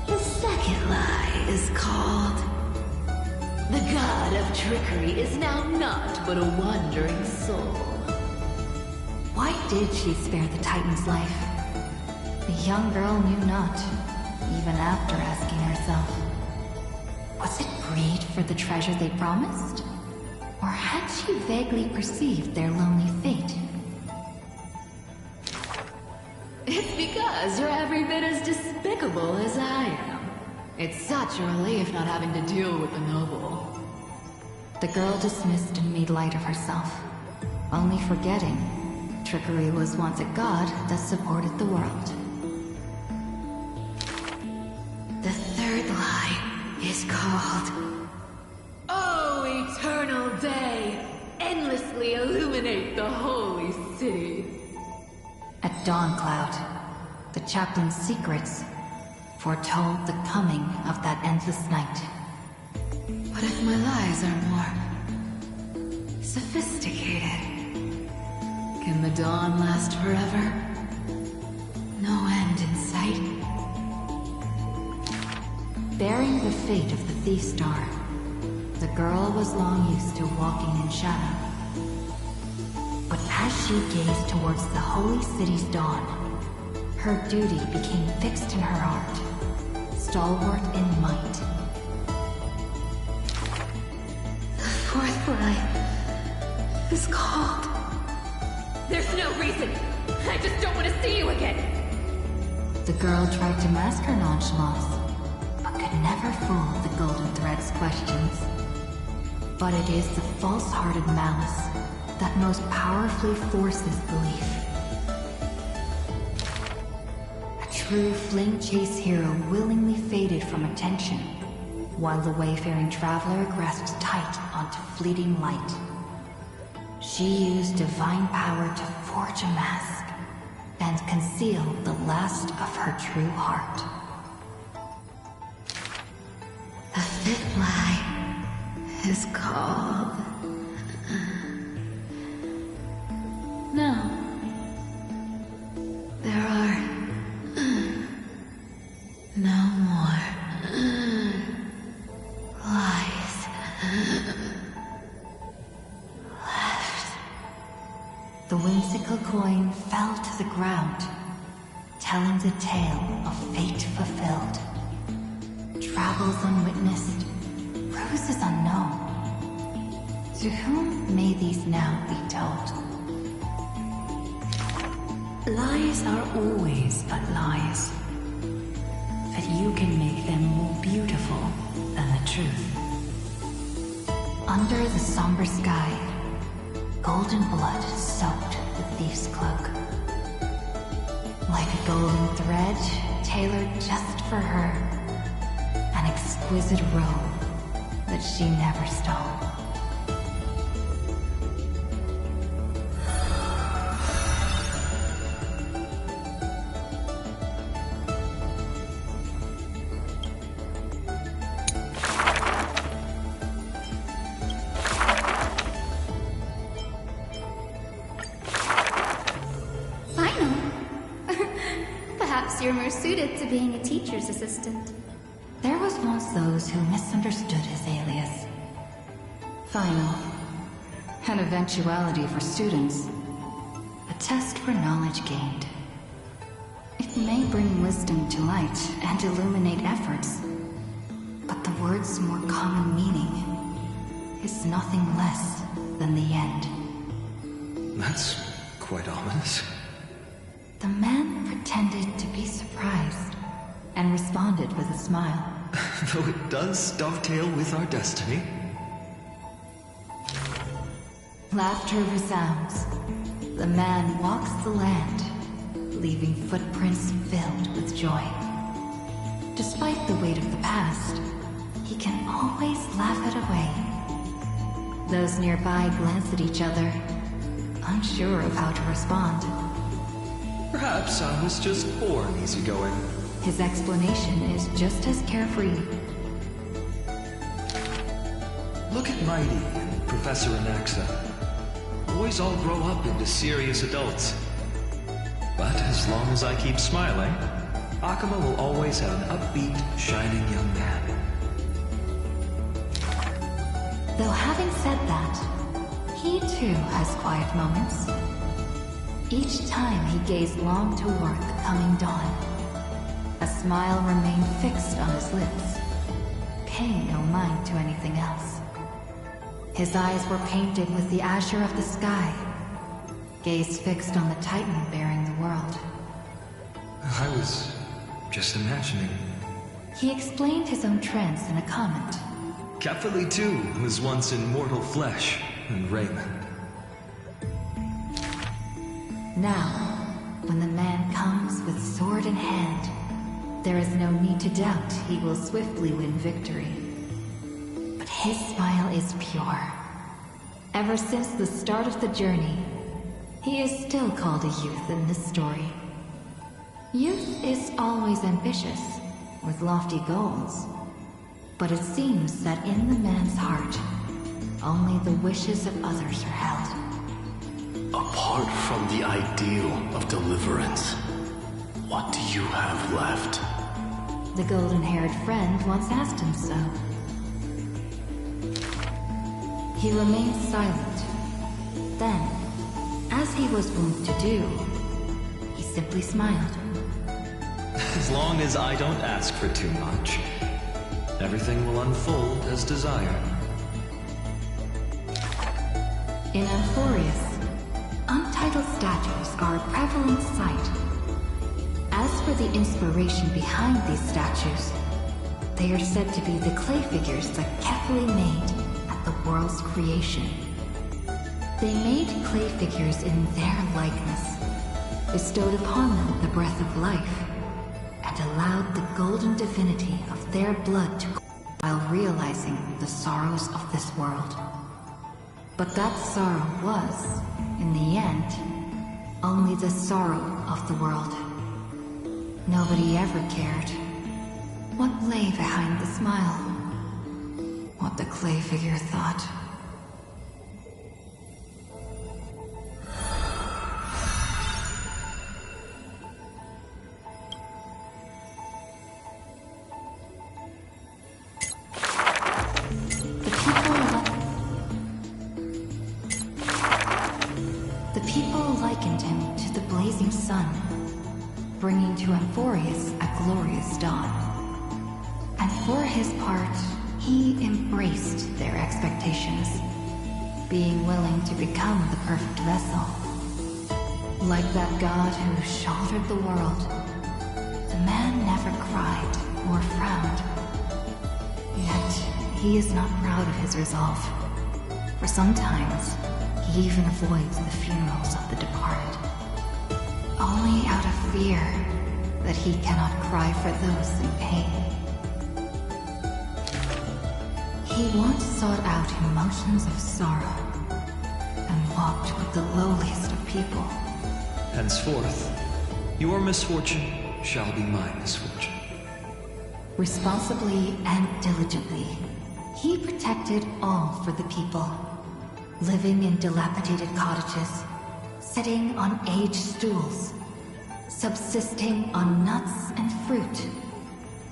Speaker 8: The second lie is called The god of trickery is now not but a wandering soul.
Speaker 12: Why did she spare the Titan's life? The young girl knew not, even after asking herself. Was it greed for the treasure they promised? Or had she vaguely perceived their lonely fate?
Speaker 8: It's because you're every bit as despicable as I am. It's such a relief not having to deal with the noble.
Speaker 12: The girl dismissed and made light of herself, only forgetting trickery was once a god that supported the world.
Speaker 8: The third lie is called Oh, eternal day, endlessly illuminate the holy city.
Speaker 12: At Dawncloud, the chaplain's secrets foretold the coming of that endless night.
Speaker 8: What if my lies are more sophisticated? Can the dawn last forever? No end in sight?
Speaker 12: Bearing the fate of the Thief Star, the girl was long used to walking in shadow. But as she gazed towards the holy city's dawn, her duty became fixed in her heart, stalwart in might.
Speaker 8: The fourth lie is called There's no reason. I just don't want to see you again.
Speaker 12: The girl tried to mask her nonchalance, but could never fool the Golden Thread's questions. But it is the false-hearted malice that most powerfully forces belief. A true flame chase hero willingly faded from attention, while the wayfaring traveler grasped tight onto fleeting light. She used divine power to forge a mask and conceal the last of her true heart.
Speaker 8: The fifth lie is called No. There are no more lies left.
Speaker 12: The whimsical coin fell to the ground, telling the tale of fate fulfilled. Travels unwitnessed, roses unknown. To whom may these now be told?
Speaker 7: Lies are always but lies, but you can make them more beautiful than the truth.
Speaker 12: Under the somber sky, golden blood soaked the thief's cloak. Like a golden thread tailored just for her, an exquisite robe that she never stole.
Speaker 10: You're more suited to being a teacher's assistant.
Speaker 12: There was once those who misunderstood his alias. Final. An eventuality for students. A test for knowledge gained. It may bring wisdom to light and illuminate efforts, but the word's more common meaning is nothing less than the end.
Speaker 9: That's quite ominous.
Speaker 12: The man pretended to be surprised and responded with a smile.
Speaker 9: Though it does dovetail with our destiny.
Speaker 12: Laughter resounds. The man walks the land, leaving footprints filled with joy. Despite the weight of the past, he can always laugh it away. Those nearby glance at each other, unsure of how to respond.
Speaker 9: Perhaps I was just born easygoing.
Speaker 12: His explanation is just as carefree.
Speaker 9: Look at Mighty and Professor Anaxa. Boys all grow up into serious adults. But as long as I keep smiling, Akuma will always have an upbeat, shining young man.
Speaker 12: Though having said that, he too has quiet moments. Each time he gazed long toward the coming dawn, a smile remained fixed on his lips, paying no mind to anything else. His eyes were painted with the azure of the sky, gaze fixed on the Titan bearing the world.
Speaker 9: I was just imagining.
Speaker 12: He explained his own trance in a comment.
Speaker 9: Kefali too was once in mortal flesh and raiment.
Speaker 12: Now, when the man comes with sword in hand, there is no need to doubt he will swiftly win victory. But his smile is pure. Ever since the start of the journey, he is still called a youth in this story. Youth is always ambitious, with lofty goals. But it seems that in the man's heart, only the wishes of others are held.
Speaker 2: Apart from the ideal of deliverance, what do you have left?
Speaker 12: The golden-haired friend once asked him so. He remained silent. Then, as he was wont to do, he simply smiled.
Speaker 9: As long as I don't ask for too much, everything will unfold as desired.
Speaker 12: In Amphorius, untitled statues are a prevalent sight. As for the inspiration behind these statues, they are said to be the clay figures that Kefali made at the world's creation. They made clay figures in their likeness, bestowed upon them the breath of life, and allowed the golden divinity of their blood to while realizing the sorrows of this world. But that sorrow was, in the end, only the sorrow of the world. Nobody ever cared what lay behind the smile, what the clay figure thought. The people likened him to the blazing sun, bringing to Amphorius a glorious dawn. And for his part, he embraced their expectations, being willing to become the perfect vessel. Like that god who shouldered the world, the man never cried or frowned. Yet, he is not proud of his resolve, for sometimes he even avoids the funerals of the departed, only out of fear that he cannot cry for those in pain. He once sought out emotions of sorrow and walked with the lowliest of people.
Speaker 9: Henceforth, your misfortune shall be my misfortune.
Speaker 12: Responsibly and diligently, he protected all for the people, living in dilapidated cottages, sitting on aged stools, subsisting on nuts and fruit,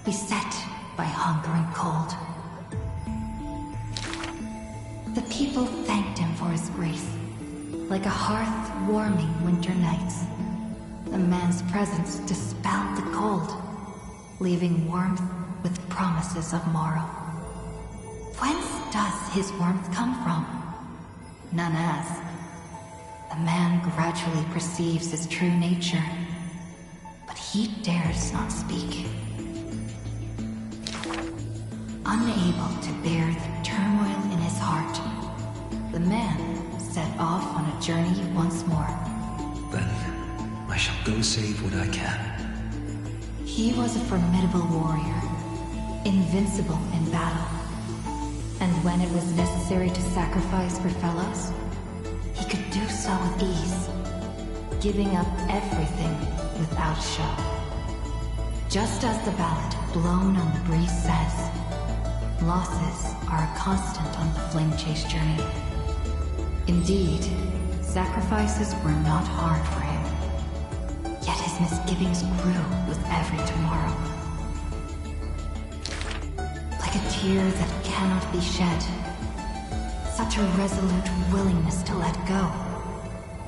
Speaker 12: beset by hunger and cold. The people thanked him for his grace, like a hearth warming winter nights. The man's presence dispelled the cold, leaving warmth with promises of morrow. Whence does his warmth come from? None as. The man gradually perceives his true nature, but he dares not speak. Unable to bear the turmoil in his heart, the man set off on a journey once more.
Speaker 9: Then I shall go save what I can.
Speaker 12: He was a formidable warrior, invincible in battle. And when it was necessary to sacrifice for fellows, he could do so with ease, giving up everything without show. Just as the ballad blown on the breeze says, losses are a constant on the flame chase journey. Indeed, sacrifices were not hard for him, yet his misgivings grew with every tomorrow. Like a tear that cannot be shed, such a resolute willingness to let go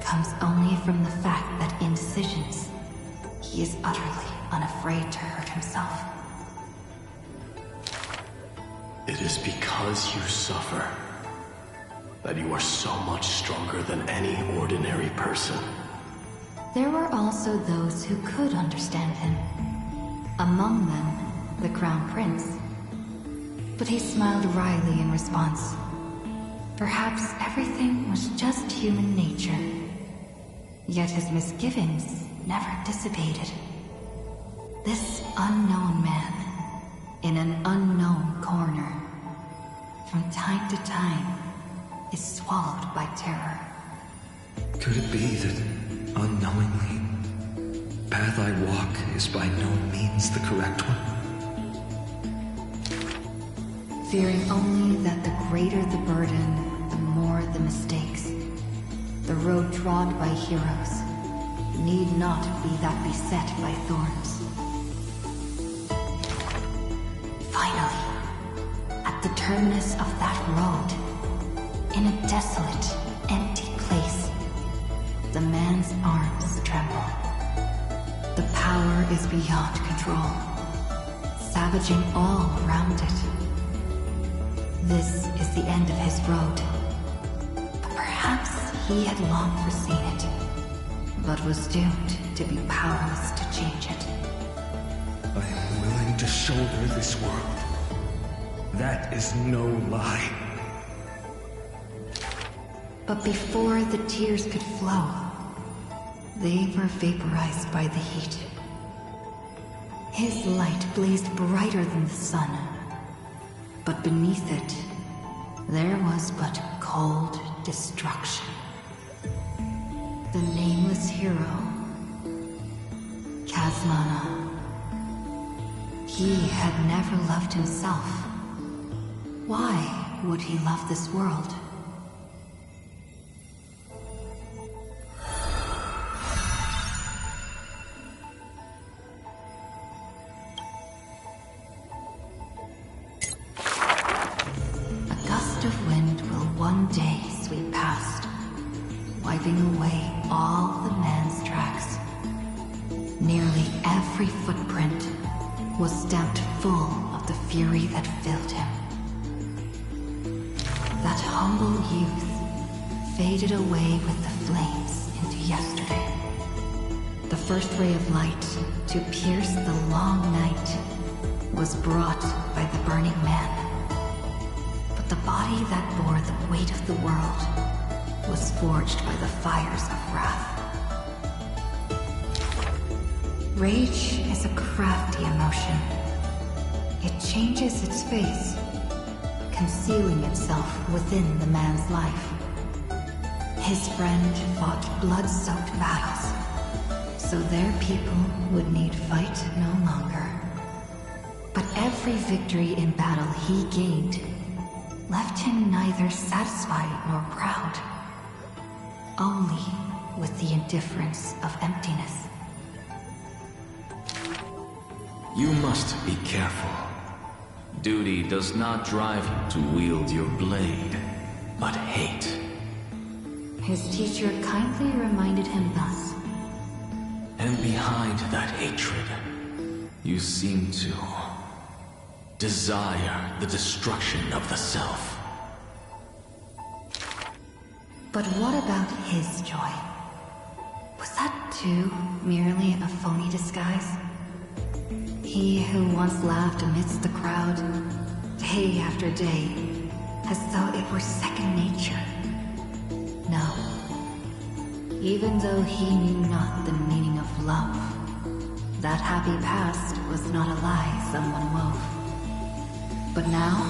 Speaker 12: comes only from the fact that in decisions, he is utterly unafraid to hurt himself.
Speaker 2: It is because you suffer that you are so much stronger than any ordinary person.
Speaker 12: There were also those who could understand him. Among them, the Crown Prince. But he smiled wryly in response. Perhaps everything was just human nature. Yet his misgivings never dissipated. This unknown man, in an unknown corner, from time to time, is swallowed by terror.
Speaker 9: Could it be that, unknowingly, path I walk is by no means the correct one?
Speaker 12: Fearing only that the greater the burden, the more the mistakes. The road trod by heroes need not be that beset by thorns. Finally, at the terminus of that road, in a desolate, empty place, the man's arms tremble. The power is beyond control, savaging all around it. This is the end of his road. But perhaps he had long foreseen it, but was doomed to be powerless to change it.
Speaker 9: I am willing to shoulder this world. That is no lie.
Speaker 12: But before the tears could flow, they were vaporized by the heat. His light blazed brighter than the sun, but beneath it, there was but cold destruction. The nameless hero, Kazlana. He had never loved himself. Why would he love this world? Wiping away all the man's tracks. Nearly every footprint was stamped full of the fury that filled him. That humble youth faded away with the flames into yesterday. The first ray of light to pierce the long night was brought by the burning man. But the body that bore the weight of the world was forged by the fires of wrath. Rage is a crafty emotion. It changes its face, concealing itself within the man's life. His friend fought blood-soaked battles, so their people would need fight no longer. But every victory in battle he gained left him neither satisfied nor proud, only with the indifference of emptiness.
Speaker 4: You must be careful. Duty does not drive you to wield your blade, but hate.
Speaker 12: His teacher kindly reminded him thus.
Speaker 4: And behind that hatred, you seem to desire the destruction of the self.
Speaker 12: But what about his joy? Was that too merely a phony disguise? He who once laughed amidst the crowd, day after day, as though it were second nature. No. Even though he knew not the meaning of love, that happy past was not a lie someone wove. But now,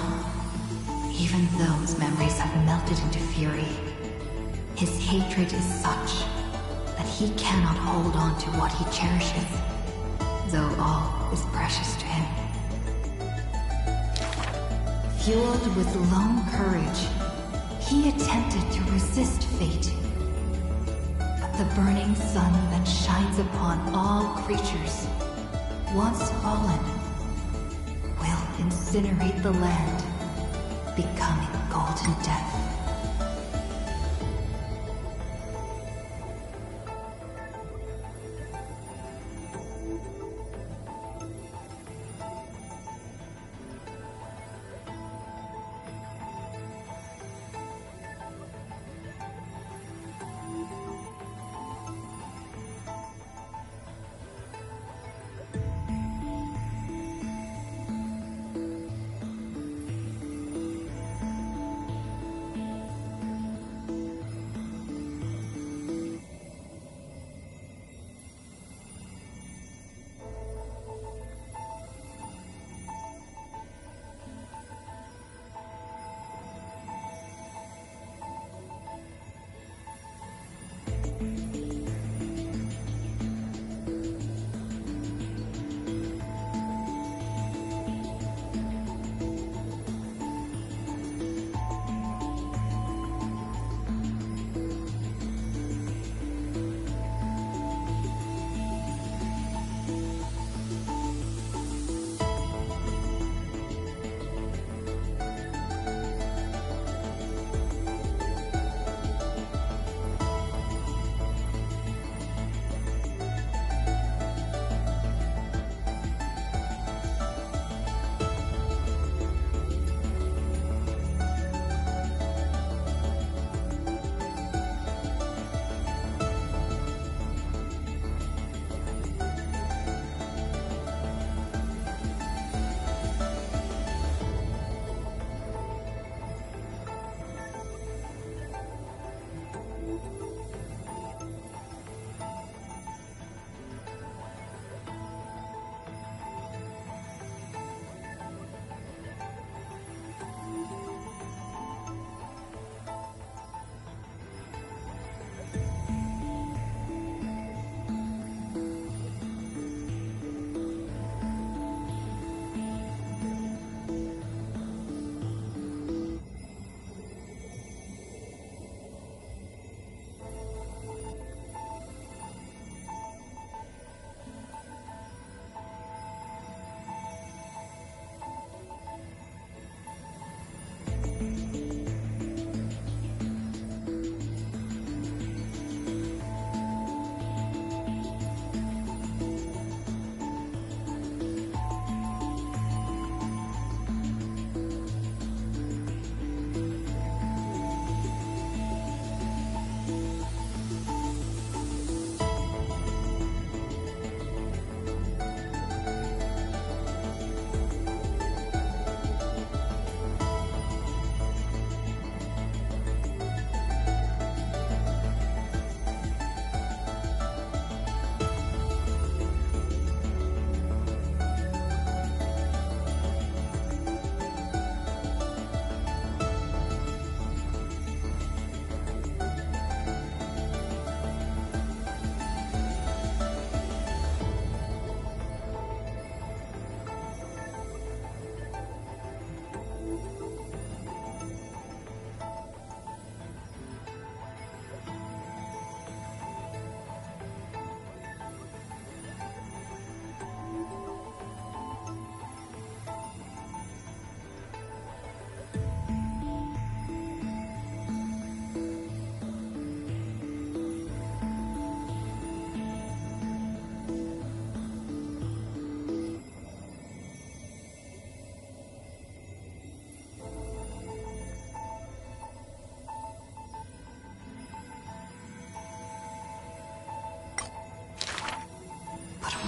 Speaker 12: even those memories have melted into fury. His hatred is such that he cannot hold on to what he cherishes, though all is precious to him. Fueled with lone courage, he attempted to resist fate. But the burning sun that shines upon all creatures, once fallen, will incinerate the land, becoming golden death.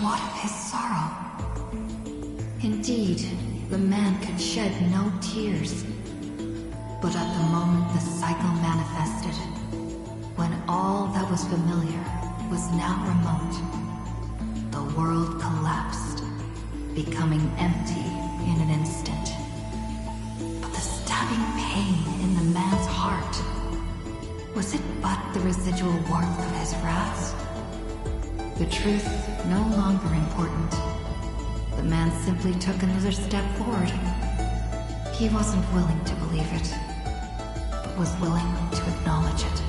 Speaker 12: what of his sorrow? Indeed, the man could shed no tears. But at the moment the cycle manifested, when all that was familiar was now remote, the world collapsed, becoming empty in an instant. But the stabbing pain in the man's heart, was it but the residual warmth of his wrath? The truth no longer important. The man simply took another step forward. He wasn't willing to believe it, but was willing to acknowledge it.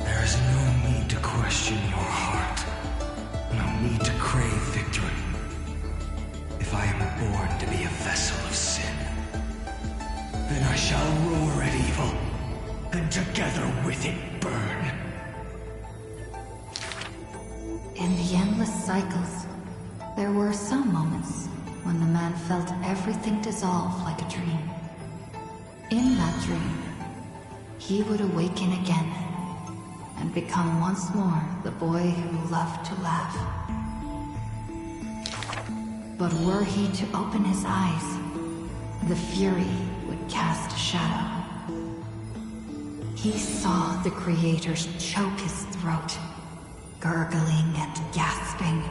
Speaker 9: There is no need to question your heart. No need to crave victory. If I am born to be a vessel of sin, then I shall roar at evil, and together with it burn.
Speaker 12: In the endless cycles, there were some moments when the man felt everything dissolve like a dream. In that dream, he would awaken again and become once more the boy who loved to laugh. But were he to open his eyes, the fury would cast a shadow. He saw the creators choke his throat, gurgling and gasping,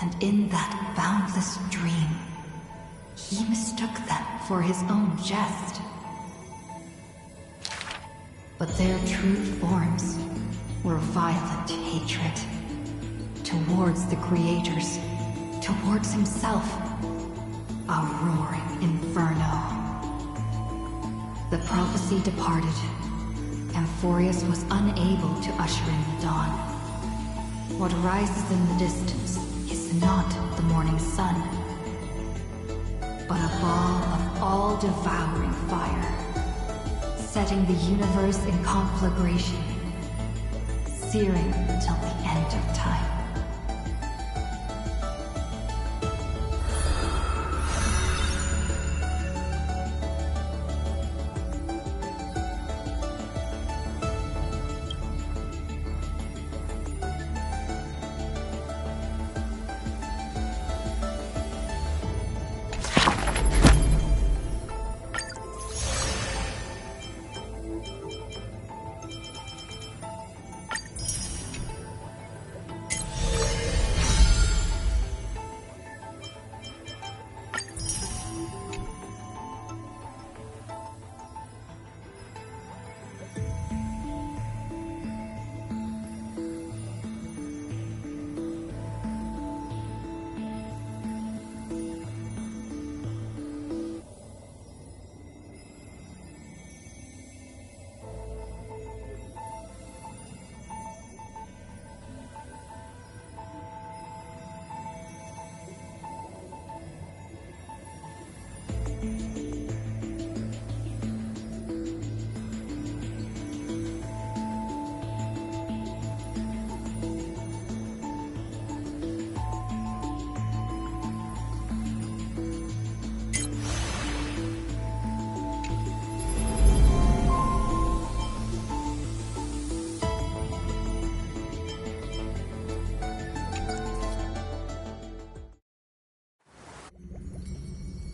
Speaker 12: and in that boundless dream, he mistook them for his own jest. But their true forms were violent hatred towards the creators, towards himself, a roaring inferno. The prophecy departed. Amphorius was unable to usher in the dawn. What rises in the distance is not the morning sun, but a ball of all-devouring fire, setting the universe in conflagration, searing until the end of time.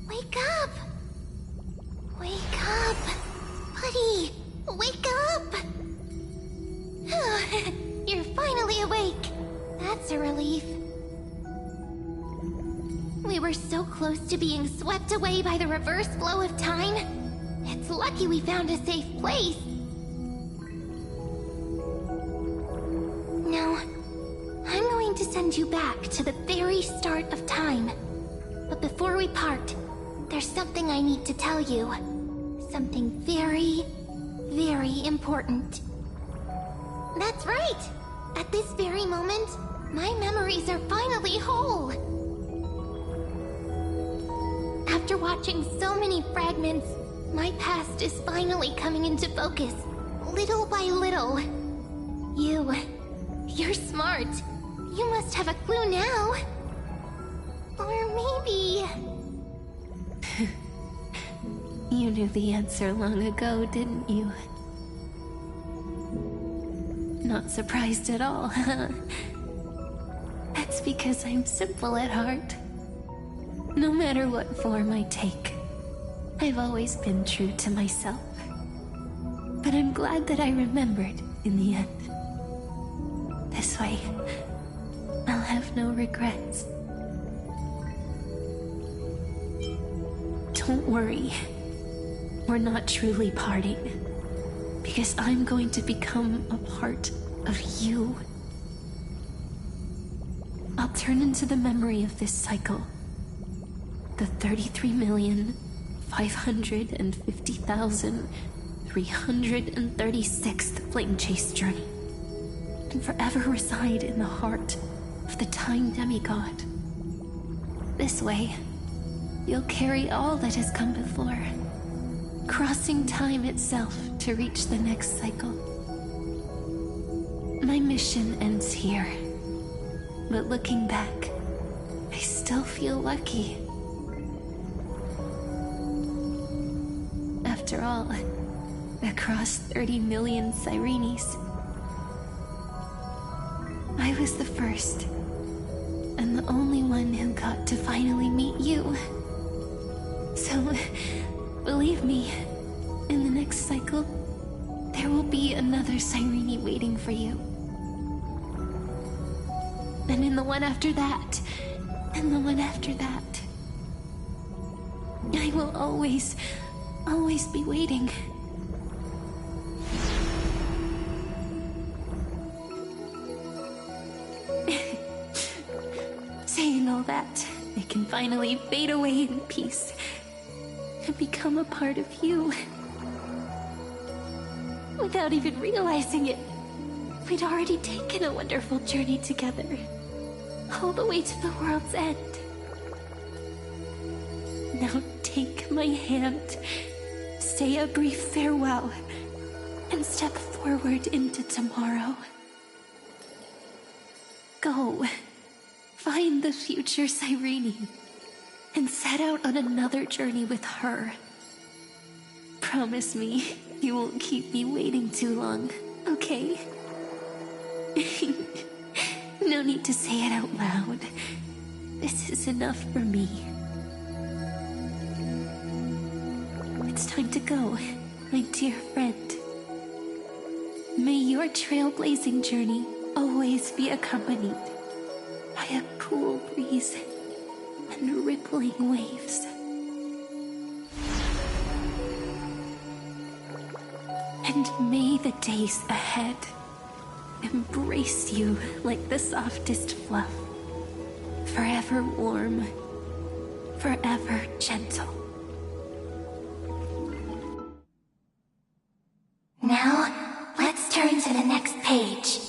Speaker 1: Wake up! Wake up! Buddy! Wake up! You're finally awake. That's a relief. We were so close to being swept away by the reverse flow of time. It's lucky we found a safe place. Now, I'm going to send you back to the very start of time. But before we part, there's something I need to tell you. Something very, very important. That's right! At this very moment, my memories are finally whole. After watching so many fragments, my past is finally coming into focus, little by little. You're smart. You must have a clue now. Or maybe...
Speaker 5: You knew the answer long ago, didn't you?
Speaker 7: Not surprised at all, huh? That's because I'm simple at heart. No matter what form I take, I've always been true to myself. But I'm glad that I remembered in the end. This way, I'll have no regrets. Don't worry. We're not truly parting. Because I'm going to become a part of you. I'll turn into the memory of this cycle. The 33,550,336th Flame Chase journey. And forever reside in the heart of the Time Demigod. This way, you'll carry all that has come before, crossing time itself to reach the next cycle. My mission ends here, but looking back, I still feel lucky. After all, across 30 million Sirenes, I was the first, and the only one who got to finally meet you. So, believe me, in the next cycle, there will be another Cyrene waiting for you. And in the one after that, and the one after that. I will always be waiting. Saying all that, I can finally fade away in peace and become a part of you. Without even realizing it, we'd already taken a wonderful journey together, all the way to the world's end. Now take my hand, say a brief farewell, and step forward into tomorrow. Go, find the future Cyrene, and set out on another journey with her. Promise me you won't keep me waiting too long, okay? No need to say it out loud. This is enough for me. It's time to go, my dear friend. May your trailblazing journey always be accompanied by a cool breeze and rippling waves. And may the days ahead embrace you like the softest fluff, forever warm, forever gentle.
Speaker 1: Now, let's turn to the next page.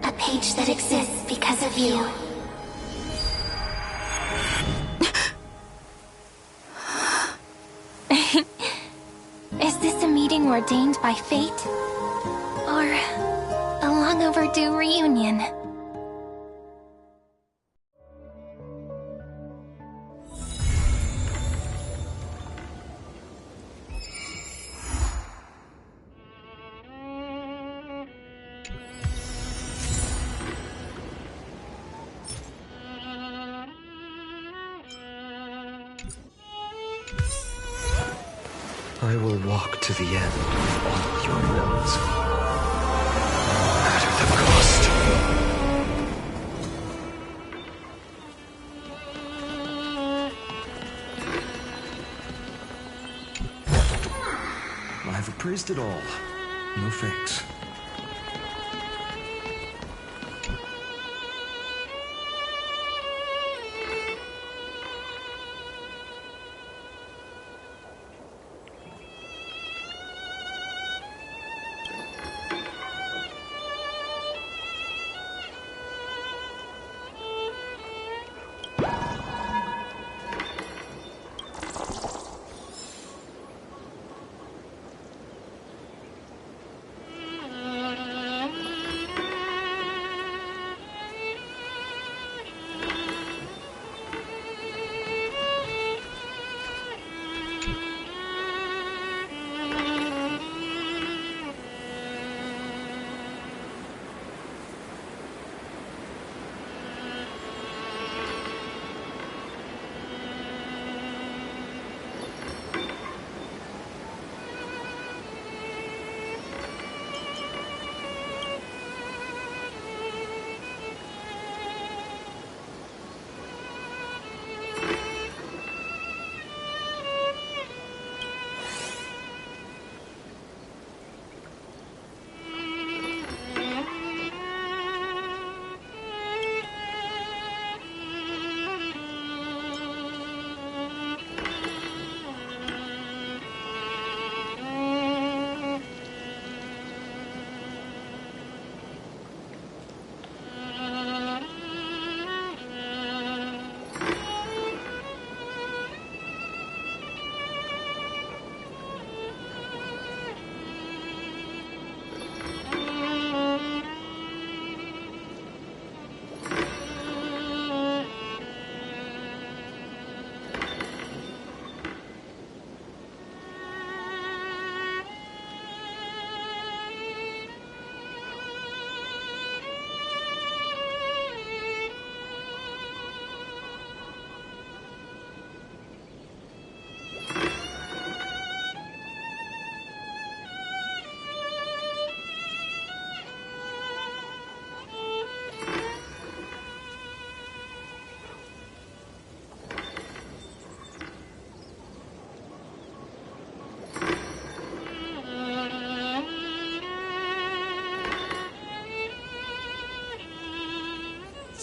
Speaker 1: A page that exists because of you. Is this a meeting ordained by fate? Or a long overdue reunion?
Speaker 6: I will walk to the end of all your wills, no matter the cost. I've appraised it all. No thanks.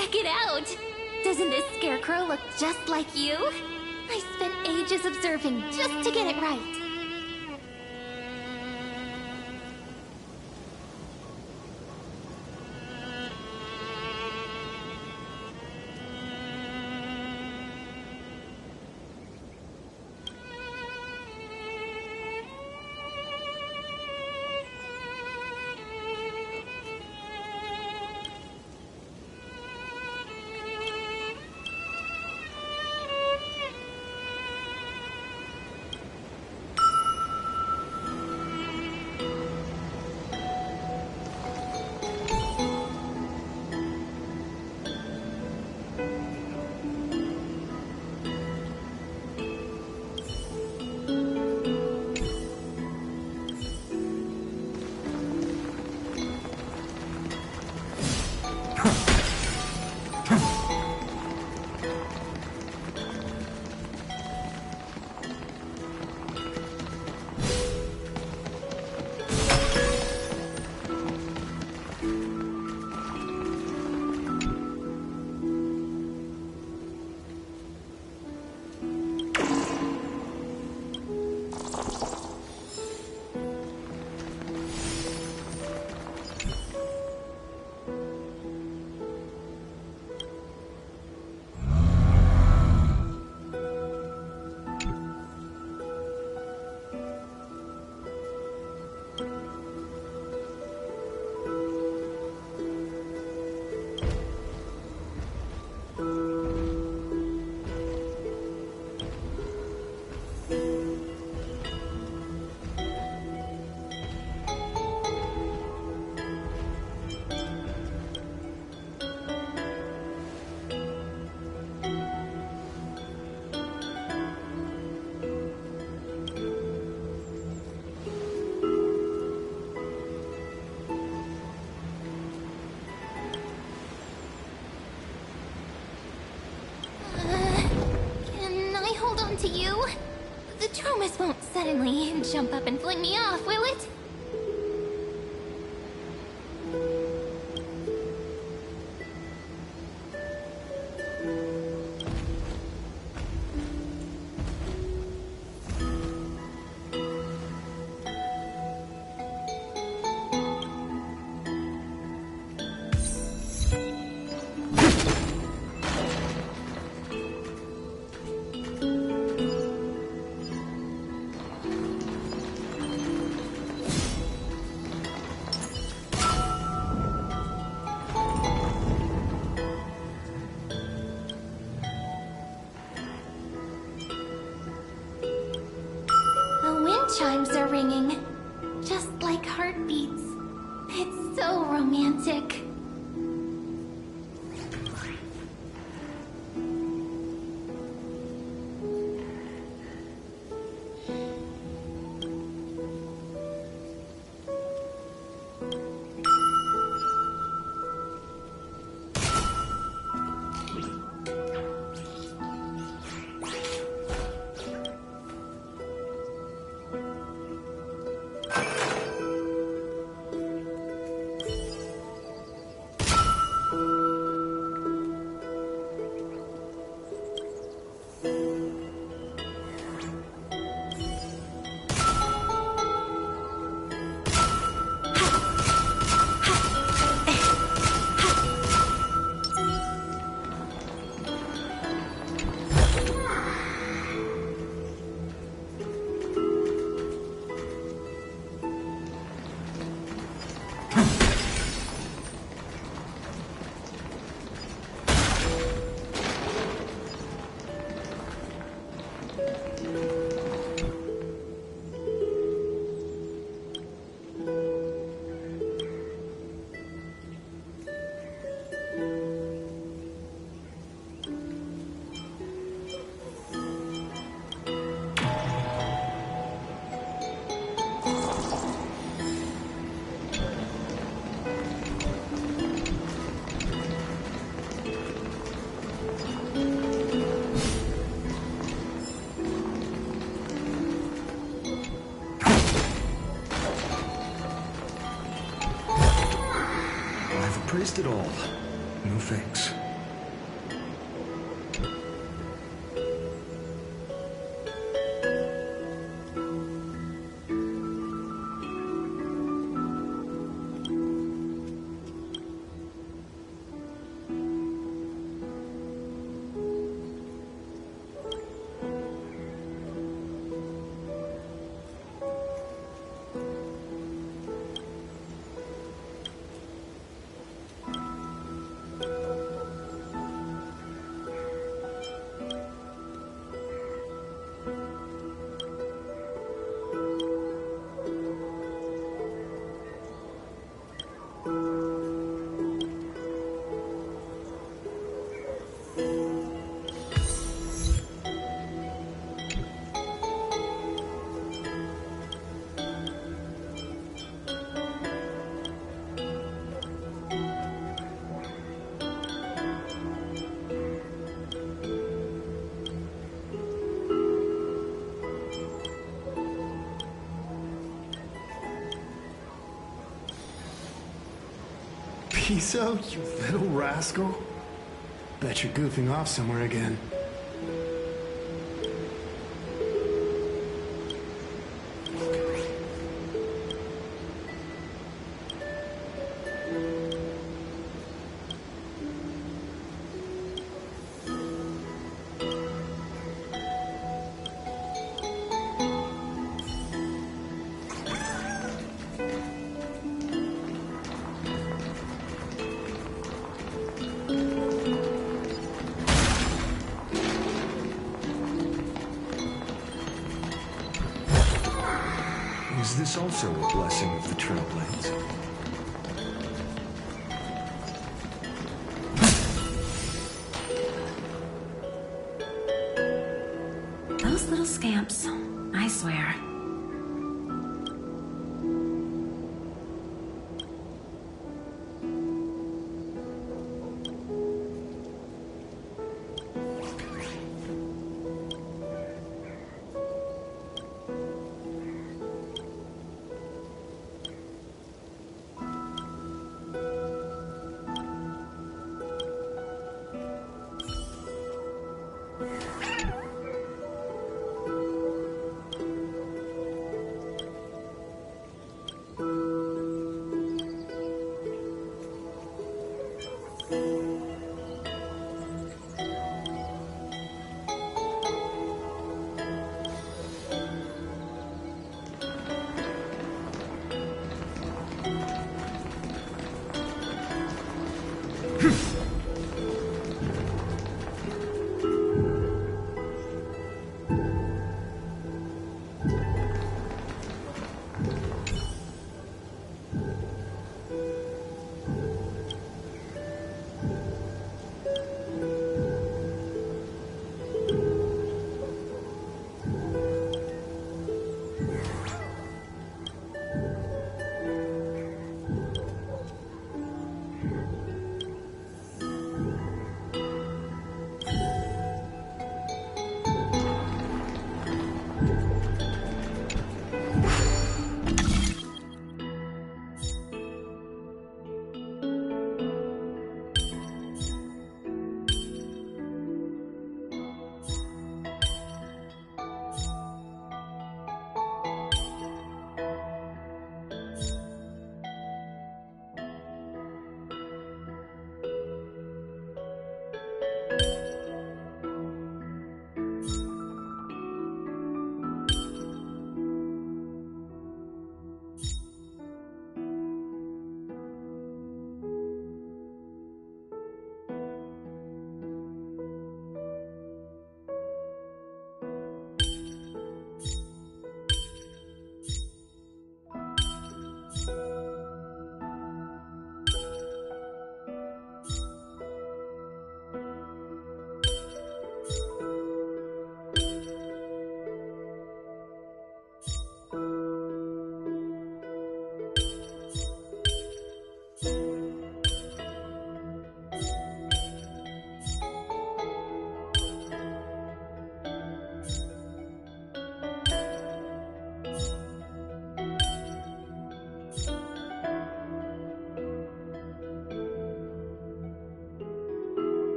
Speaker 7: Check it out! Doesn't this scarecrow look just like you? I spent ages observing just to get it right. To you? The Tromus won't suddenly jump up and fling me off, will it? Chimes are ringing, just like heartbeats. It's so romantic.
Speaker 9: Praised it all. No thanks.
Speaker 20: Piso, you little rascal. Bet you're goofing off somewhere again.
Speaker 9: Is this also a blessing of the Trailblades?
Speaker 17: Those little scamps, I swear.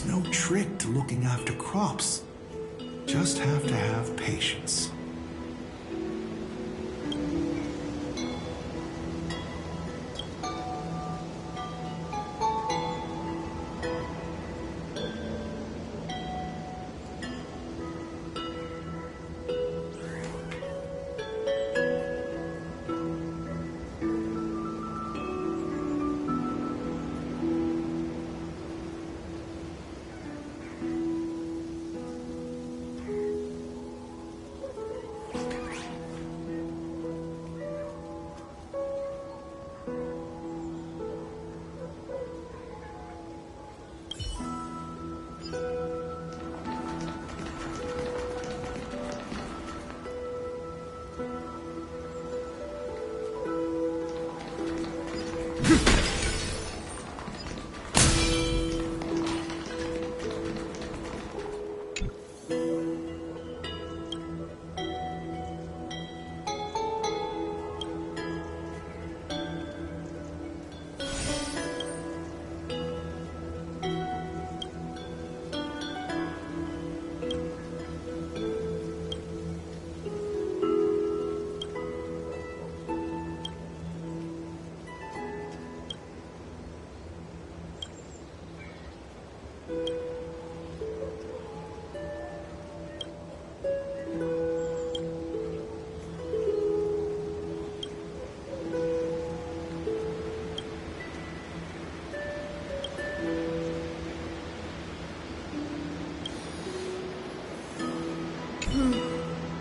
Speaker 16: no trick to looking after crops. Just have to have patience.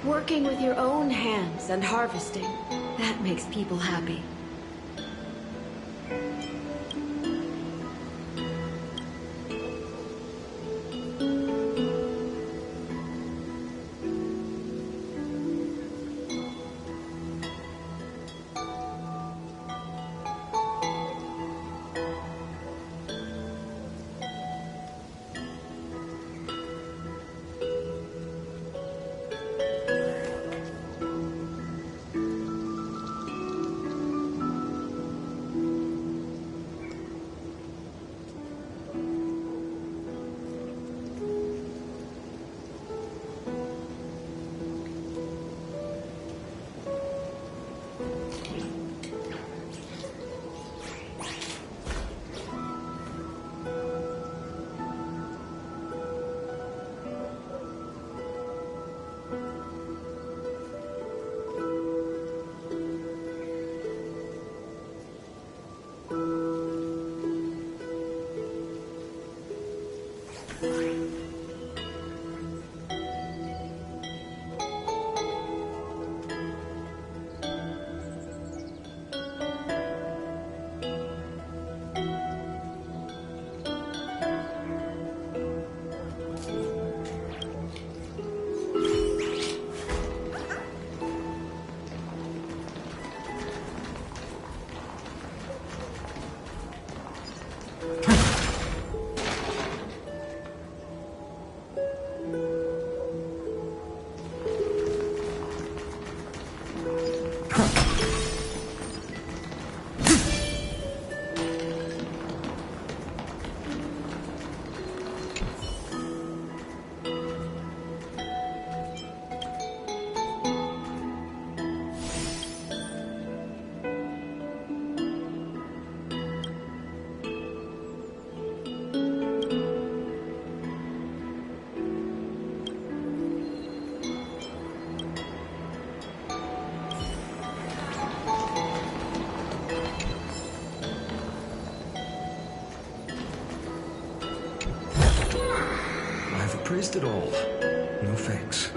Speaker 5: Working with your own hands and harvesting, that makes people happy.
Speaker 6: Praised it all. No thanks.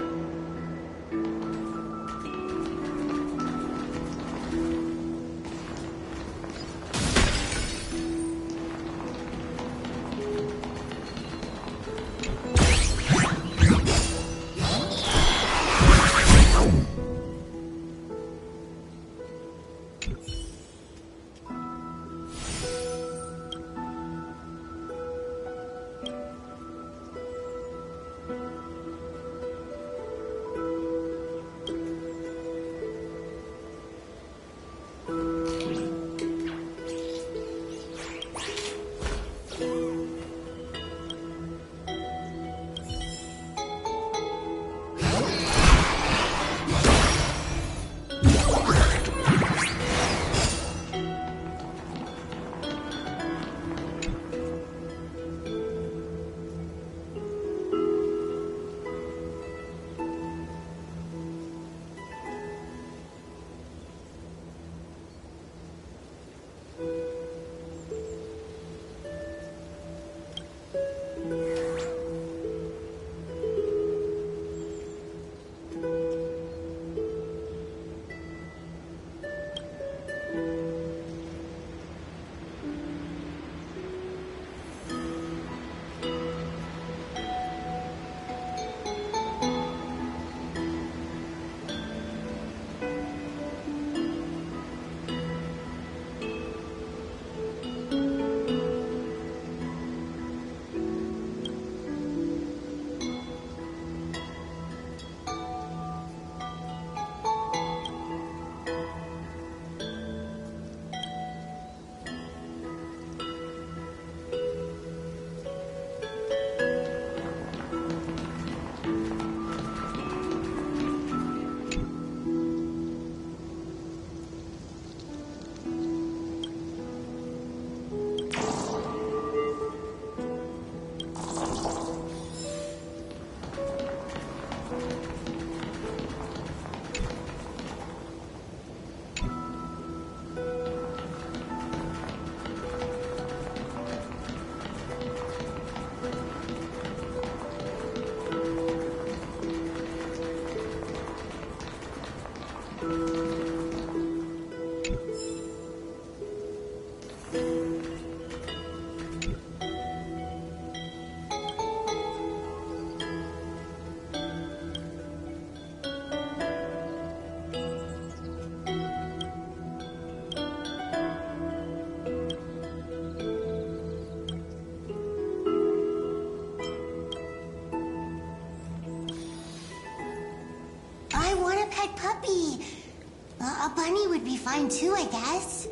Speaker 1: pet puppy. A bunny would be fine too, I guess.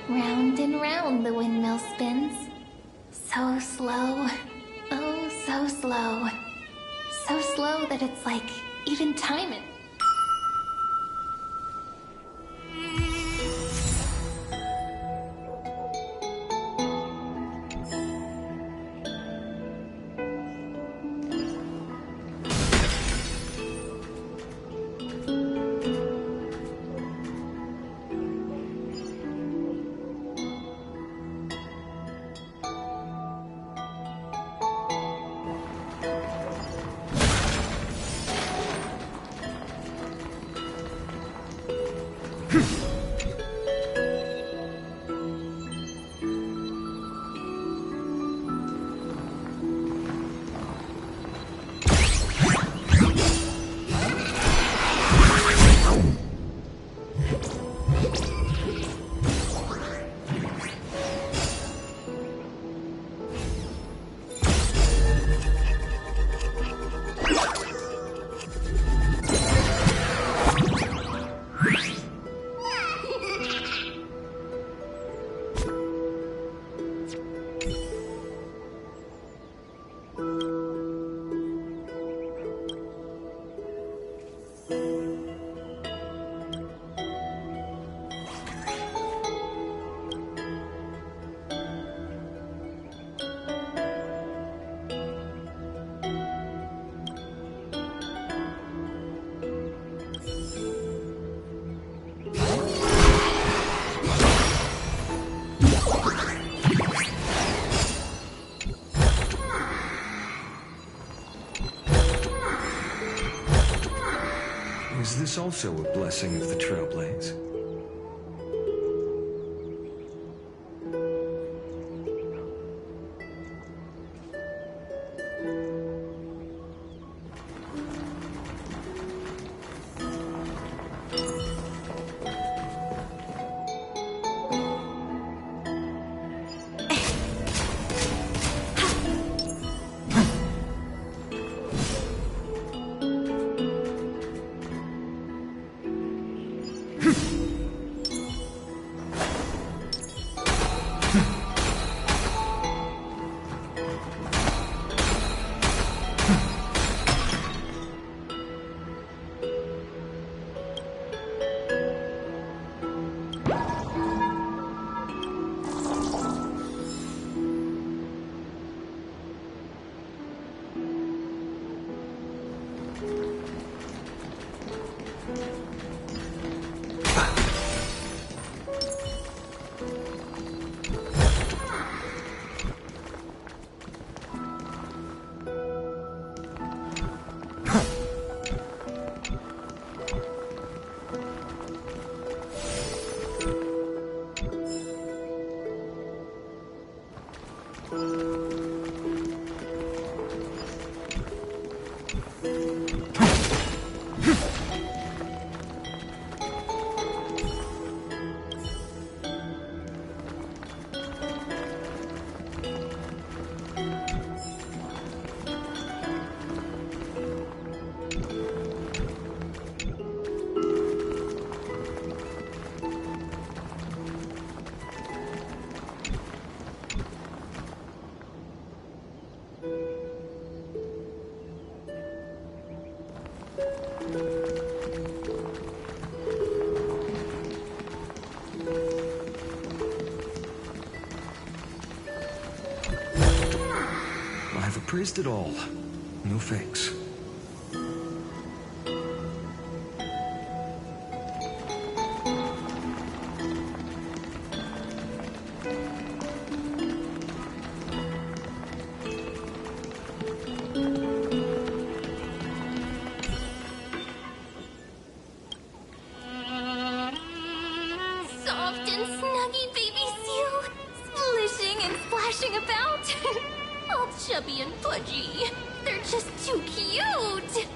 Speaker 7: Round and round the windmill spins. So slow. Oh, so slow. So slow that it's like even time it.
Speaker 9: Is this also a blessing of the Trailblaze?
Speaker 6: I've appraised it all. No fakes.
Speaker 7: Soft and snuggy baby seal, splishing and splashing about. All chubby and pudgy. They're just too cute.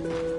Speaker 10: I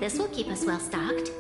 Speaker 17: This will keep us well stocked.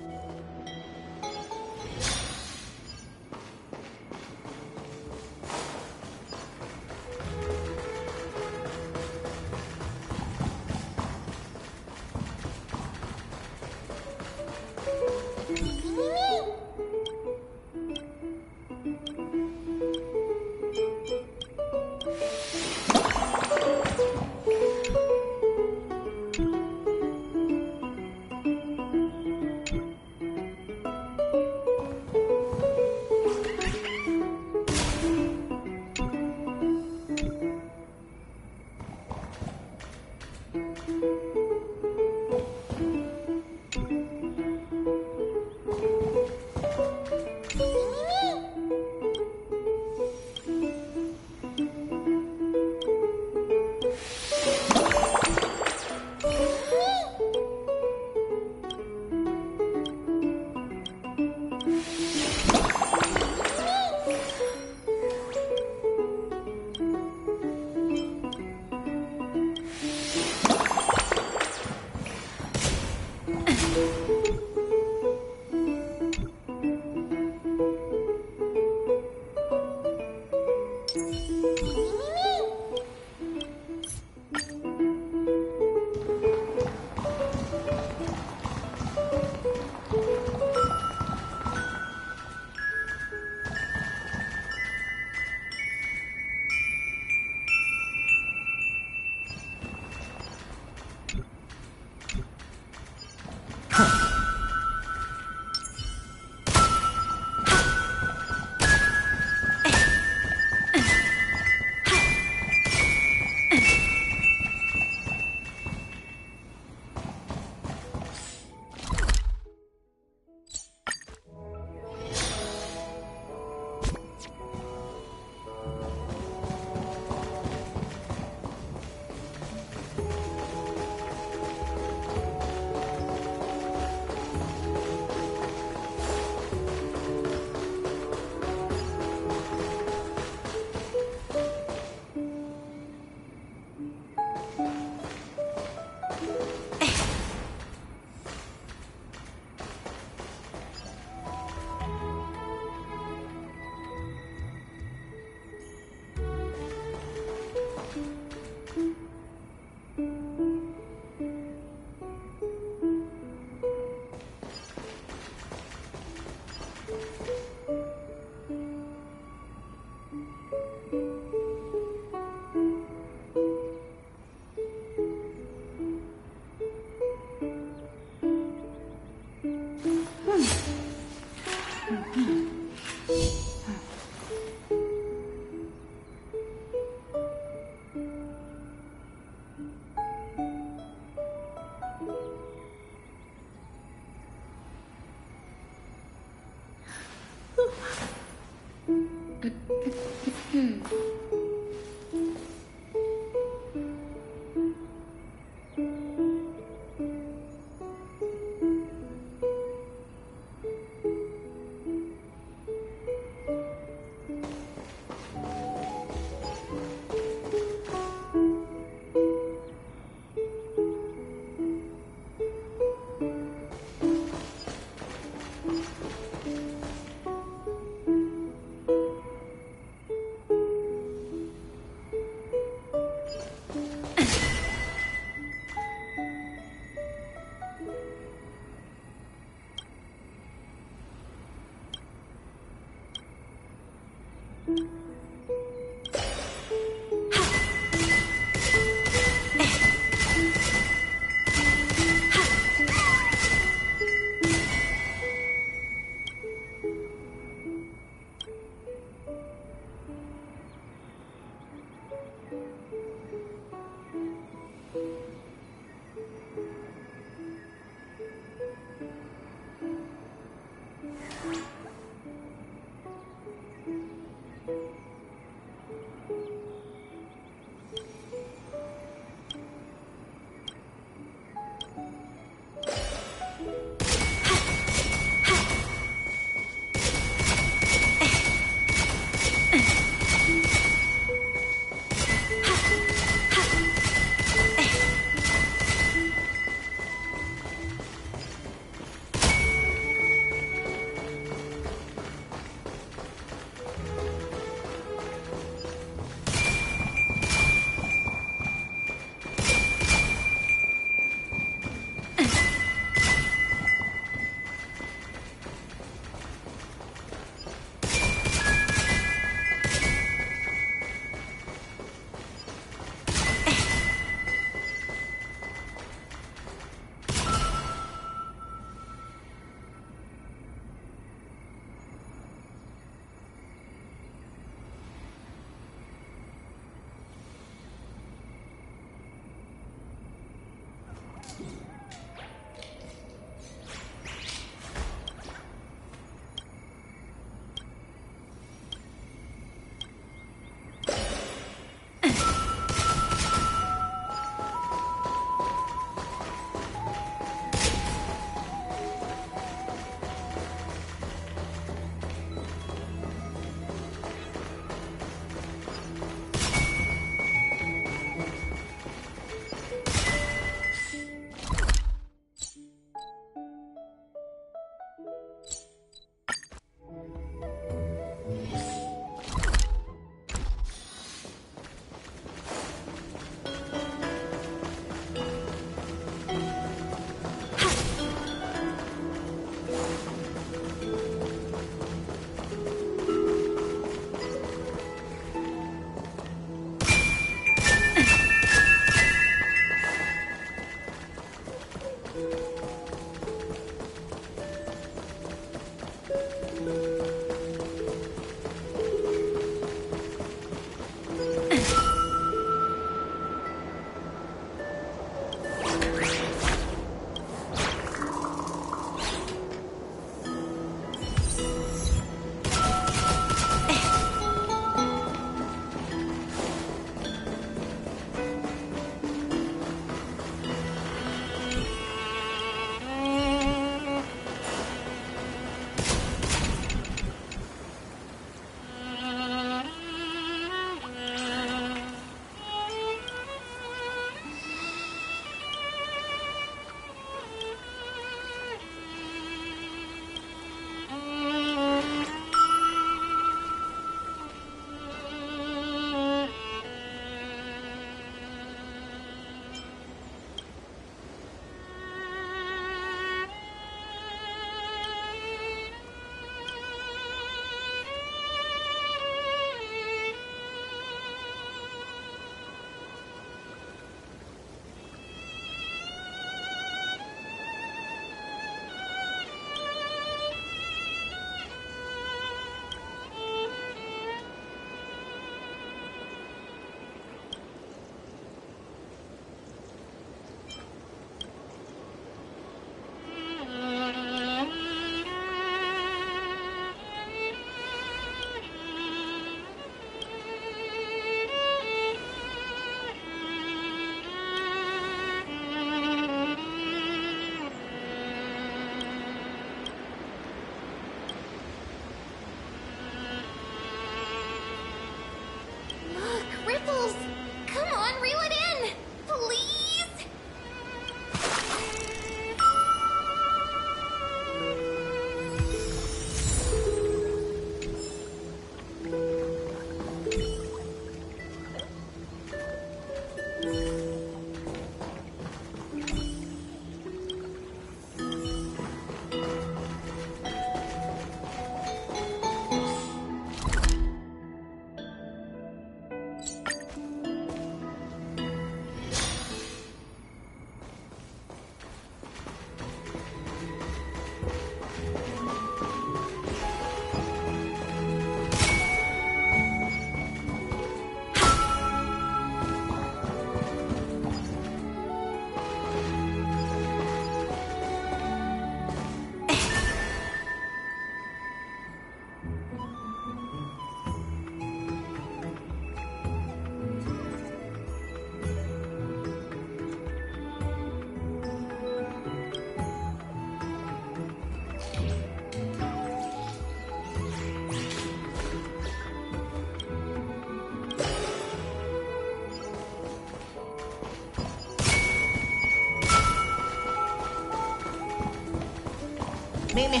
Speaker 19: นี่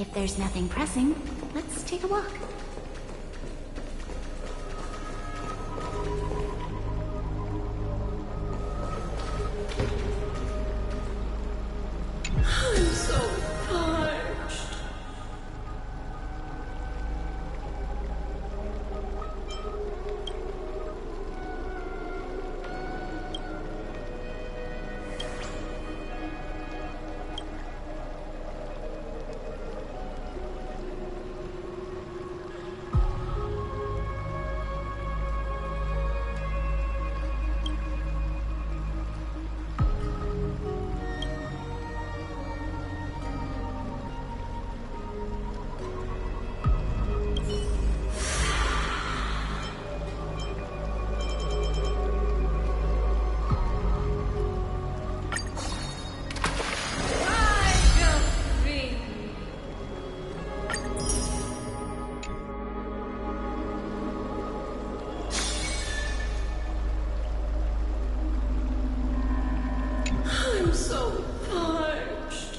Speaker 17: If there's nothing pressing, let's take a walk.
Speaker 19: I'm so parched. I'm so parched.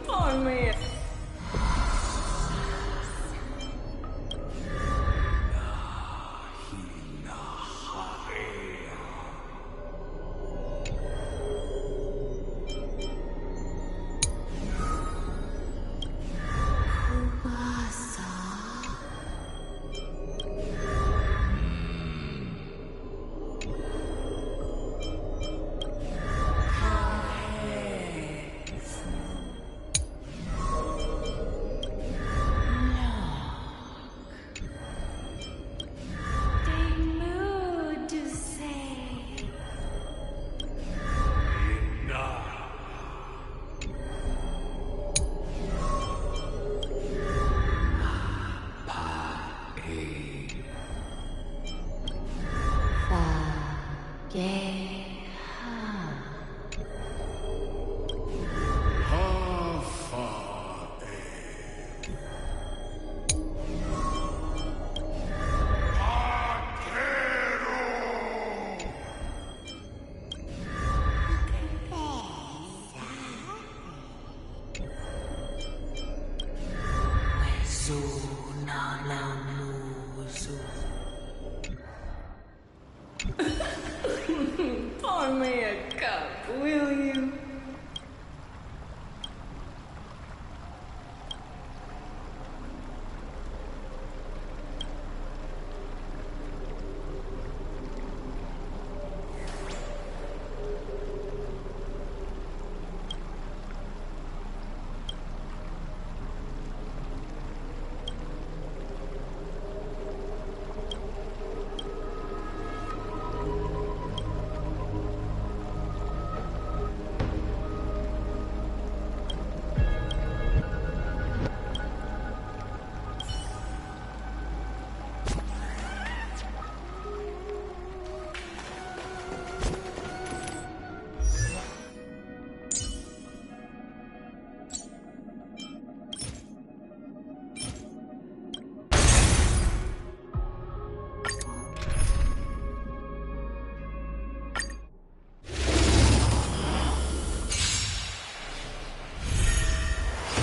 Speaker 19: Poor me. Pour me a cup, will you?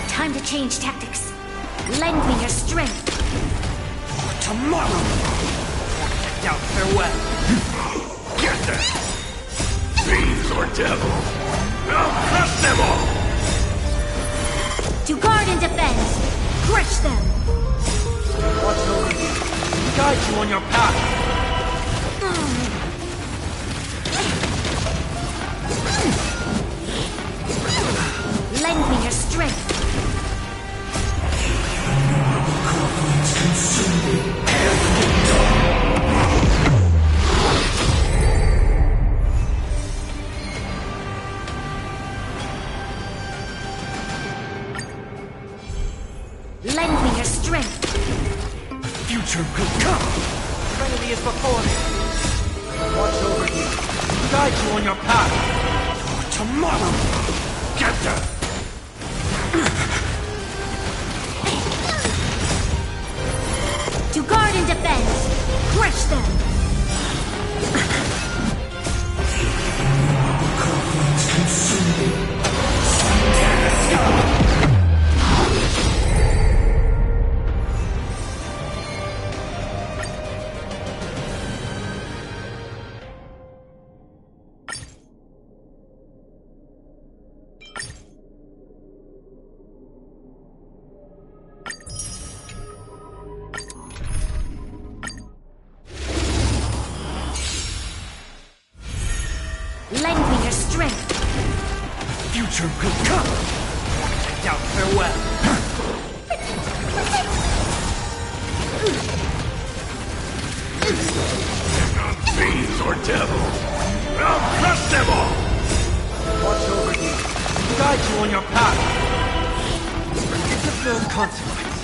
Speaker 17: Time to change tactics. Lend me your strength.
Speaker 3: Tomorrow! Out, farewell!
Speaker 15: Get them! Fiends or devils! I'll crush them all!
Speaker 17: To guard and defend! Crush them!
Speaker 3: Watch over you. Guide you on your path!
Speaker 17: Lend me your strength. Lend me your strength.
Speaker 3: Future will come! The enemy is before me. Watch over you. Guide you on your path. Tomorrow! Get them!
Speaker 17: To guard and defend! Crush them! Lend me your strength.
Speaker 3: The future will come. I doubt farewell.
Speaker 15: Fiends or devils, I'll crush them all!
Speaker 3: Watch over you, guide you on your path. It's of no consequence.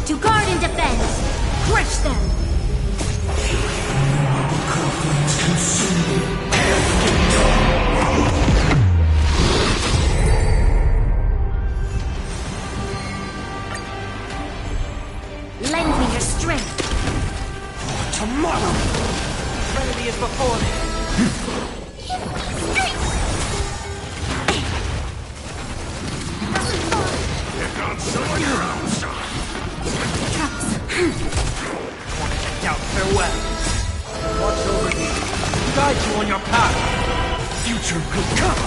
Speaker 17: To guard and defend, crush them. Lend me your strength.
Speaker 3: For tomorrow, serenity is before me.
Speaker 15: Pick on someone your own side.
Speaker 3: Doubt farewell. Watch over you, guide you on your path. The future will come.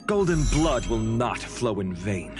Speaker 9: Golden blood will not flow in vain.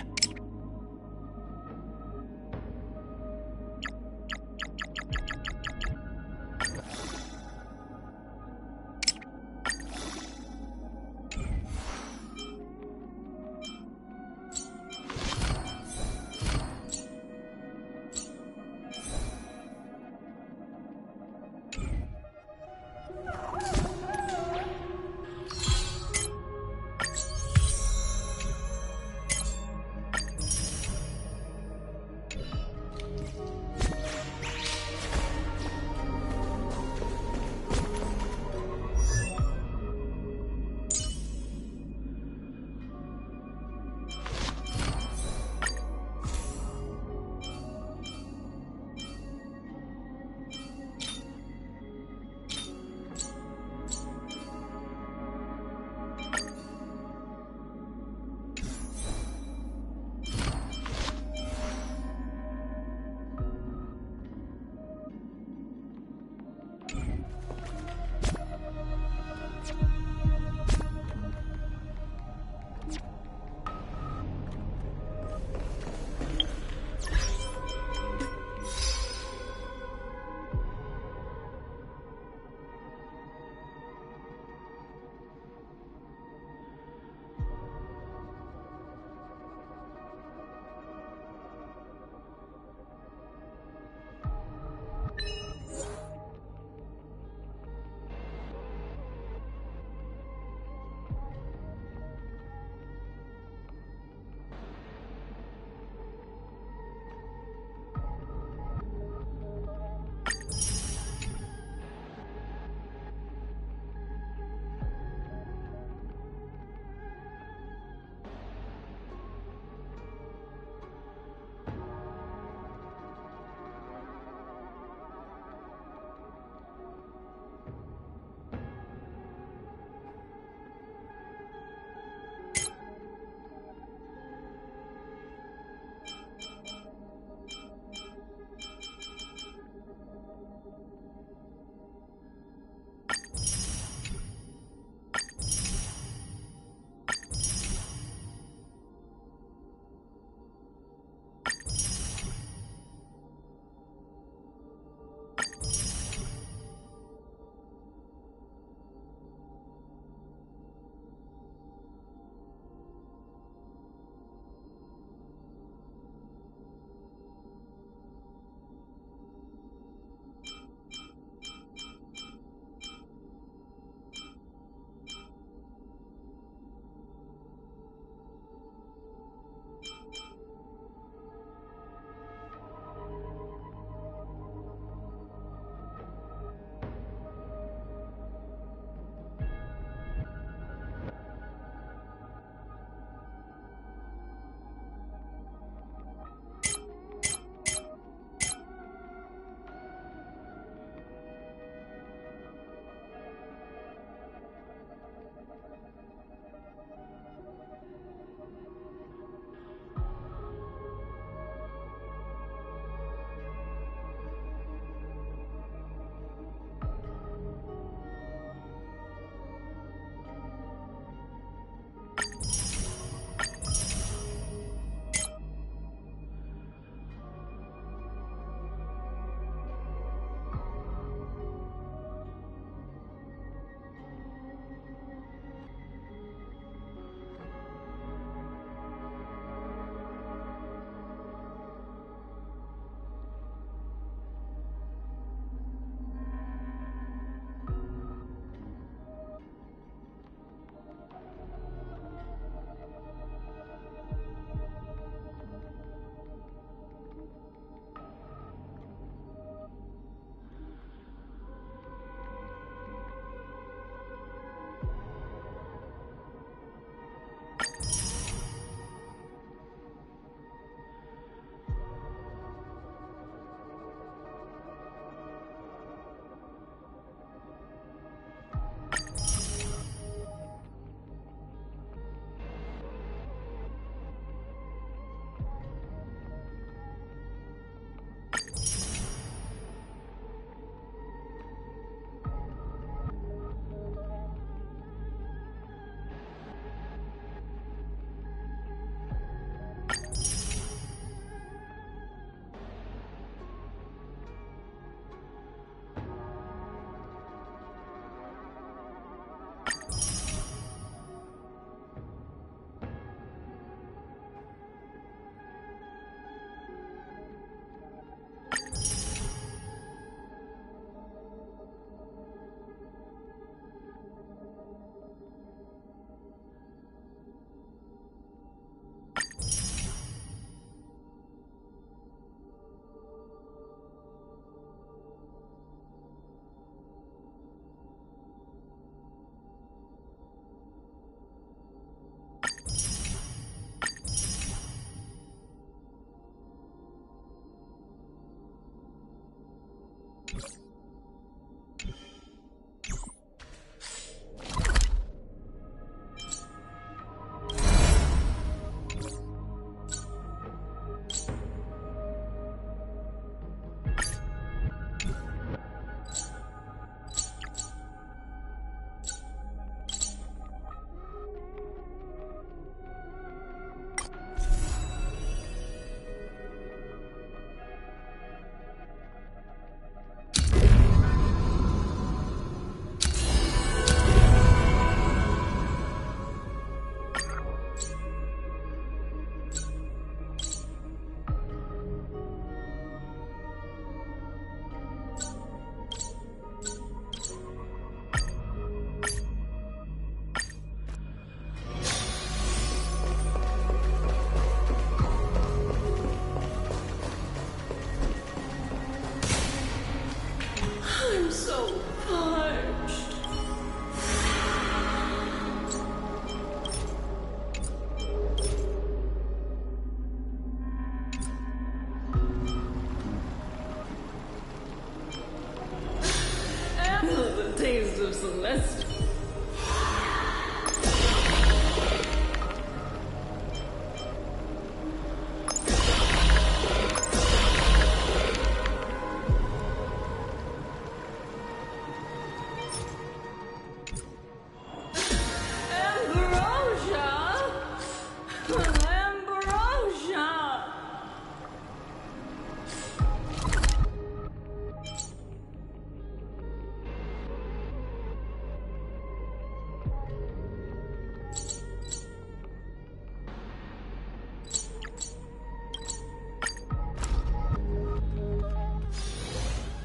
Speaker 8: merciless.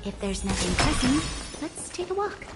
Speaker 17: If there's nothing pressing, let's take a walk.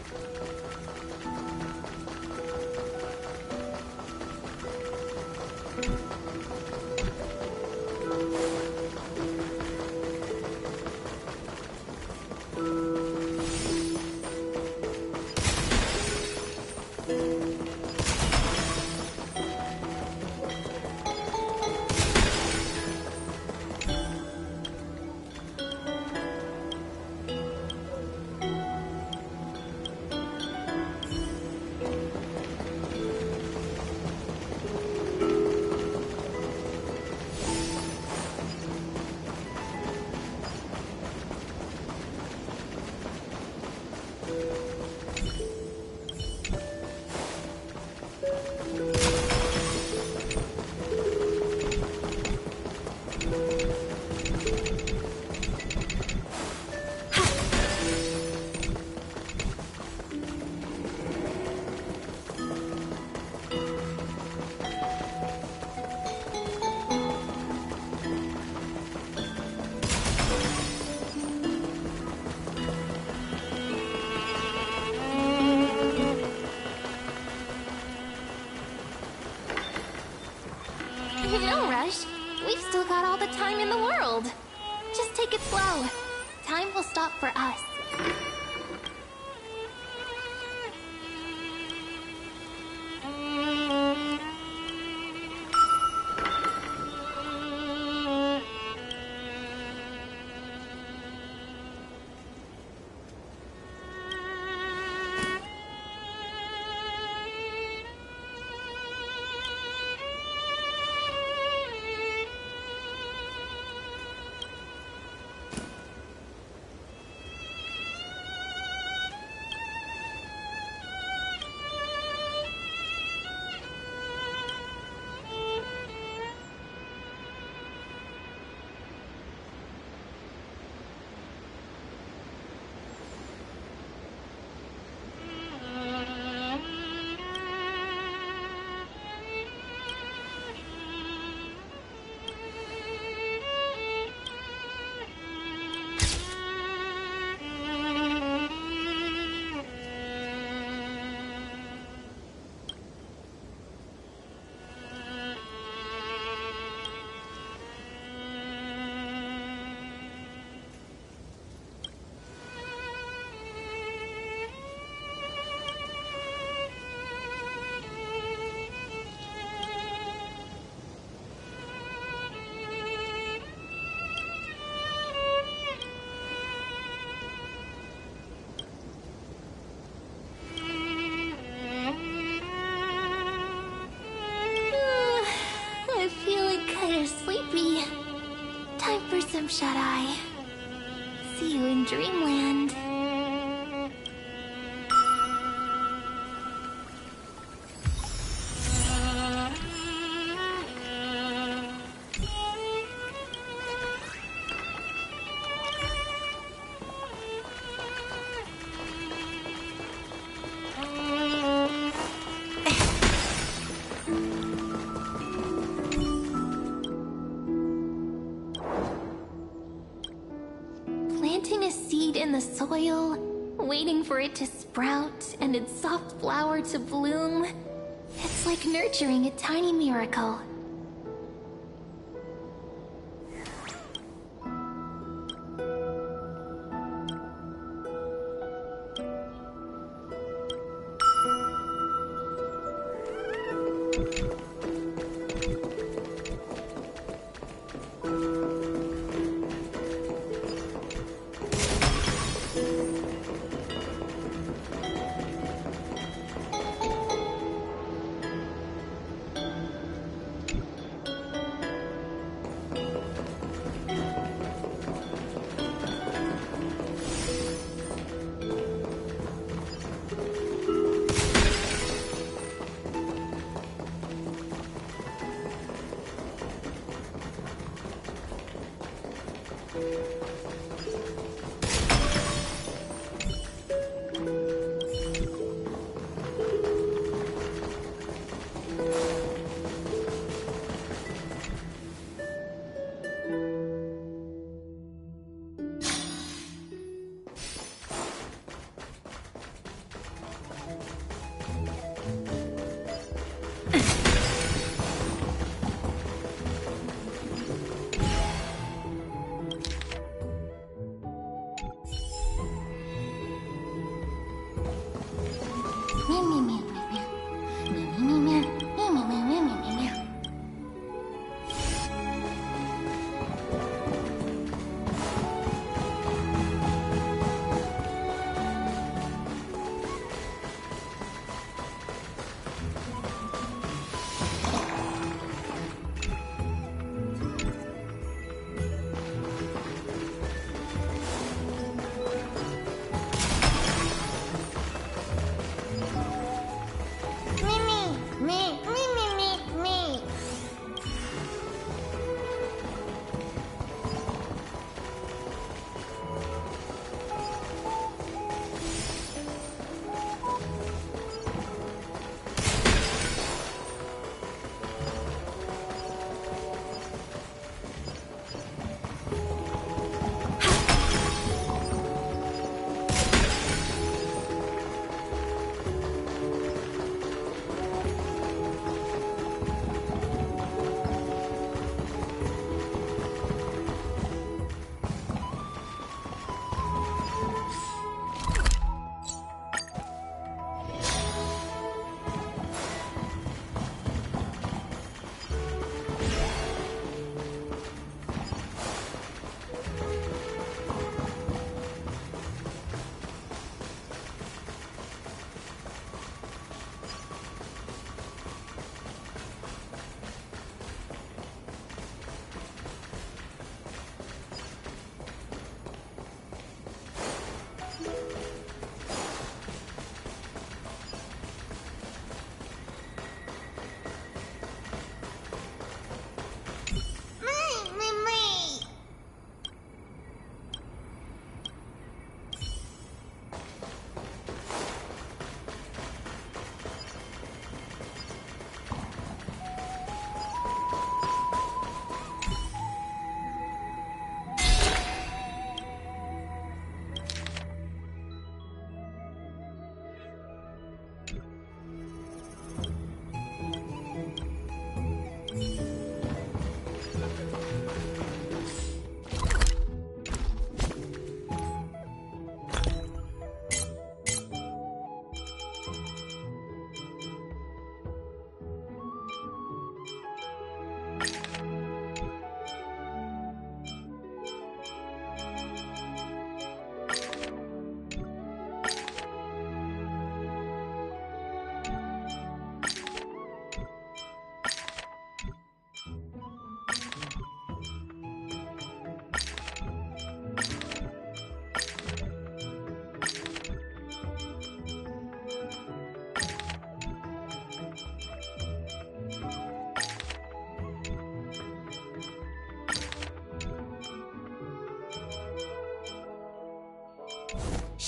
Speaker 7: No rush. We've still got all the time in the world. Just take it slow. Time will stop for us. Sleepy. Time for some shut-eye. See you in dreamland. Planting a seed in the soil, waiting for it to sprout and its soft flower to bloom. It's like nurturing a tiny miracle.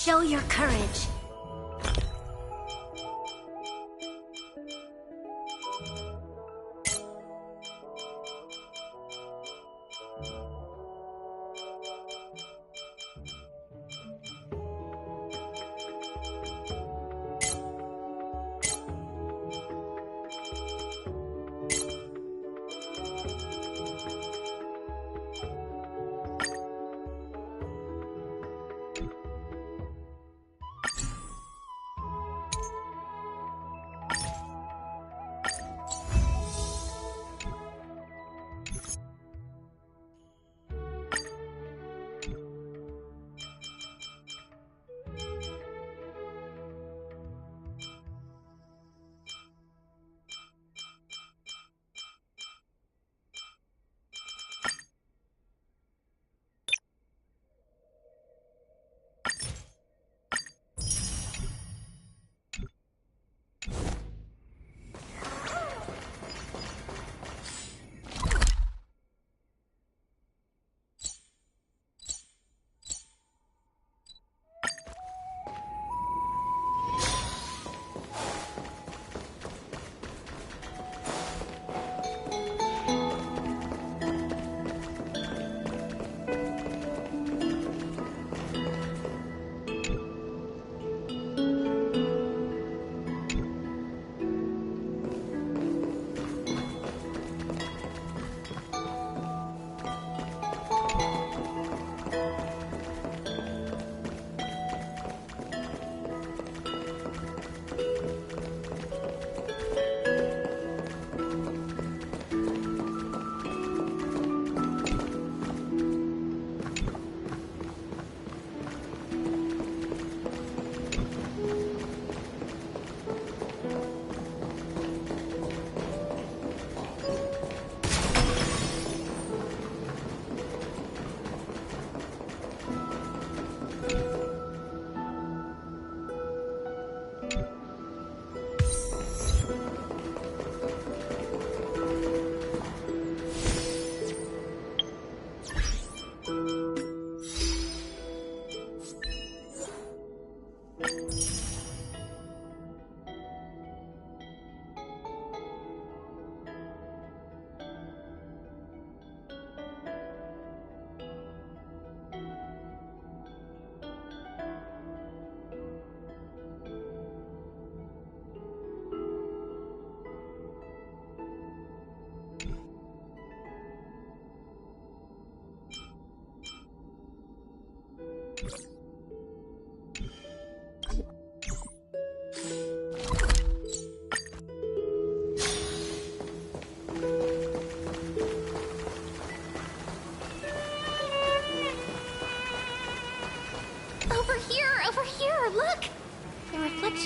Speaker 1: Show your courage.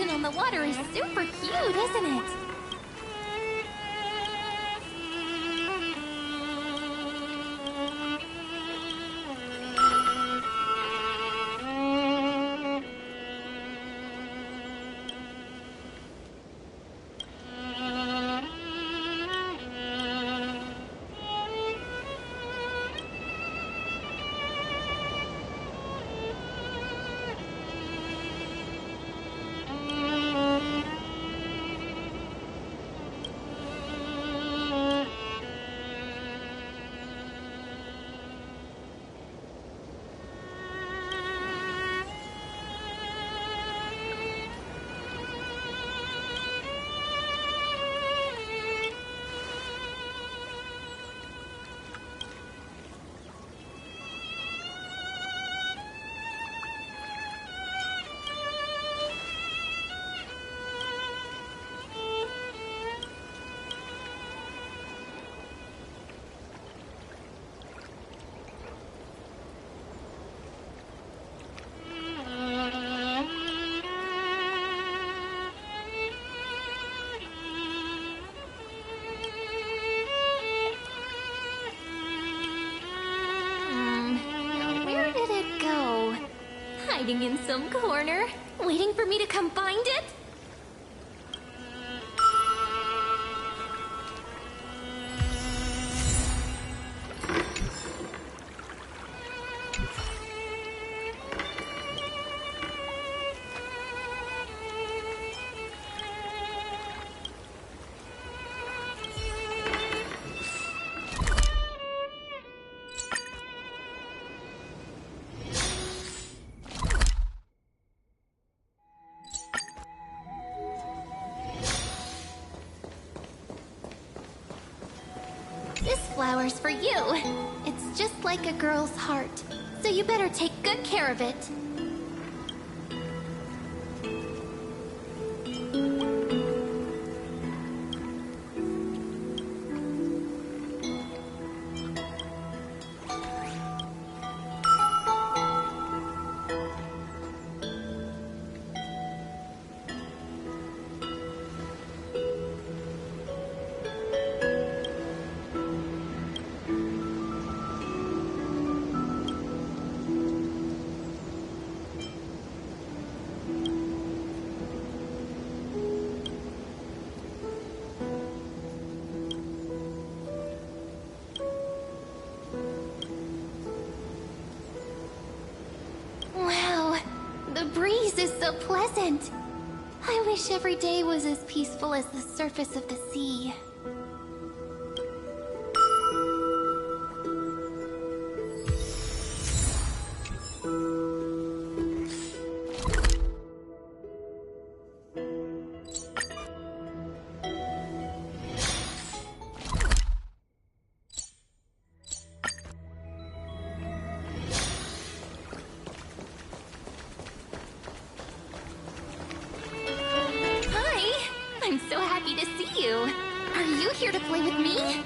Speaker 7: On the water is super cute, isn't it? Hiding in some corner, waiting for me to come find it? flowers for you. It's just like a girl's heart, so you better take good care of it. The breeze is so pleasant. I wish every day was as peaceful as the surface of the sea. I'm so happy to see you. Are you here to play with me?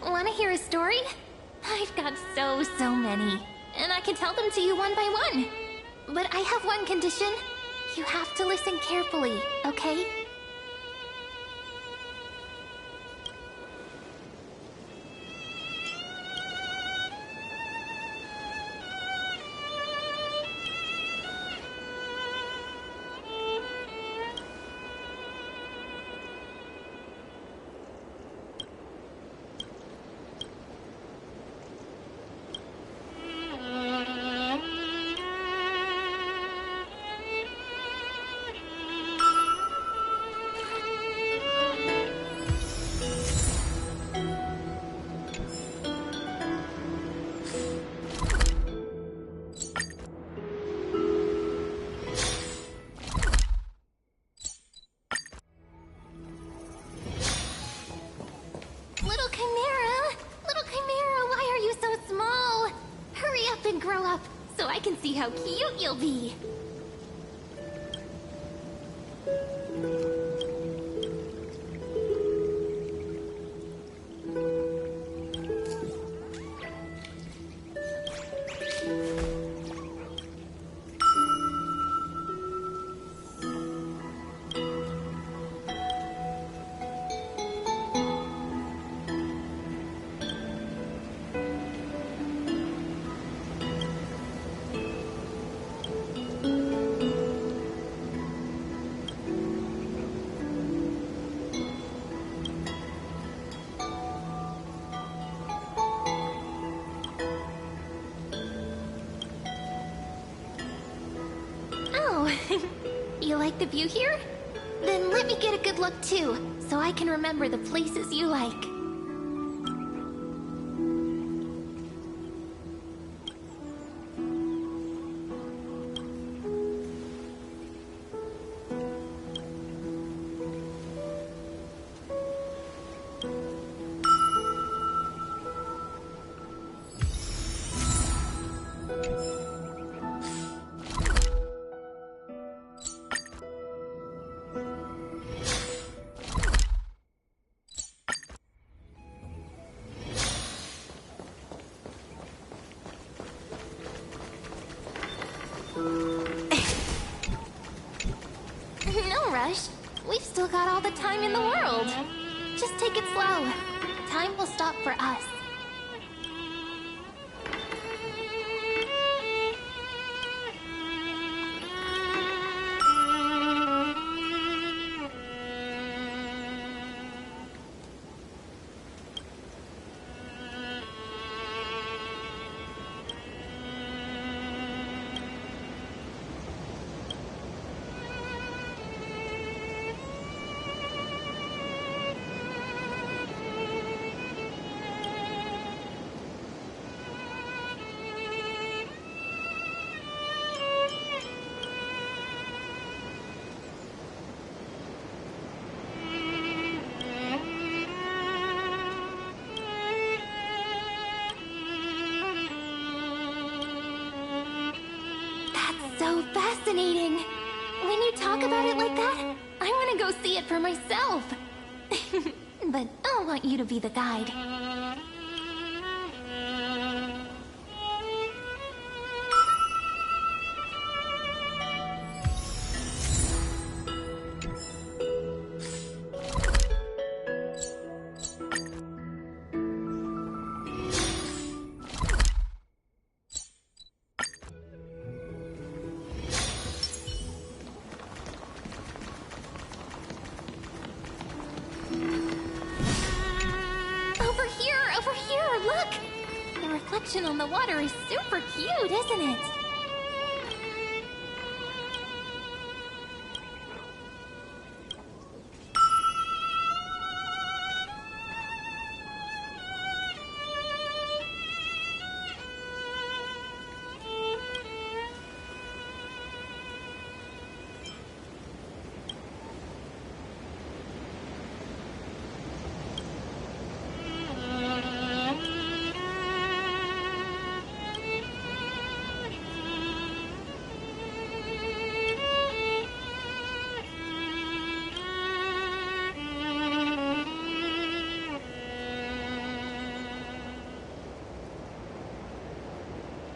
Speaker 7: Want to hear a story? I've got so many, and I can tell them to you one by one. But I have one condition. You have to listen carefully, okay? Grow up so I can see how cute you'll be. You like the view here? Then let me get a good look too, so I can remember the places you like. No rush. We've still got all the time in the world. Just take it slow. Time will stop for us. So fascinating. When you talk about it like that, I want to go see it for myself. But I want you to be the guide. On the water is super cute, isn't it?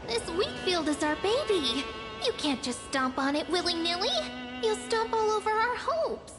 Speaker 7: This wheat field is our baby. You can't just stomp on it willy-nilly. You'll stomp all over our hopes.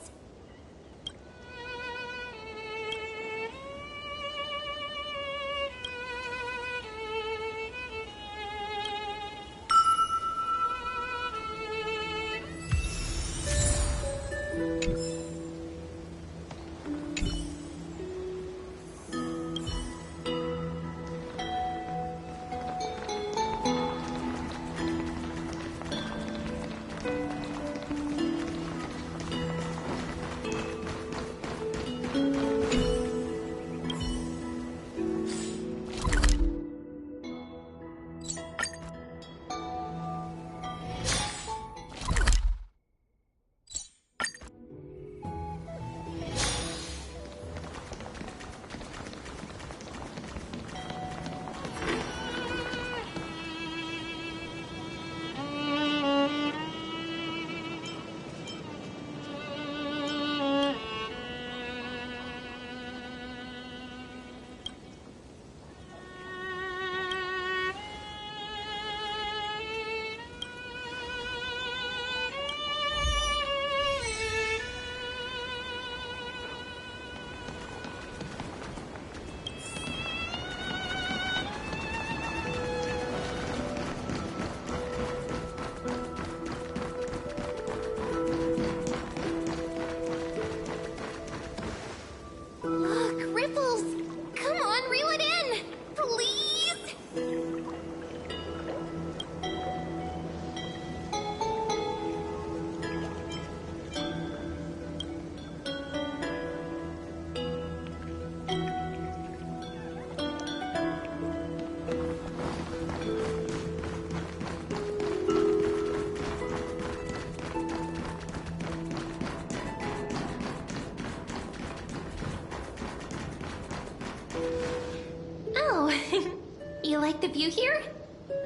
Speaker 7: You like the view here?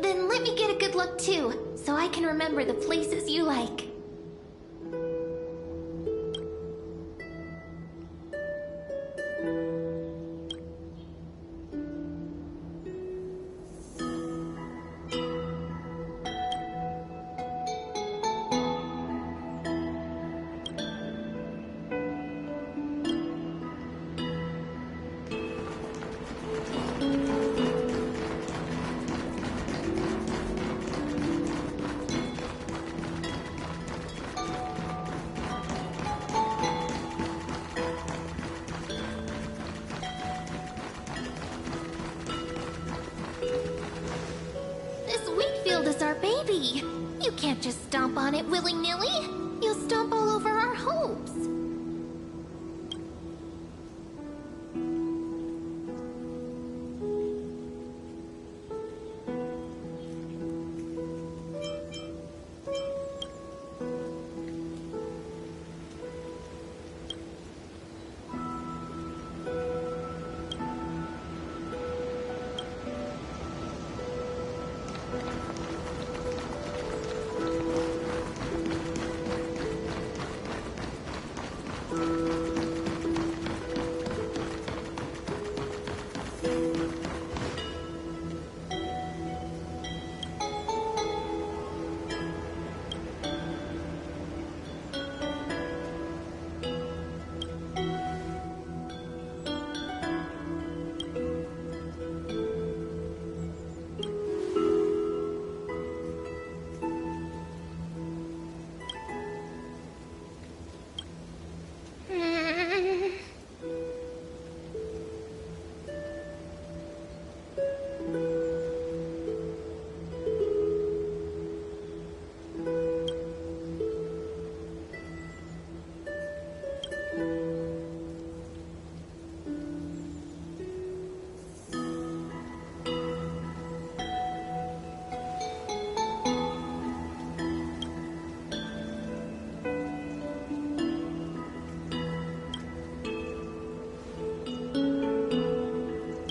Speaker 7: Then let me get a good look too, so I can remember the places you like. field is our baby. You can't just stomp on it willy-nilly. You'll stomp all over our hopes.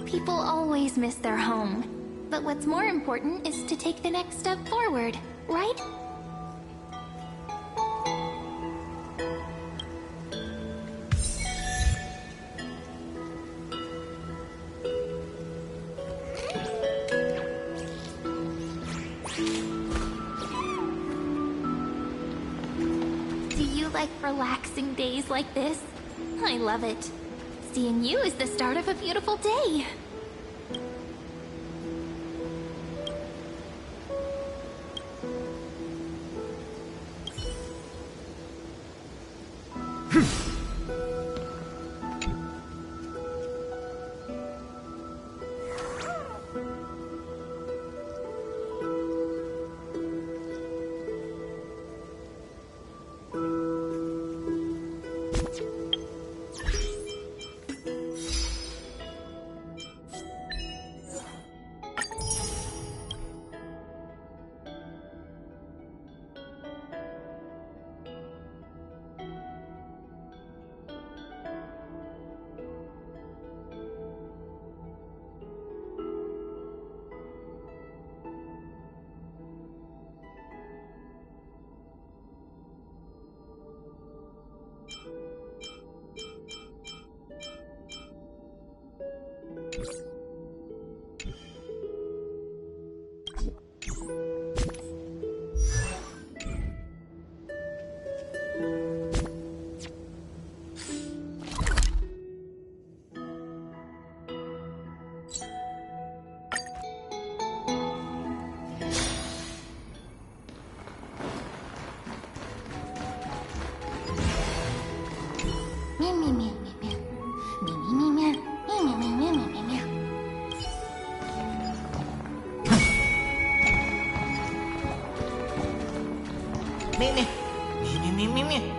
Speaker 7: People always miss their home. But what's more important is to take the next step forward, right? Do you like relaxing days like this? I love it. Seeing you is the start of a beautiful day.
Speaker 19: Me.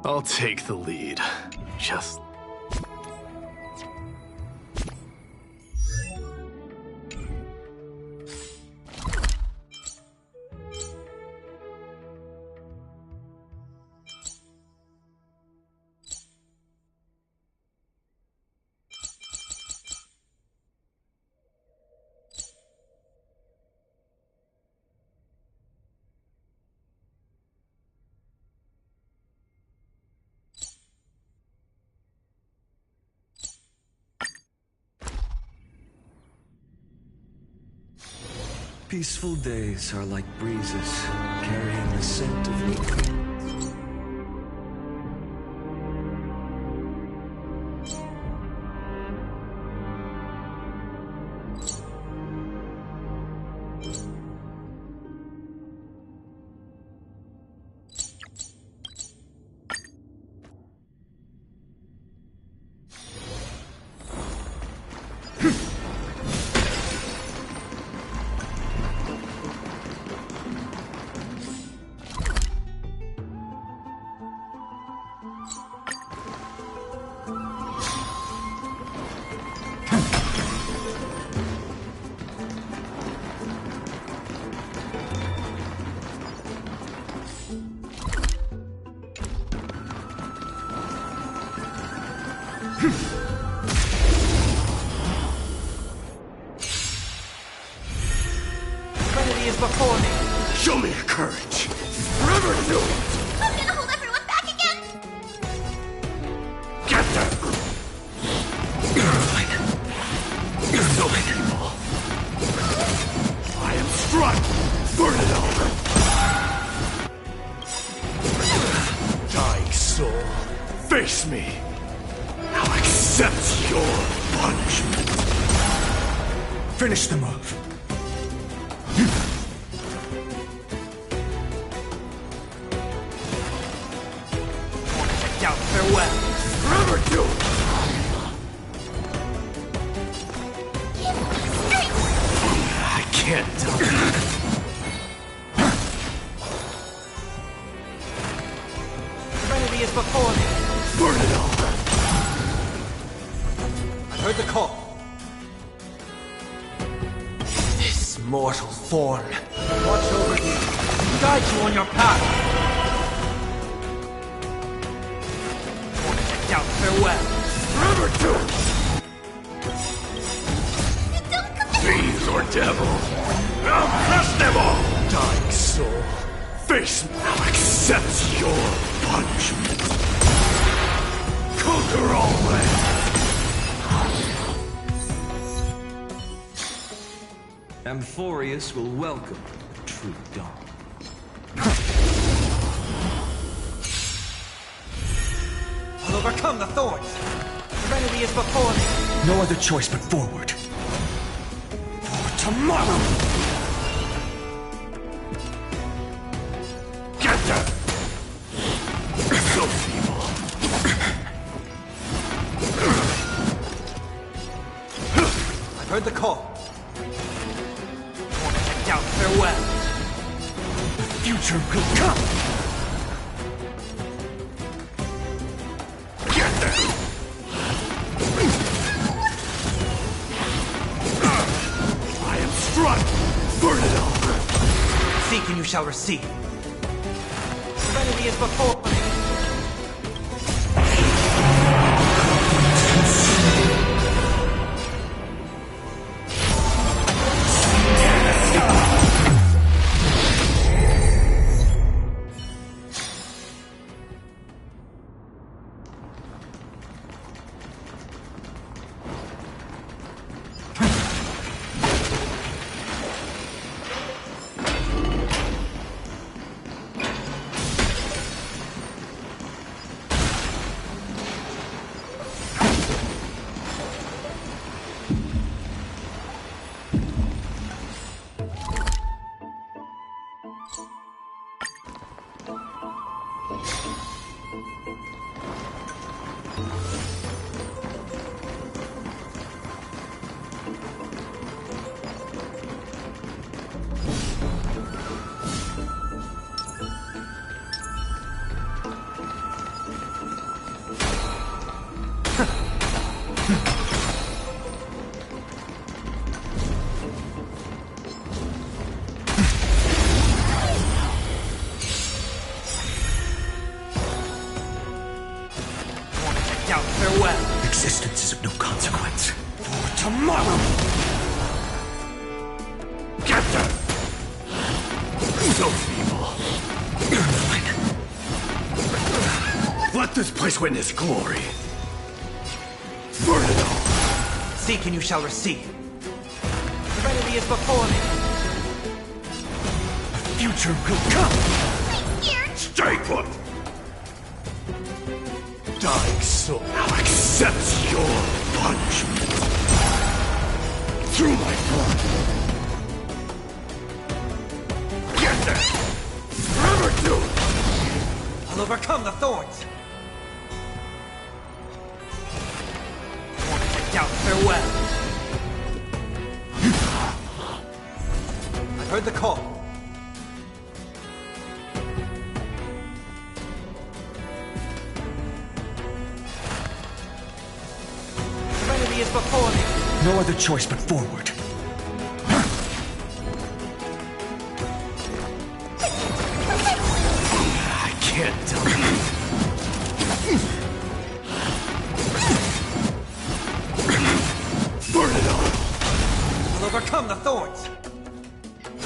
Speaker 2: 'I'll take the lead. Just...
Speaker 6: Peaceful days are like breezes carrying the scent of new fields.
Speaker 3: Before me.
Speaker 2: Show me your courage. Forever do it.
Speaker 1: I'm gonna hold everyone back again.
Speaker 2: Get them. You're mine. You're so evil. I am struck. Burn it all. Dying soul, face me. Now accept your punishment.
Speaker 20: Finish the move.
Speaker 3: Farewell.
Speaker 2: Forever do it. I can't tell.
Speaker 3: Serenity is before me.
Speaker 2: Burn it all.
Speaker 3: I heard the call. This mortal form. Watch over you. Guide you on your path. Farewell.
Speaker 2: Forever do it. Fiends or devil, I'll crush them all. Dying soul, face me. Now accept your punishment. Conquer all land.
Speaker 6: Amphorius will welcome the true dawn.
Speaker 3: I'll overcome the thorns. Serenity is before me.
Speaker 20: No other choice but forward. For tomorrow!
Speaker 2: Get them! So feeble.
Speaker 3: I've heard the call. Doubt farewell.
Speaker 20: The future will come!
Speaker 2: Burn it all!
Speaker 3: Seek and you shall receive. Serenity is before me.
Speaker 20: Existence is of no consequence. For tomorrow!
Speaker 2: Get them! So feeble.
Speaker 20: You're mine.
Speaker 2: Let this place witness glory. Burn it all.
Speaker 3: Seek and you shall receive. Serenity is before me. future will come!
Speaker 15: Stay put! Dying soul now accepts your punishment. Through my blood. Get there! Forever do it!
Speaker 3: I'll overcome the thorns! Doubt farewell. I heard the call. Serenity is before me. No other choice but forward.
Speaker 2: I can't tell you.
Speaker 15: Burn it all!
Speaker 3: I'll overcome the thorns!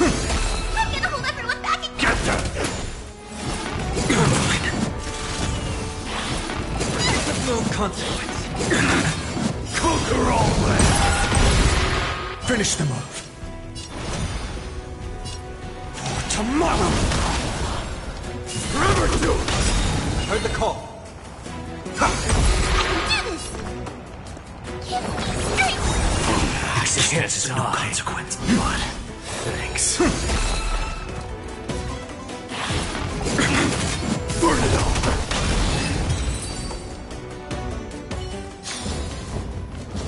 Speaker 1: I'm gonna hold everyone back and
Speaker 15: Get them!
Speaker 3: There's no consequence.
Speaker 15: Conquer all land!
Speaker 3: Finish the move. For tomorrow!
Speaker 15: Forever do it!
Speaker 3: I heard the call.
Speaker 2: Existence is no consequence, but thanks.
Speaker 15: Burn it all!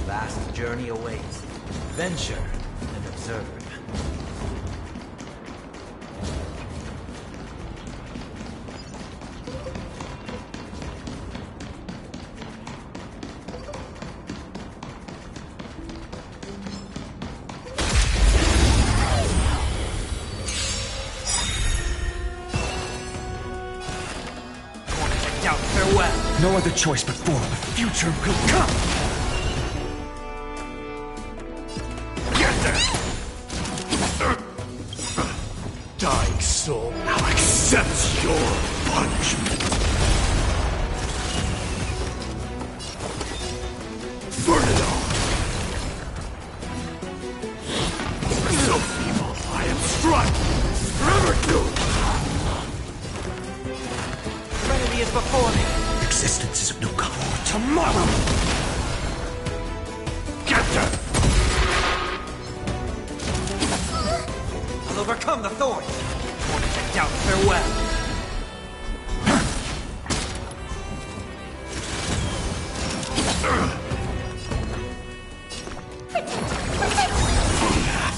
Speaker 3: Vast journey awaits. Venture and observe. Doubt farewell. No other choice but forward. The future will come.
Speaker 15: Get there! Dying soul now accepts your punishment. Burn it all! So feeble, I am struck! Forever doomed!
Speaker 3: Serenity is before me. Existence is of no color. Tomorrow!
Speaker 15: Get them!
Speaker 3: I'll overcome the thorns. Doubt farewell.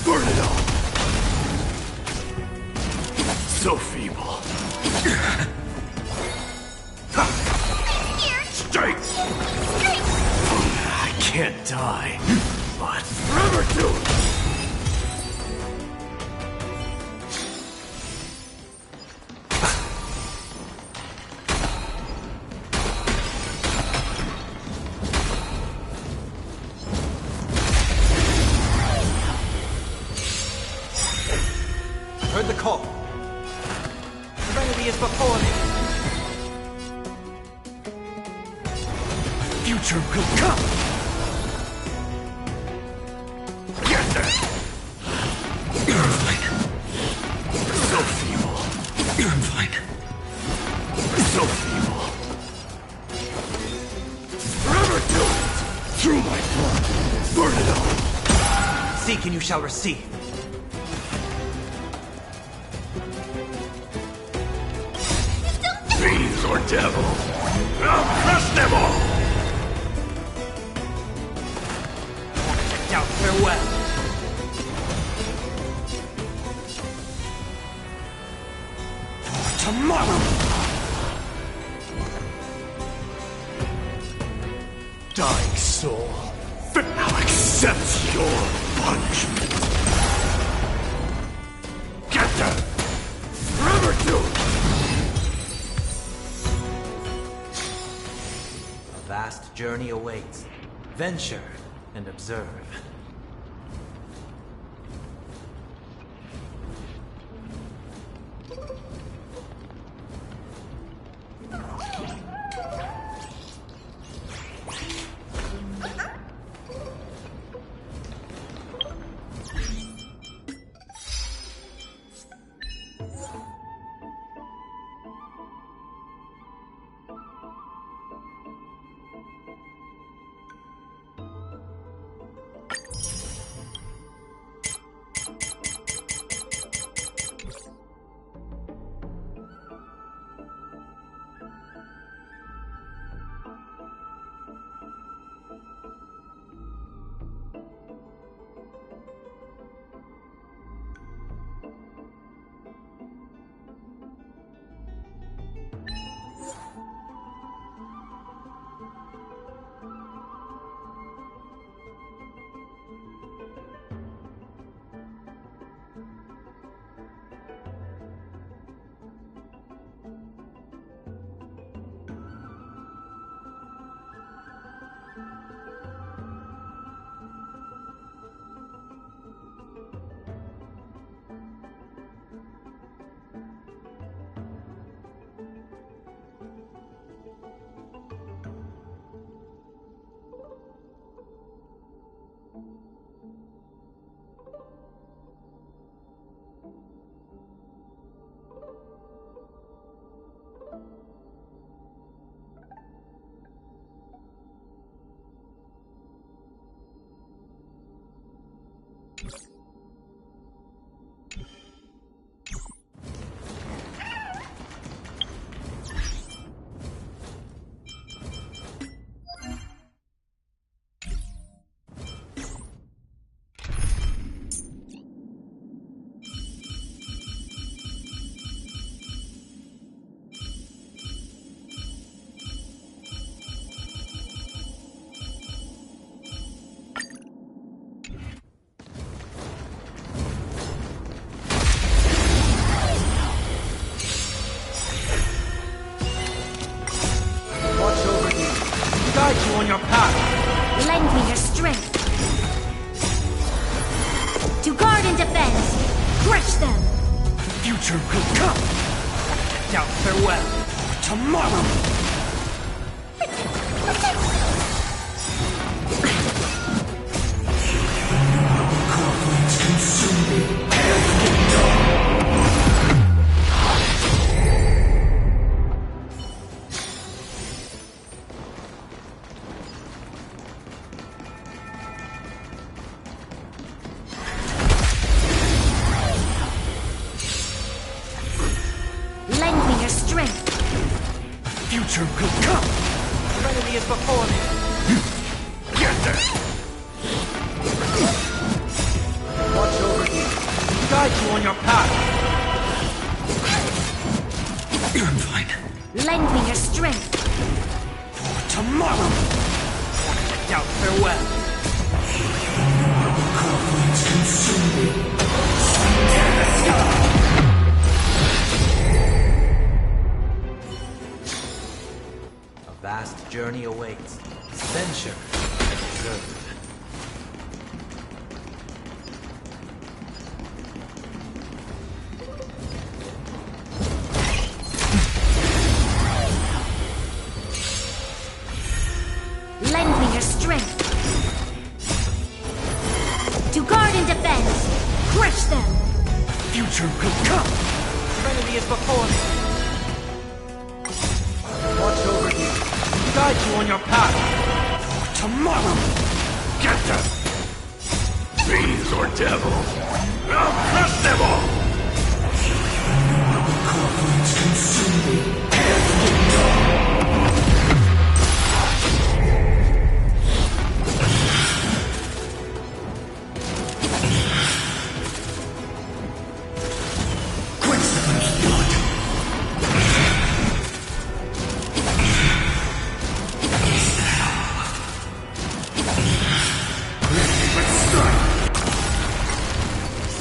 Speaker 15: Burn it all! So feeble. Straight!
Speaker 2: I can't die, but
Speaker 15: Forever do it!
Speaker 3: Heard the call. Serenity is before me. The future will come.
Speaker 15: Get there!
Speaker 3: You're fine.
Speaker 15: So feeble.
Speaker 3: You're fine.
Speaker 15: So feeble. Forever do it! Through my blood. Burn it all!
Speaker 3: Seek and you shall receive.
Speaker 15: Fiends or devils, I'll crush them all!
Speaker 3: Doubt farewell. For tomorrow!
Speaker 15: Dying soul, now accepts your punishment. Get them! Forever do it!
Speaker 3: A vast journey awaits. Venture and observe. future will come. Now farewell. Tomorrow. Corporates consume me every day.
Speaker 17: Lend me your strength.
Speaker 3: Future will come.
Speaker 14: Serenity is before me.
Speaker 3: Get there.
Speaker 14: Watch over you. Guide you on your path.
Speaker 3: I'm fine.
Speaker 17: Lend me your strength.
Speaker 3: For tomorrow.
Speaker 14: Now farewell.
Speaker 3: Corporates consume me. Tear the sky.
Speaker 14: A vast journey awaits. Venture. Good.
Speaker 17: Lend me your strength. To guard and defend. Crush them.
Speaker 3: Future will come.
Speaker 14: Serenity is before me. Watch over you. Guide you on your path.
Speaker 3: For tomorrow.
Speaker 15: Get them! Fiends or devils! I'll crush them all!
Speaker 3: Corporates consume me every day.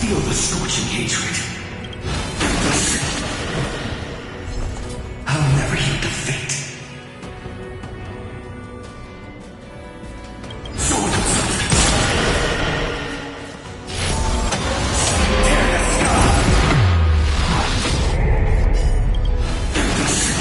Speaker 3: Feel the scorching hatred. Listen. I'll never heed the fate. Sword of substance. Tear the sky. Listen.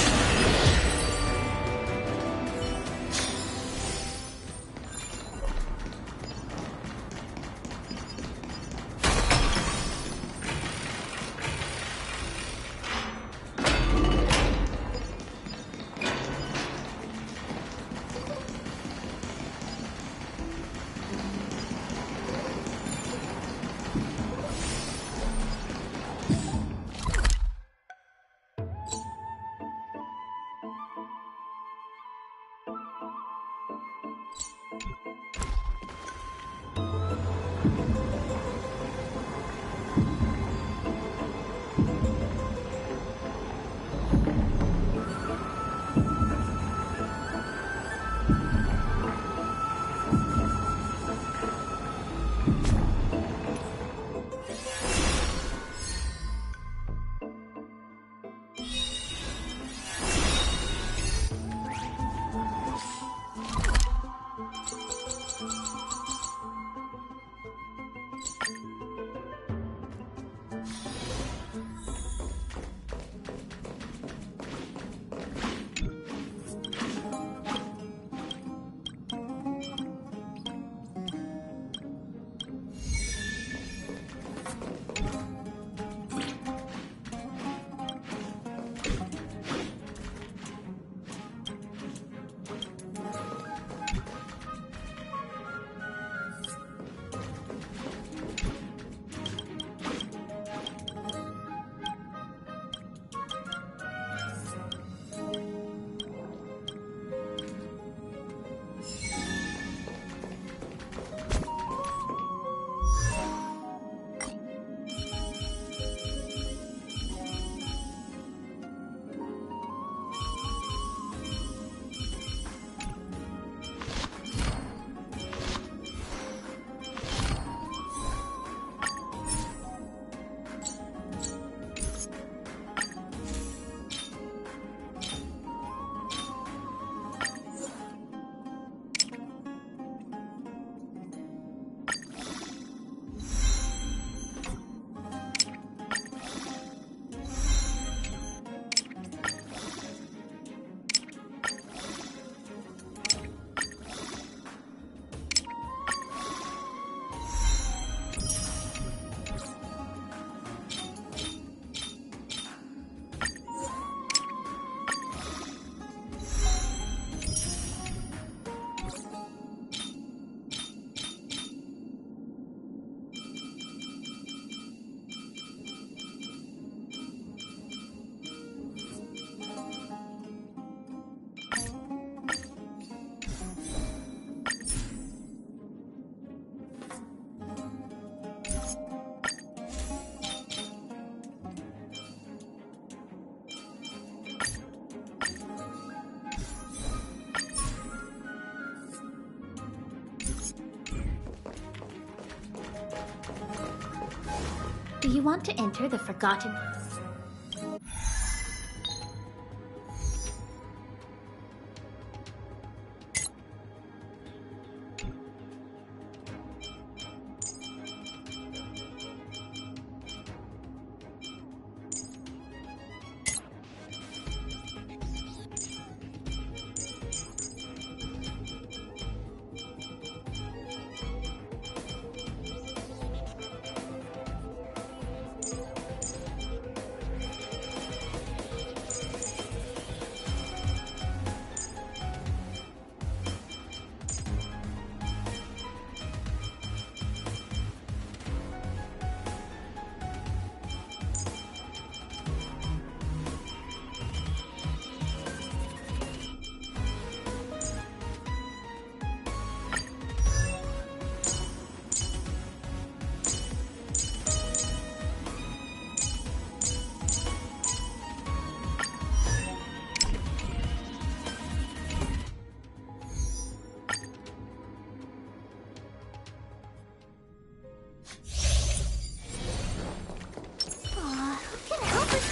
Speaker 1: you want to enter the Forgotten?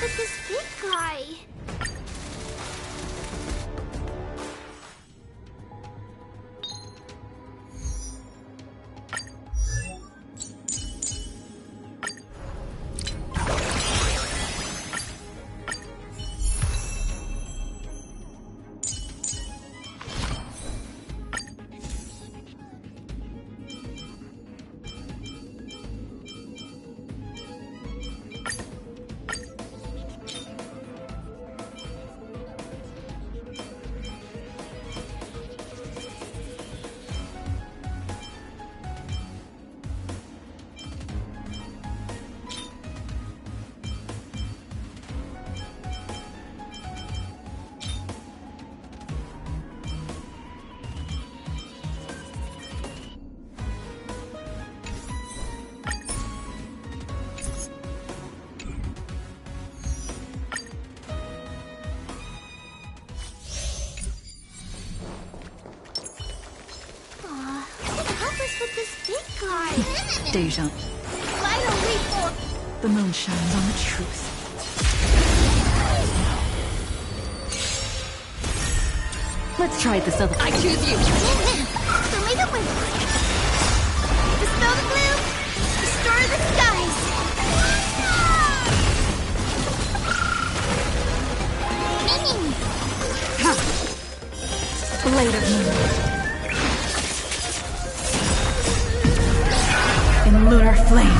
Speaker 1: With this big guy. With this big guy.
Speaker 12: Deja.
Speaker 1: Finally,
Speaker 12: the moon shines on the truth. Let's try this other.
Speaker 1: I choose you. So make a win. Dispel the gloom. Restore the skies.
Speaker 12: Blade of moonlight. In lunar flame.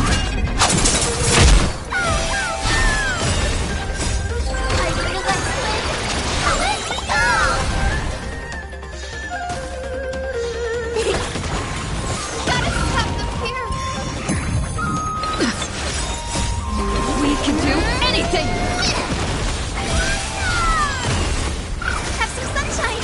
Speaker 8: We can do anything!
Speaker 1: Have some sunshine!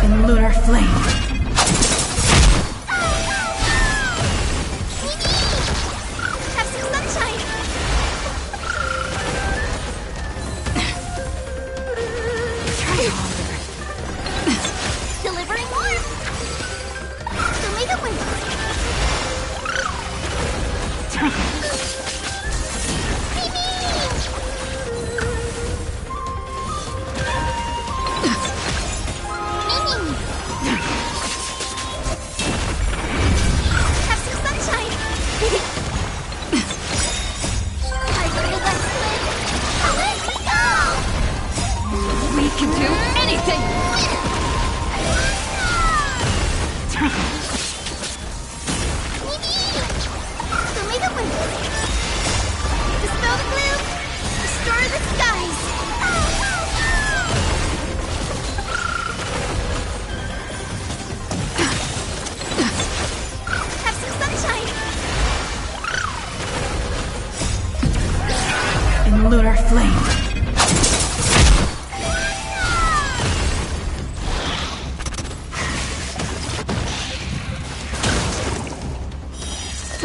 Speaker 12: In lunar flame.
Speaker 1: Have some sunshine!
Speaker 12: Try harder.
Speaker 1: Delivering warmth! So make a win!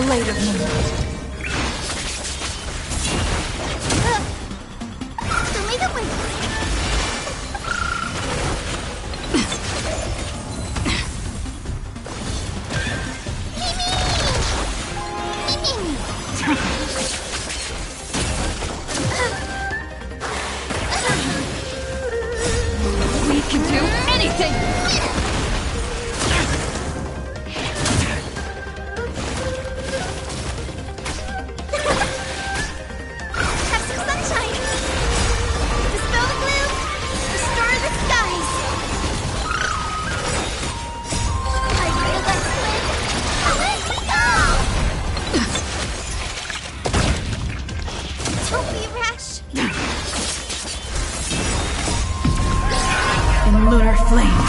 Speaker 19: later, Moonlight.
Speaker 8: We can do anything!
Speaker 1: Have some sunshine! Dispel the gloom! Restore the skies! I feel like away we go! Don't be rash!
Speaker 19: In lunar flame.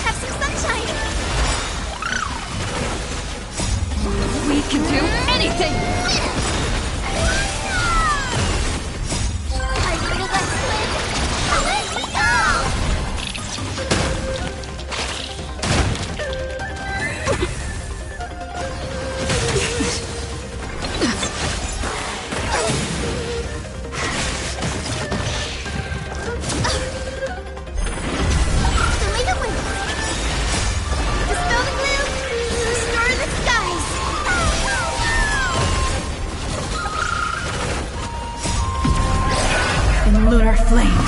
Speaker 1: Have some sunshine!
Speaker 8: We can do anything!
Speaker 1: I feel like away we go! Dispel the gloom! Restore the skies!
Speaker 19: In lunar flame.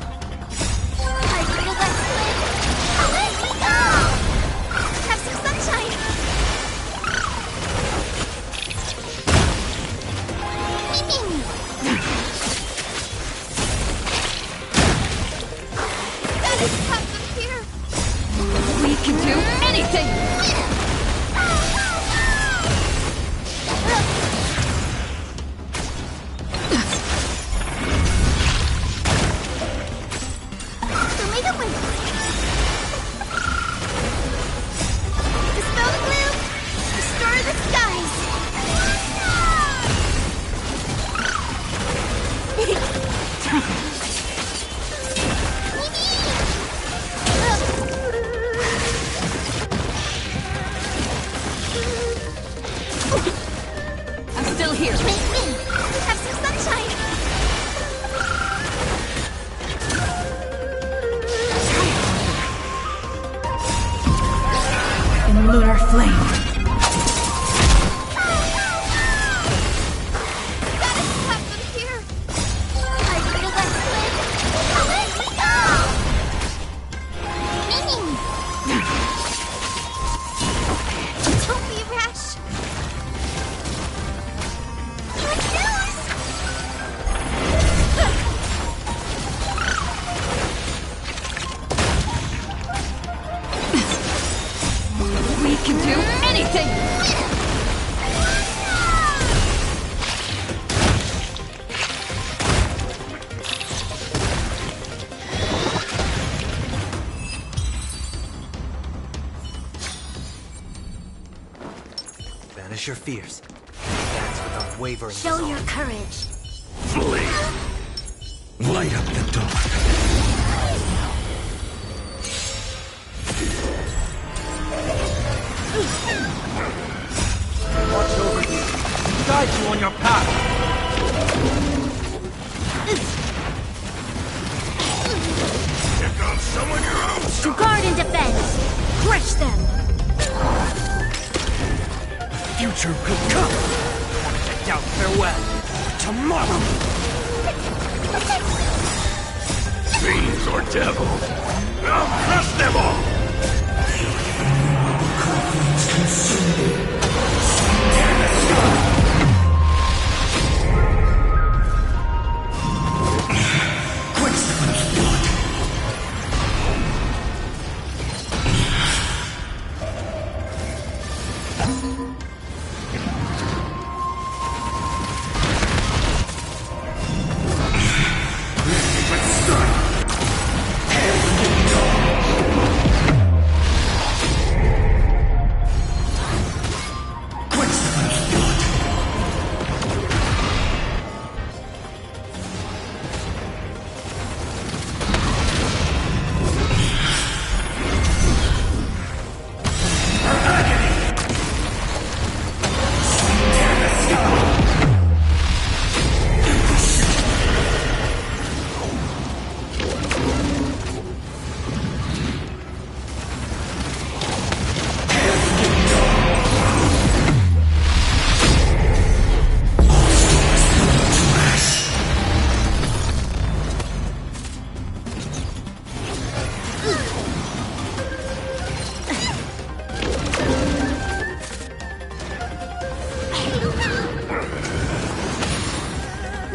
Speaker 1: I feel like away we go! Have some sunshine! That is tough up here!
Speaker 8: We can do anything!
Speaker 1: Dispel the gloom! Restore the skies!
Speaker 8: I'm still here.
Speaker 1: Have some sunshine!
Speaker 19: In lunar flame.
Speaker 1: That is tough up here! I feel like away we go! Don't be rash!
Speaker 8: We can do anything!
Speaker 3: Banish your fears. Dance with unwavering
Speaker 1: Show
Speaker 3: resolve.
Speaker 1: your courage.
Speaker 16: Flee! Light up the dark.
Speaker 3: Watch over you. Guide you on your path.
Speaker 16: Pick on someone your own
Speaker 1: To
Speaker 16: side.
Speaker 1: guard and defend. Crush them.
Speaker 3: Future could come. I want to doubt farewell. tomorrow!
Speaker 15: Fiends or devils, I'll crush them all!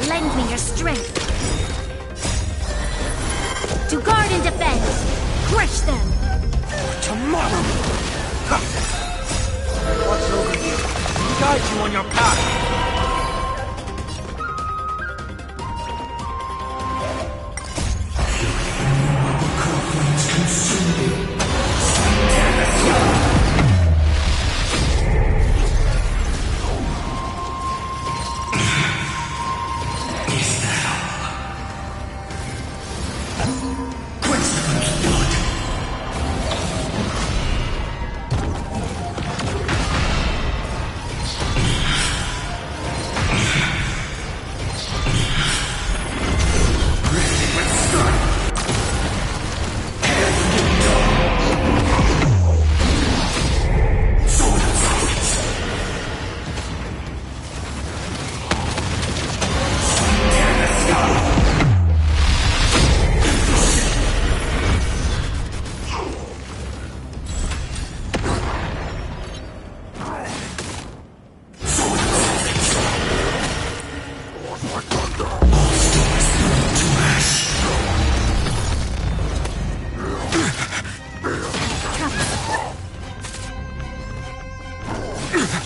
Speaker 17: Lend me your strength. To guard and defend. Crush them.
Speaker 3: Tomorrow! Watch over you. Guide you on your path.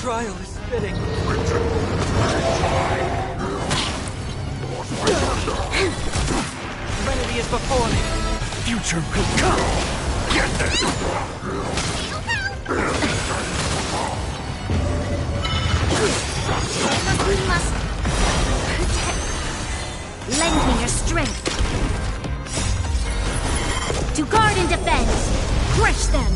Speaker 3: Trial is fitting. Serenity is before me.
Speaker 16: Future will come. Get this.
Speaker 17: We must protect. Lend me your strength. To guard and defend. Crush them.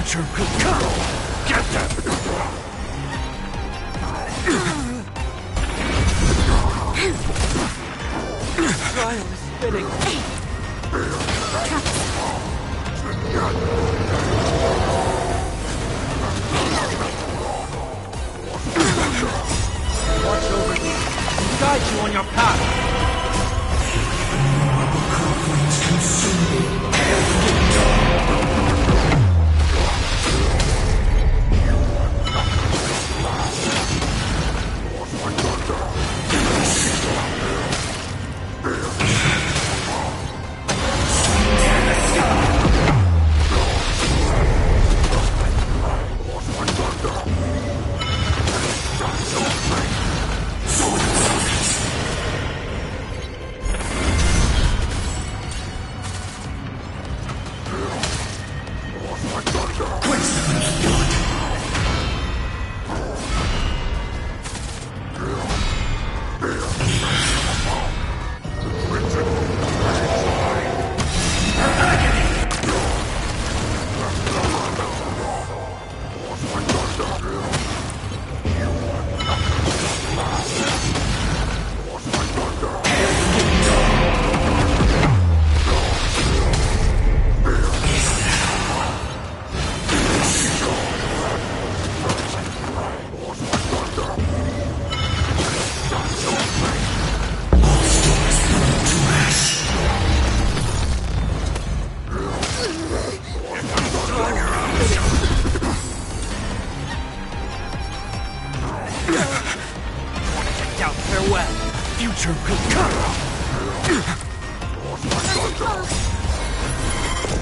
Speaker 3: future could come! Get them!
Speaker 14: Trial is spinning. Watch over you, guide you on your path.
Speaker 3: Future could come!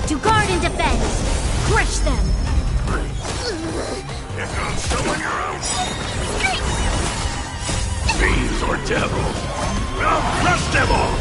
Speaker 1: To guard and defend! Crush them!
Speaker 15: If I'm showing your own fiends or devils, I'll crush them all!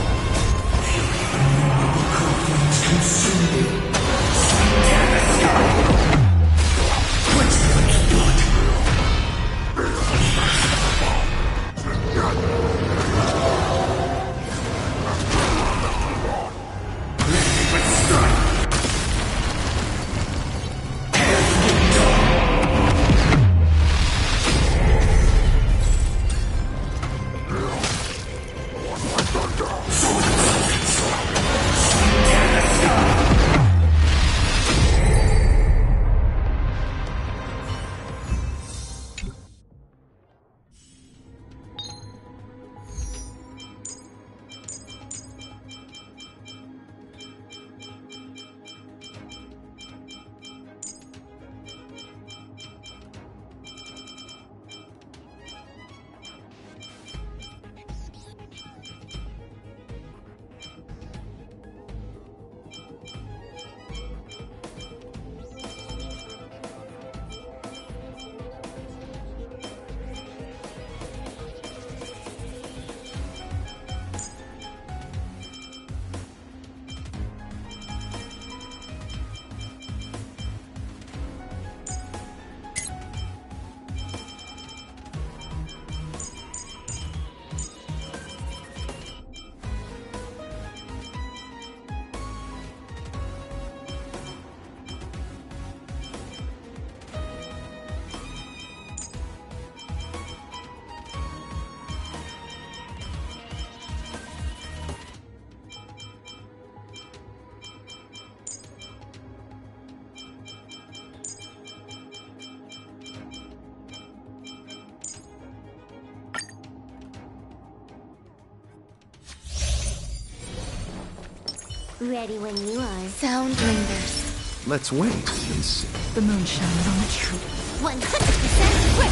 Speaker 1: Ready when you are.
Speaker 5: Sound lingers.
Speaker 20: Let's wait and see.
Speaker 5: The moon shines on the tree.
Speaker 1: 100% quick!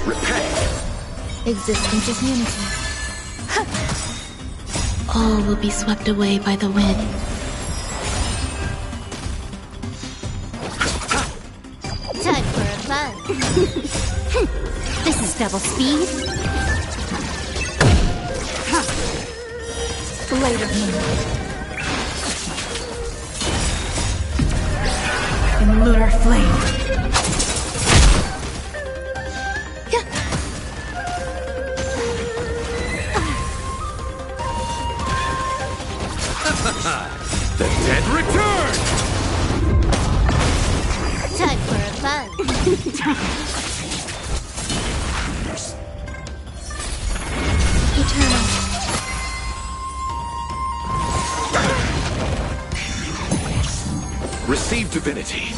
Speaker 20: Repent!
Speaker 5: Existence is unity. All will be swept away by the wind.
Speaker 1: Time for a fun. This is double speed.
Speaker 5: Blade of moon. In lunar flame.
Speaker 15: The dead return!
Speaker 1: Time for a fun.
Speaker 10: Eternal.
Speaker 15: Receive divinity.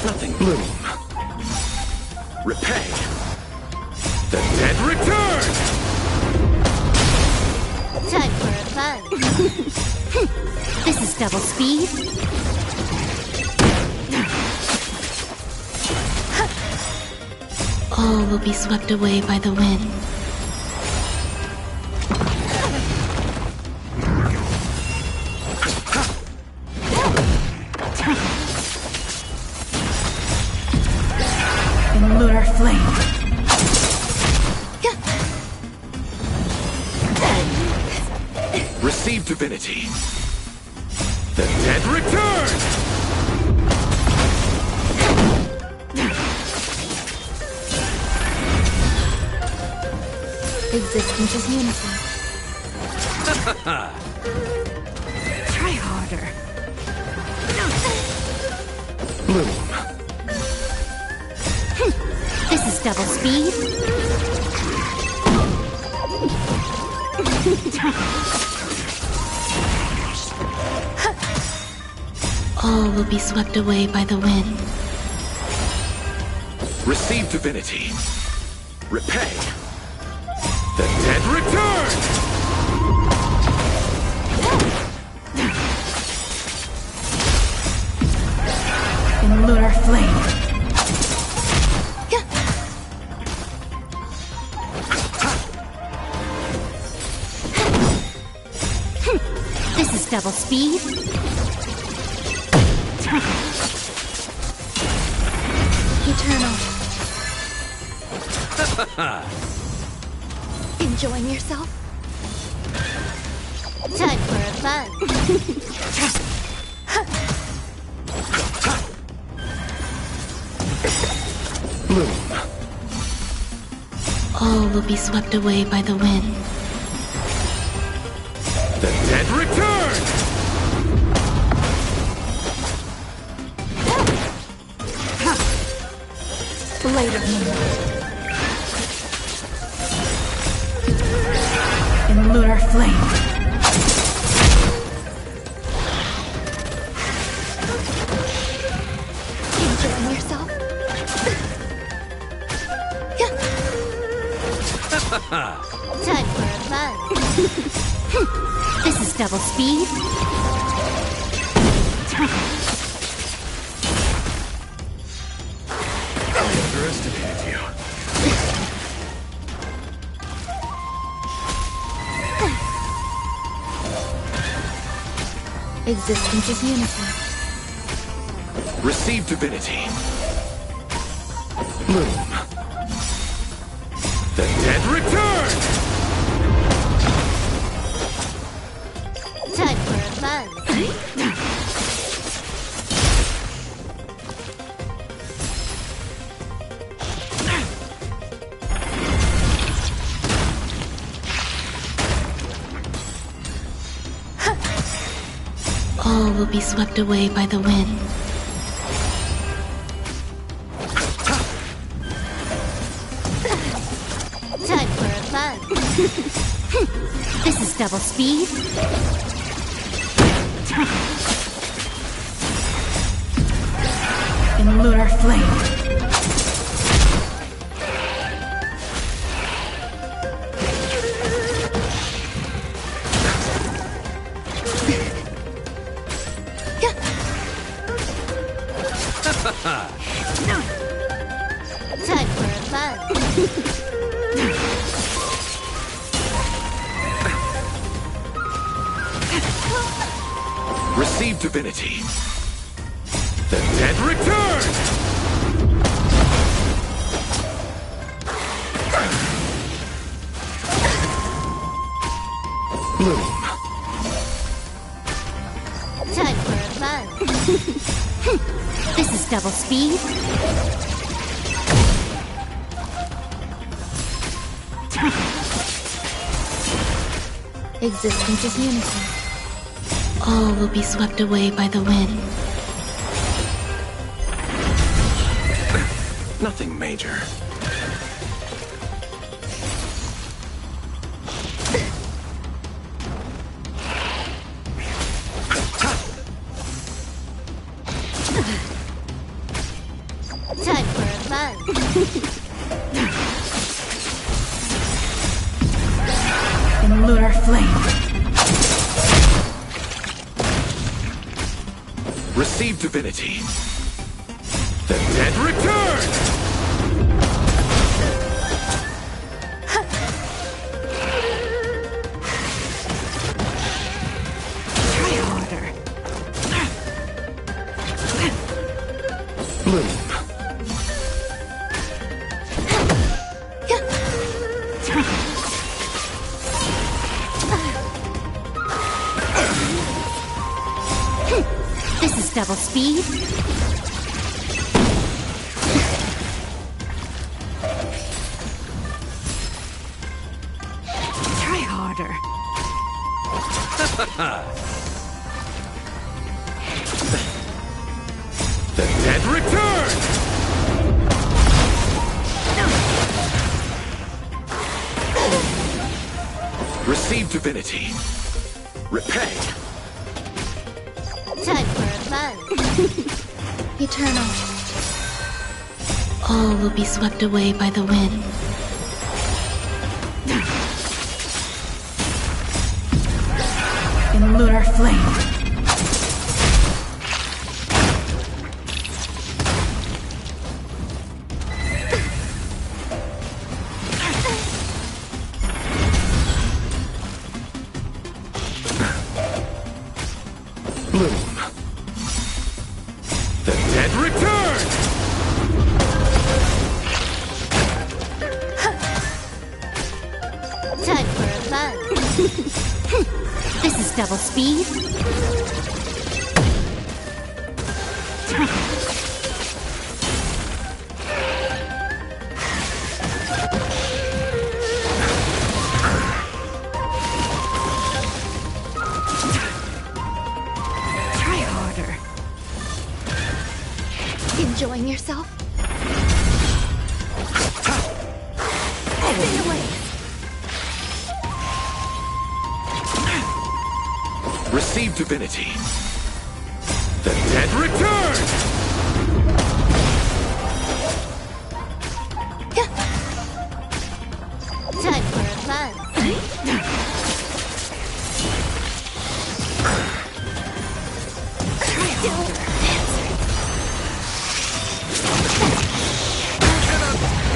Speaker 15: Nothing bloom. Repay. The dead return!
Speaker 1: Time for a fun.
Speaker 17: This is double speed. All will be swept away by the wind.
Speaker 19: In lunar flame.
Speaker 15: Receive divinity. The dead return!
Speaker 10: Existence is unity.
Speaker 19: Try harder.
Speaker 15: Bloom.
Speaker 17: This is double speed. All will be swept away by the wind.
Speaker 15: Receive divinity. Repay. The dead return!
Speaker 19: In lunar flame.
Speaker 17: This is double speed.
Speaker 10: Eternal. Enjoying yourself?
Speaker 1: Time for a fun.
Speaker 15: Bloom.
Speaker 17: All will be swept away by the wind.
Speaker 15: The dead return!
Speaker 19: Blade of moonlight. In lunar flame.
Speaker 10: Enjoying yourself?
Speaker 1: Time for a fun.
Speaker 17: This is double speed.
Speaker 15: I underestimated you.
Speaker 10: Existence is unity.
Speaker 15: Receive divinity. Bloom. The dead return!
Speaker 1: Time for a fun.
Speaker 17: All will be swept away by the wind.
Speaker 1: Time for a fun.
Speaker 17: This is double speed.
Speaker 19: In lunar flame.
Speaker 1: Time for a fun.
Speaker 15: Receive divinity. The dead return! Bloom.
Speaker 1: Time for a fun.
Speaker 17: This is double speed.
Speaker 19: Existence is unity. All will be swept away by the wind.
Speaker 3: Nothing major.
Speaker 19: Time for a fun.
Speaker 12: In lunar flame.
Speaker 3: Receive divinity. The dead return!
Speaker 12: Try harder.
Speaker 3: Bloom.
Speaker 19: This is double speed.
Speaker 12: Try harder.
Speaker 3: The dead return! Receive divinity. Repay.
Speaker 19: Time for a fun. Eternal. All will be swept away by the wind.
Speaker 12: In lunar flame.
Speaker 3: Bloom. The dead return!
Speaker 19: Time for a fun. This is double speed.
Speaker 12: Try harder.
Speaker 19: Enjoying yourself? Stay away.
Speaker 3: Receive divinity. The dead return!
Speaker 19: Time for a fun.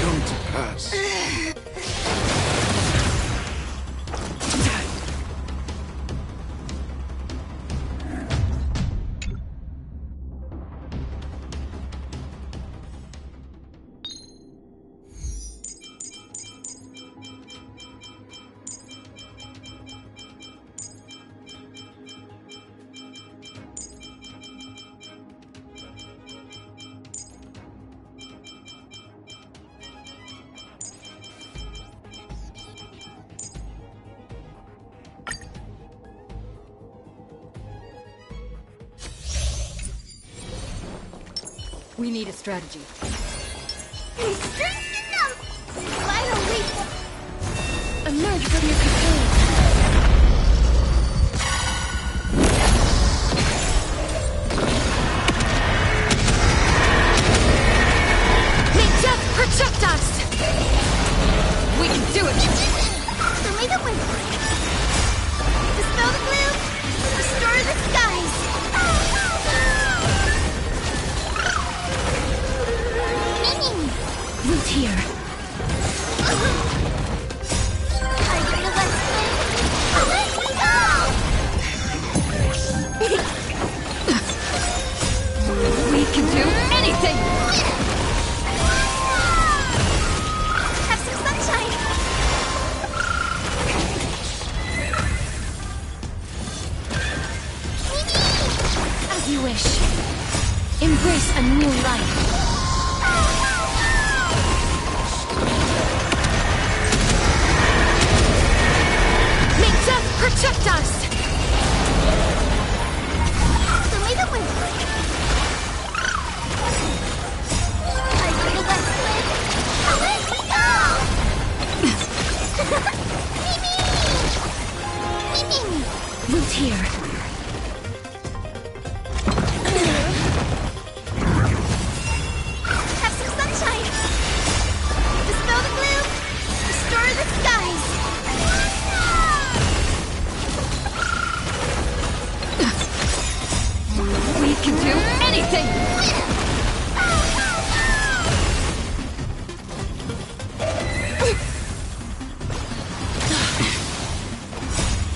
Speaker 15: Come to pass.
Speaker 12: We need a strategy.
Speaker 19: Finally! Emerge from your cocoon. May death protect us! We can do it! Show me the way. Dispel the gloom! Restore the skies! Root here. Are you gonna let me go?
Speaker 12: We can do anything!
Speaker 19: Have some sunshine. As you wish. Embrace a new life.
Speaker 5: protect us!
Speaker 1: So may the wind. I feel that split. Let me go! Mimi!
Speaker 5: Root here.
Speaker 1: Have some sunshine. Dispel the gloom. Restore the skies.
Speaker 5: We can do anything!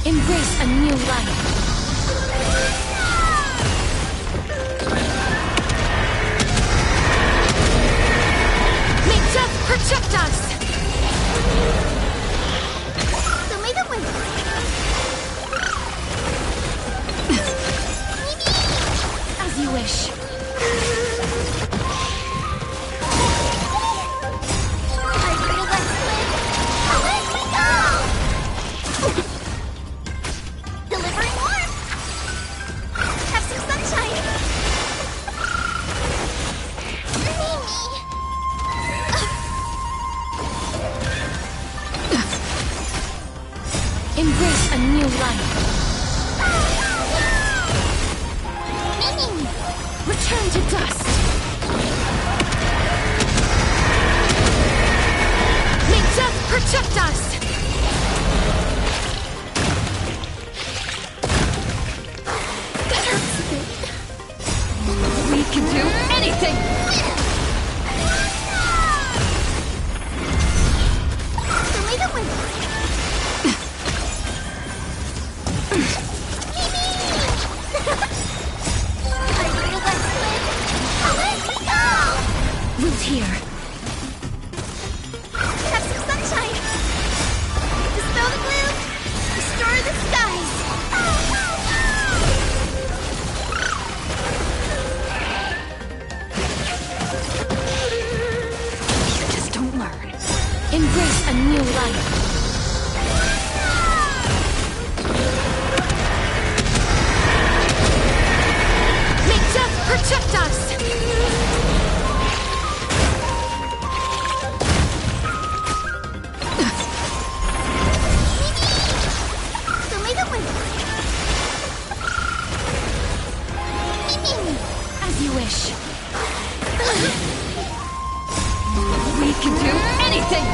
Speaker 5: Embrace a new life. May death protect us!
Speaker 1: So may the wind.
Speaker 5: As you wish.
Speaker 1: I feel that split. Let me go! Delivering warmth. Have some sunshine. Mimi.
Speaker 5: Embrace a new life.
Speaker 1: Mimi.
Speaker 5: Return to dust. May death protect us!
Speaker 1: That hurts a bit.
Speaker 5: We can do anything!
Speaker 1: So may the wind. I feel that split. Let me go!
Speaker 5: Root here.
Speaker 1: Have some sunshine. Dispel the gloom. Restore the skies.
Speaker 5: You just don't learn. Embrace a new life. May death protect us!
Speaker 1: So may the wind. Mimi.
Speaker 5: As you wish. We can do anything!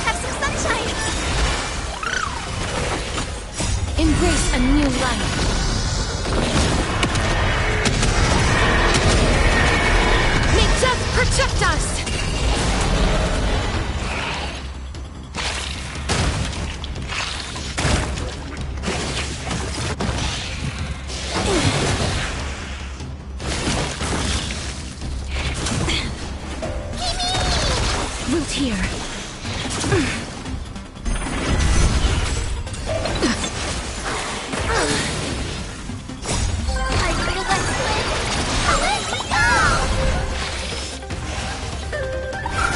Speaker 1: Have some sunshine.
Speaker 5: Embrace a new life. May death protect us! Root here.
Speaker 1: I feel that split. Let me go!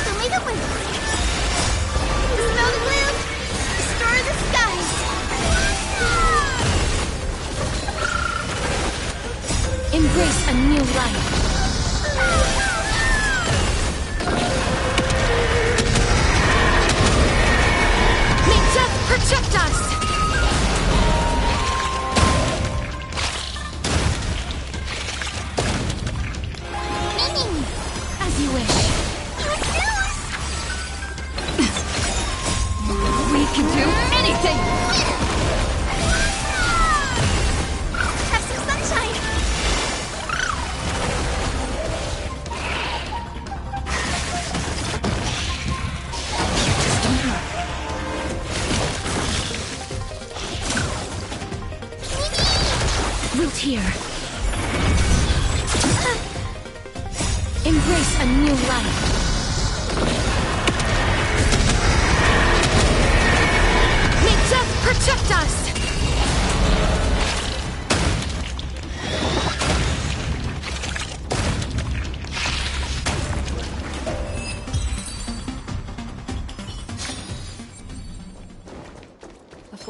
Speaker 1: So may the wind. Dispel the gloom. Restore the skies.
Speaker 5: Embrace a new life. May death protect us!
Speaker 1: Mimi.
Speaker 5: As you wish. We can do anything!
Speaker 1: Have some sunshine.
Speaker 5: Root here. Embrace a new life. May death protect us!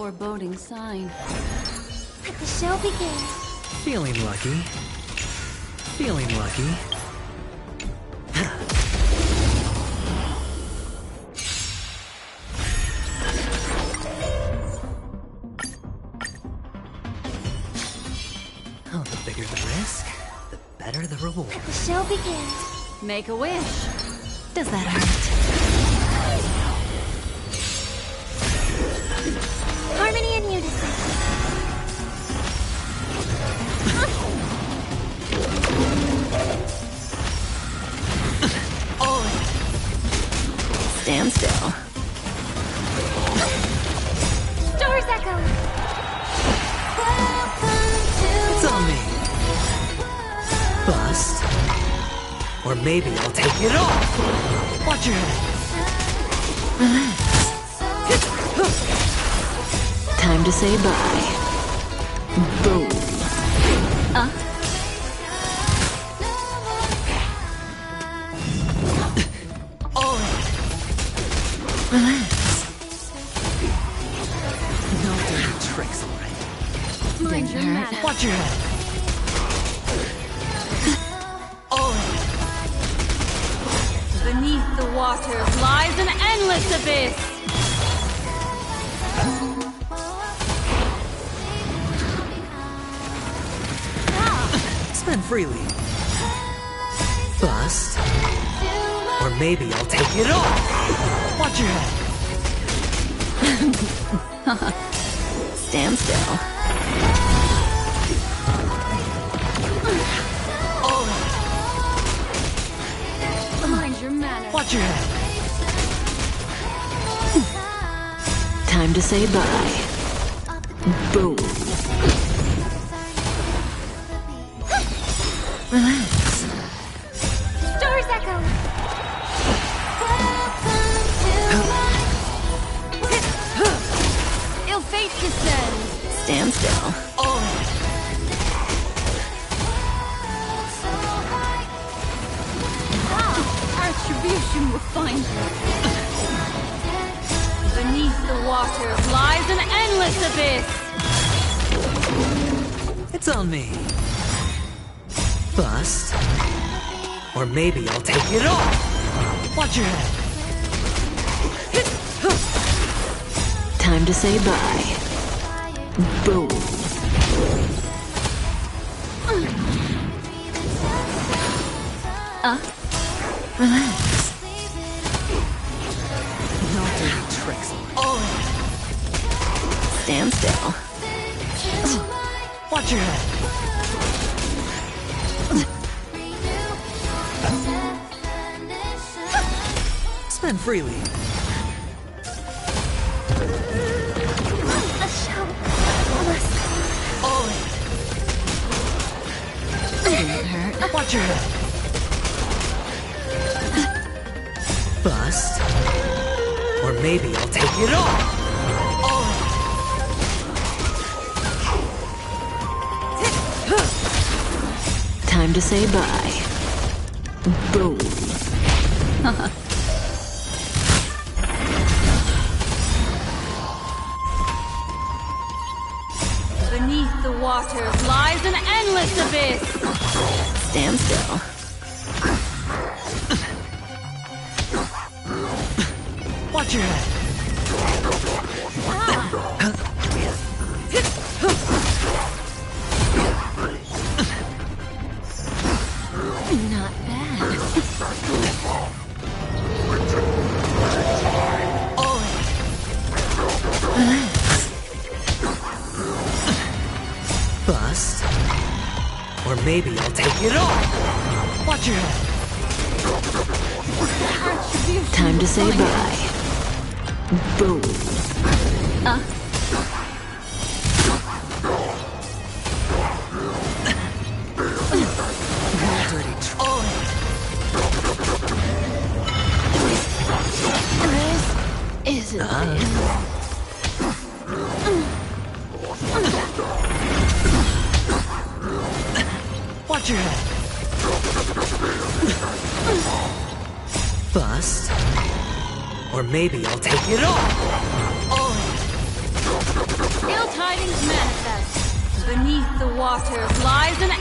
Speaker 21: foreboding sign.
Speaker 1: Let the show begin.
Speaker 3: Feeling lucky. Feeling lucky. Oh, the bigger the risk, the better the reward.
Speaker 1: Let the show begin.
Speaker 21: Make a wish.
Speaker 5: Does that hurt?
Speaker 1: Harmony and unison.
Speaker 5: Stand still.
Speaker 1: Doors echo.
Speaker 3: It's on me. Bust. Or maybe I'll take it off. Watch your head.
Speaker 5: Time to say bye. Boom. Relax.
Speaker 3: No dirty tricks, alright.
Speaker 21: Mind your manners.
Speaker 3: Watch your head.
Speaker 21: Beneath the waters lies an endless abyss.
Speaker 3: Spend freely. Bust. Or maybe I'll take it off. Watch your head.
Speaker 5: Stand still.
Speaker 21: Mind your manners.
Speaker 3: Watch your head.
Speaker 5: Time to say bye. Boom. Relax.
Speaker 1: Doors echo.
Speaker 21: Ill fate descends.
Speaker 5: Stand still.
Speaker 21: Retribution will find you. Beneath the waters lies an endless abyss.
Speaker 3: It's on me. Bust. Or maybe I'll take it off. Watch your head.
Speaker 5: Time to say bye. Boom. Relax.
Speaker 3: No dirty tricks.
Speaker 5: Stand still.
Speaker 3: Watch your head. Spend freely.
Speaker 1: A show.
Speaker 5: Didn't hurt.
Speaker 3: Watch your head. Bust. Or maybe I'll take it off.
Speaker 5: Time to say bye. Boom.
Speaker 21: Beneath the waters lies an endless abyss.
Speaker 5: Stand still.
Speaker 3: Watch your head.
Speaker 5: Not bad. Relax.
Speaker 3: Bust. Or maybe I'll take it off. Watch your head.
Speaker 5: Time to say bye. Boom. This isn't
Speaker 3: Watch your head. Bust. Or maybe I'll take it off.
Speaker 21: Ill tidings manifest. Beneath the waters lies an